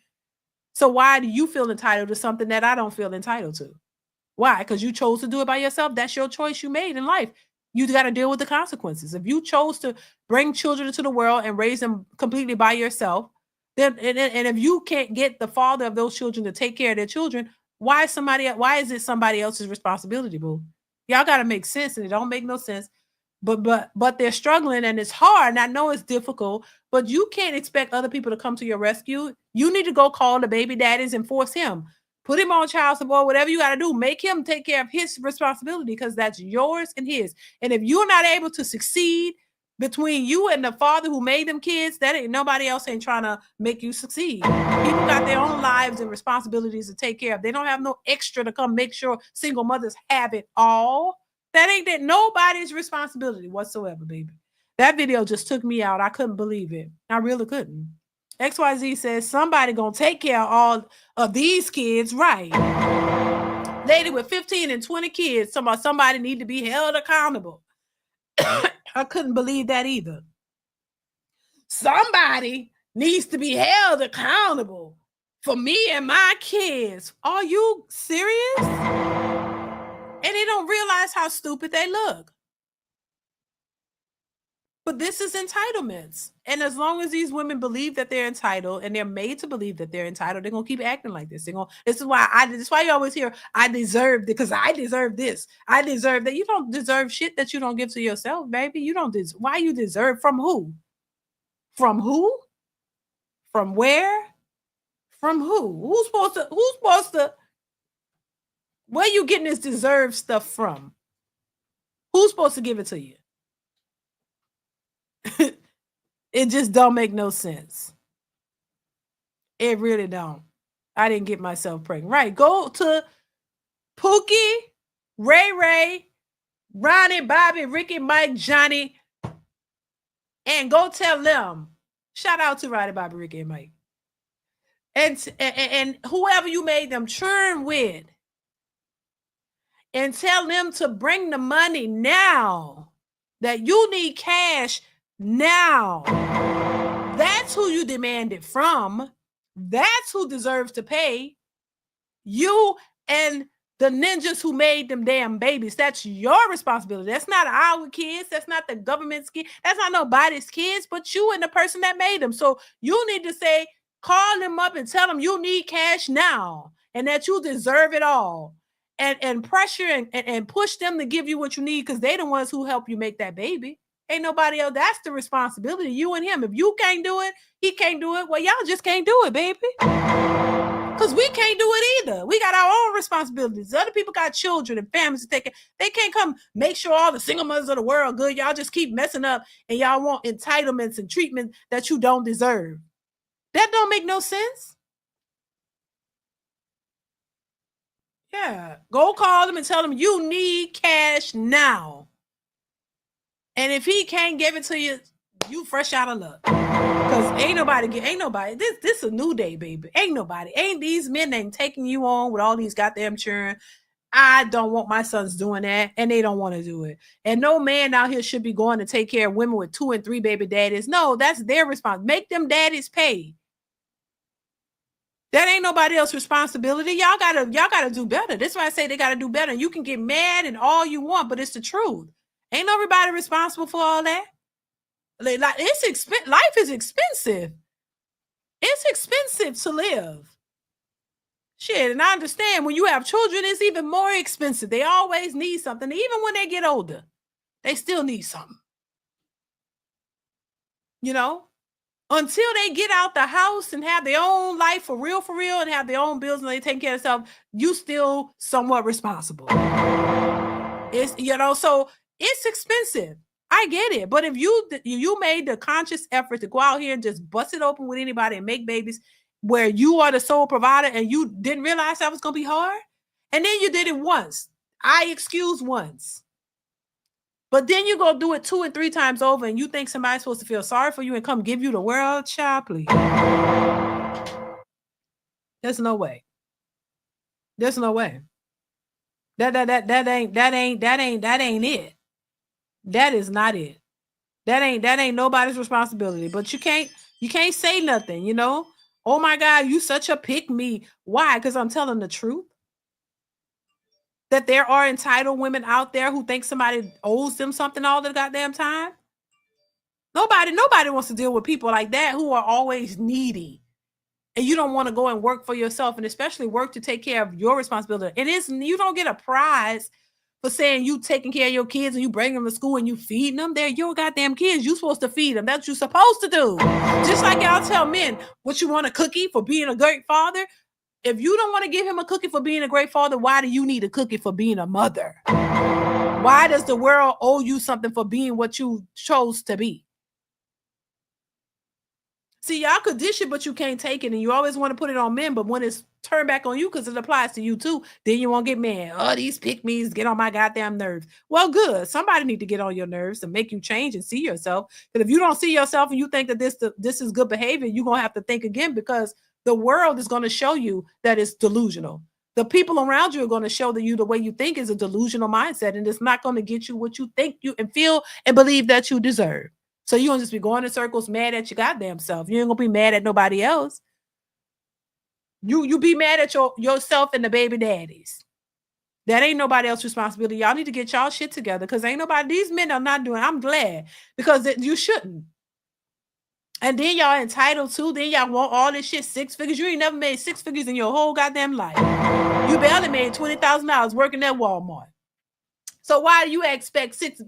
So why do you feel entitled to something that I don't feel entitled to? Why? Because you chose to do it by yourself. That's your choice you made in life. You got to deal with the consequences. If you chose to bring children into the world and raise them completely by yourself, then and if you can't get the father of those children to take care of their children, why is it somebody else's responsibility, boo? Y'all got to make sense, and it don't make no sense. But they're struggling, and it's hard. And I know it's difficult, but you can't expect other people to come to your rescue. You need to go call the baby daddies and force him. Put him on child support, whatever you got to do. Make him take care of his responsibility because that's yours and his. And if you're not able to succeed between you and the father who made them kids, nobody else ain't trying to make you succeed. People got their own lives and responsibilities to take care of. They don't have no extra to come make sure single mothers have it all. That ain't nobody's responsibility whatsoever, baby. That video just took me out. I couldn't believe it. I really couldn't. XYZ says somebody gonna take care of all of these kids, right? Lady with 15 and 20 kids, somebody need to be held accountable. I couldn't believe that either. Somebody needs to be held accountable for me and my kids. Are you serious? And they don't realize how stupid they look. But this is entitlements. And as long as these women believe that they're entitled and they're made to believe that they're entitled, they're going to keep acting like this. This is why you always hear, I deserve it because I deserve this. I deserve that. You don't deserve shit that you don't give to yourself, baby. You don't deserve. Why you deserve? From who? From who? From where? From who? Who's supposed to? Where you getting this deserved stuff from? Who's supposed to give it to you? It just don't make no sense. It really don't. I didn't get myself pregnant. Right. Go to Pookie, Ray, Ronnie, Bobby, Ricky, Mike, Johnny, and go tell them. Shout out to Ronnie, Bobby, Ricky, and Mike. And whoever you made them churn with. And tell them to bring the money now. That you need cash now. That's who you demand it from. That's who deserves to pay. You and the ninjas who made them damn babies. That's your responsibility. That's not our kids. That's not the government's kids. That's not nobody's kids, but you and the person that made them. So you need to say, call them up and tell them you need cash now and that you deserve it all. And pressure and push them to give you what you need because they're the ones who help you make that baby. Ain't nobody else. That's the responsibility, you and him. If you can't do it, he can't do it. Well, y'all just can't do it, baby. Because Because we can't do it either. We got our own responsibilities. Other people got children and families to take care. They can't come make sure all the single mothers of the world good. Y'all just keep messing up and y'all want entitlements and treatment that you don't deserve. That don't make no sense. Yeah. Go call them and tell them you need cash now. And if he can't give it to you, you fresh out of luck. Because ain't nobody. This a new day, baby. Ain't these men ain't taking you on with all these goddamn children. I don't want my sons doing that, and they don't want to do it. And no man out here should be going to take care of women with 2 and 3 baby daddies. No, that's their response. Make them daddies pay. That ain't nobody else's responsibility. Y'all gotta do better. That's why I say they gotta do better. You can get mad and all you want, but it's the truth. Ain't nobody responsible for all that. Like life is expensive. It's expensive to live. Shit, and I understand when you have children, it's even more expensive. They always need something. Even when they get older, they still need something. You know? Until they get out the house and have their own life for real, and have their own bills and they take care of themselves, you still somewhat responsible. It's, you know, so it's expensive. I get it. But if you made the conscious effort to go out here and just bust it open with anybody and make babies where you are the sole provider and you didn't realize that was going to be hard, and then you did it once, I excuse once. But then you go do it 2 and 3 times over and you think somebody's supposed to feel sorry for you and come give you the world, child, please. There's no way. There's no way. That ain't it. That is not it. That ain't nobody's responsibility. But you can't say nothing, you know? Oh my God, you such a pick me. Why? Because I'm telling the truth. That there are entitled women out there who think somebody owes them something all the goddamn time. Nobody wants to deal with people like that who are always needy. And you don't want to go and work for yourself, and especially work to take care of your responsibility. You don't get a prize for saying you taking care of your kids and you bring them to school and you feeding them. They're your goddamn kids. You're supposed to feed them. That's what you're supposed to do. Just like y'all tell men, what you want, a cookie for being a great father? If you don't want to give him a cookie for being a great father, why do you need a cookie for being a mother? Why does the world owe you something for being what you chose to be? See, y'all could dish it, but you can't take it. And you always want to put it on men. But when it's turned back on you, because it applies to you too, then you won't get mad. Oh, these pick-me's get on my goddamn nerves. Well, good. Somebody need to get on your nerves to make you change and see yourself. But if you don't see yourself and you think that this is good behavior, you're going to have to think again, because the world is going to show you that it's delusional. The people around you are going to show that you the way you think is a delusional mindset, and it's not going to get you what you think you and feel and believe that you deserve. So you're going to just be going in circles mad at your goddamn self. You ain't going to be mad at nobody else. You be mad at yourself and the baby daddies. That ain't nobody else's responsibility. Y'all need to get y'all shit together, because ain't nobody, these men are not doing, I'm glad, because you shouldn't. And then y'all entitled to, then y'all want all this shit, 6 figures. You ain't never made 6 figures in your whole goddamn life. You barely made $20,000 working at Walmart. So why do you expect six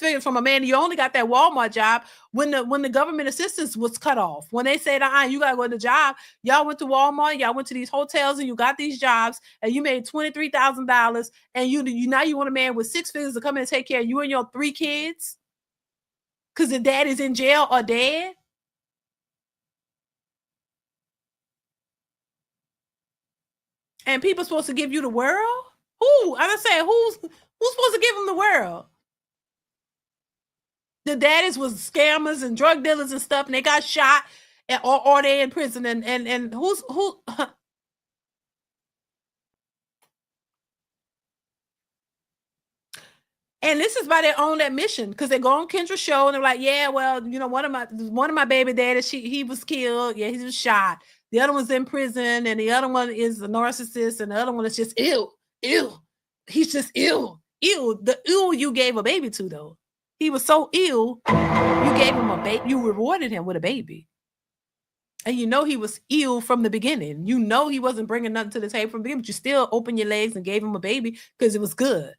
figures from a man? You only got that Walmart job when the government assistance was cut off. When they said, you gotta go to the job, y'all went to Walmart, y'all went to these hotels, and you got these jobs, and you made $23,000, and you now you want a man with 6 figures to come in and take care of you and your 3 kids because the dad is in jail or dead. And people supposed to give you the world? Who? I'm saying, who's supposed to give them the world? The daddies was scammers and drug dealers and stuff, and they got shot, or they in prison. And who? And this is by their own admission, because they go on Kendra's show and they're like, yeah, well, you know, one of my baby daddies, he was killed. Yeah, he was shot. The other one's in prison, and the other one is a narcissist, and the other one is just ill. He's just ill. The ill you gave a baby to, though. He was so ill, you gave him a baby. You rewarded him with a baby. And you know he was ill from the beginning. You know he wasn't bringing nothing to the table from the beginning, but you still opened your legs and gave him a baby because it was good.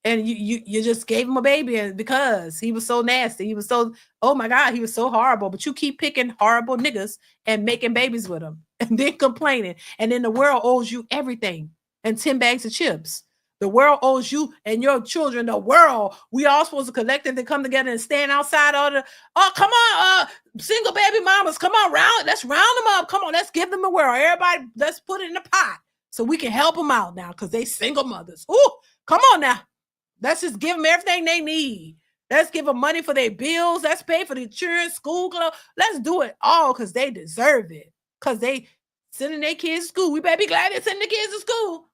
and you just gave him a baby, and because he was so nasty, he was so, oh my God, he was so horrible. But you keep picking horrible niggas and making babies with them, and then complaining, and then the world owes you everything and 10 bags of chips. The world owes you and your children. The world, we all supposed to collectively come together and stand outside all the, oh, come on, single baby mamas, come on, let's round them up. Come on, let's give them the world. Everybody, let's put it in the pot so we can help them out now because they single mothers. Ooh, come on now. Let's just give them everything they need. Let's give them money for their bills. Let's pay for the insurance, school clothes. Let's do it all because they deserve it. Because they sending their kids to school. We better be glad they're sending the kids to school.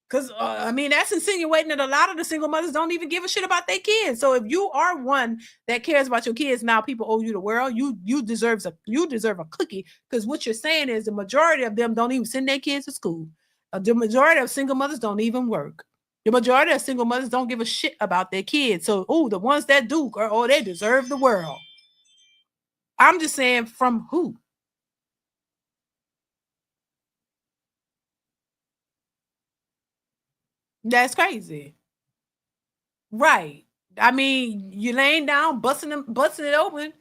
Because, I mean, that's insinuating that a lot of the single mothers don't even give a shit about their kids. So if you are one that cares about your kids, now people owe you the world. You deserve a cookie. Because what you're saying is the majority of them don't even send their kids to school. The majority of single mothers don't even work. The majority of single mothers don't give a shit about their kids. So, the ones that do, they deserve the world. I'm just saying, from who? That's crazy. Right. I mean, you laying down, busting it open,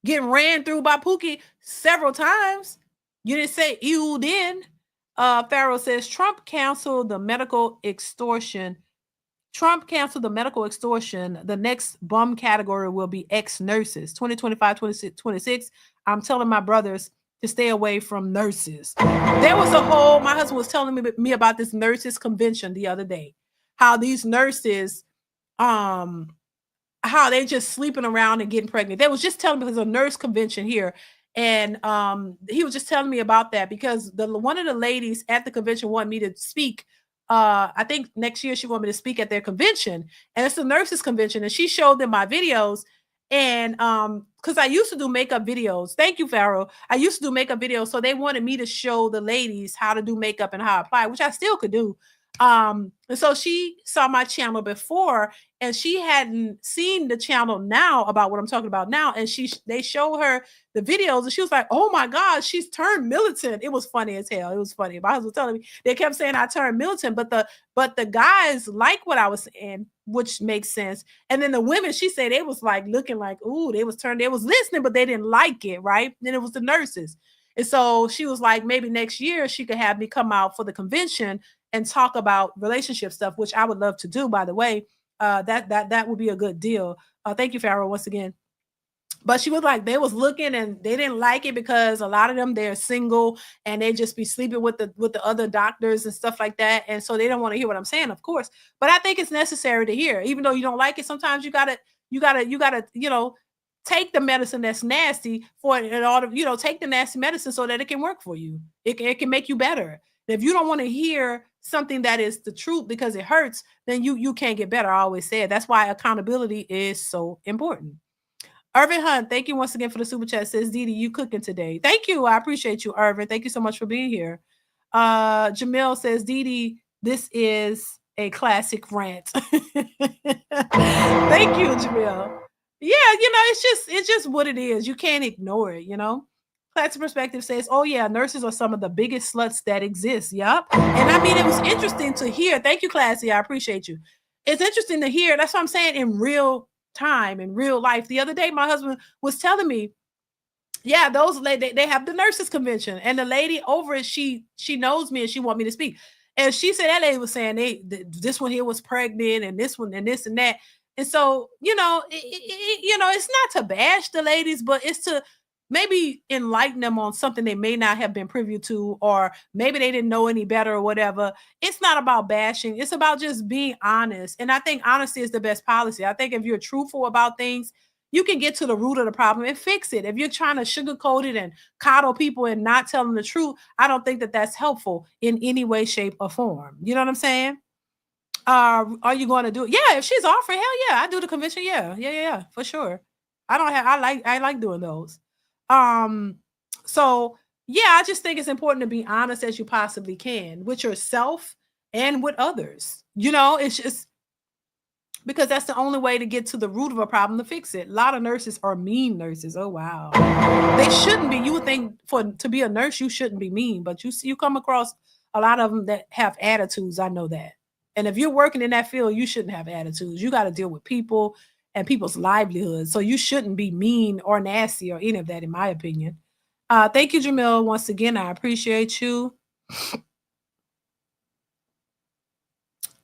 getting ran through by Pookie several times. You didn't say ew then. Pharaoh says Trump canceled the medical extortion. The next bum category will be ex-nurses. 2025, 26. I'm telling my brothers to stay away from nurses. There was my husband was telling me about this nurses convention the other day. How these nurses, how they just sleeping around and getting pregnant. They was just telling me there's a nurse convention here. And he was just telling me about that because one of the ladies at the convention wanted me to speak. I think next year she wanted me to speak at their convention, and it's a nurses convention. And she showed them my videos, and because I used to do makeup videos. Thank you, Pharaoh. I used to do makeup videos, so they wanted me to show the ladies how to do makeup and how to apply, which I still could do. And so she saw my channel before, and she hadn't seen the channel now about what I'm talking about now. And they showed her the videos, and she was like, "Oh my God, she's turned militant." It was funny as hell. It was funny. My husband was telling me they kept saying I turned militant, but the guys like what I was saying, which makes sense. And then the women, she said, they was like looking like, ooh, they was listening, but they didn't like it, right? Then it was the nurses. And so she was like, maybe next year she could have me come out for the convention and talk about relationship stuff, which I would love to do, by the way. That would be a good deal. Thank you, Pharaoh, once again. But she was like, they was looking and they didn't like it because a lot of them, they're single and they just be sleeping with the other doctors and stuff like that. And so they don't want to hear what I'm saying, of course. But I think it's necessary to hear, even though you don't like it. Sometimes you gotta, take the medicine that's nasty for it in order, take the nasty medicine so that it can work for you. It can make you better. If you don't want to hear something that is the truth because it hurts, then you can't get better. I always say it. That's why accountability is so important. Irvin Hunt, thank you once again for the super chat. Says, DeeDee, you cooking today. Thank you. I appreciate you, Irvin. Thank you so much for being here. Jamil says, DeeDee, this is a classic rant. Thank you, Jamil. Yeah, it's just what it is. You can't ignore it, Classic Perspective says, oh yeah, nurses are some of the biggest sluts that exist. Yep. And I mean, it was interesting to hear. Thank you, Classy. I appreciate you. It's interesting to hear. That's what I'm saying, in real time, in real life. The other day, my husband was telling me, yeah, those they have the nurses convention, and the lady over it, she knows me and she want me to speak. And she said that lady was saying this one here was pregnant, and this one and this and that. And so, it's not to bash the ladies, but it's to maybe enlighten them on something they may not have been privy to, or maybe they didn't know any better or whatever. It's not about bashing. It's about just being honest. And I think honesty is the best policy. I think if you're truthful about things, you can get to the root of the problem and fix it. If you're trying to sugarcoat it and coddle people and not tell them the truth, I don't think that that's helpful in any way, shape, or form. You know what I'm saying? Are you going to do it? Yeah, if she's offering, hell yeah, I do the convention. Yeah, for sure. I like doing those. So yeah, I just think it's important to be honest as you possibly can with yourself and with others. It's just because that's the only way to get to the root of a problem to fix it. A lot of nurses are mean nurses. Oh wow, they shouldn't be. You would think to be a nurse you shouldn't be mean, but you come across a lot of them that have attitudes. I know that. And if you're working in that field, you shouldn't have attitudes. You got to deal with people and people's livelihoods. So you shouldn't be mean or nasty or any of that, in my opinion. Thank you, Jamil. Once again, I appreciate you.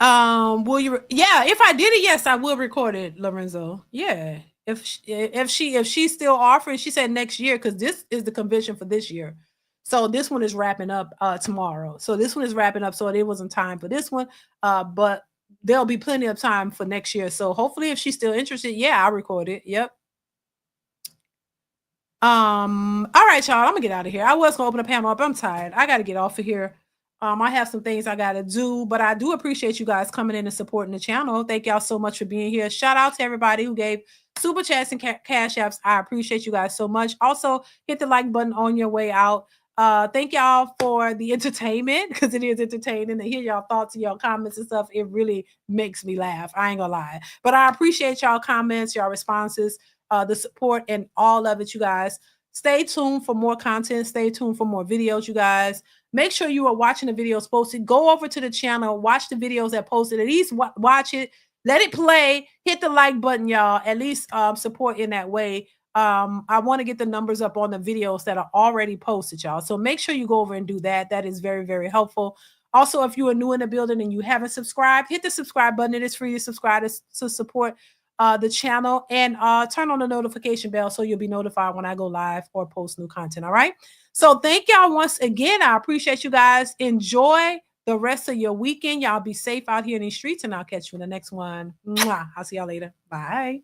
Will you? Yeah, if I did it, yes, I will record it, Lorenzo. Yeah, if she's still offering, she said next year because this is the convention for this year. So this one is wrapping up tomorrow. So this one is wrapping up. So it wasn't time for this one, but there'll be plenty of time for next year. So hopefully, if she's still interested, yeah, I'll record it. Yep. All right, y'all. I'm gonna get out of here. I was gonna open a panel up. I'm tired. I gotta get off of here. I have some things I gotta do, but I do appreciate you guys coming in and supporting the channel. Thank y'all so much for being here. Shout out to everybody who gave super chats and cash apps. I appreciate you guys so much. Also, hit the like button on your way out. Thank y'all for the entertainment because it is entertaining to hear y'all thoughts and y'all comments and stuff. It really makes me laugh. I ain't gonna lie, but I appreciate y'all comments, y'all responses, the support, and all of it, you guys. Stay tuned for more content. Stay tuned for more videos, you guys. Make sure you are watching the videos posted. Go over to the channel, watch the videos that posted. At least watch it. Let it play. Hit the like button, y'all. At least support in that way. I want to get the numbers up on the videos that are already posted, y'all. So make sure you go over and do that. That is very, very helpful. Also, if you are new in the building and you haven't subscribed, hit the subscribe button. It is free to subscribe to support the channel, and turn on the notification bell so you'll be notified when I go live or post new content. All right. So thank y'all once again. I appreciate you guys. Enjoy the rest of your weekend. Y'all be safe out here in these streets, and I'll catch you in the next one. Mwah. I'll see y'all later. Bye.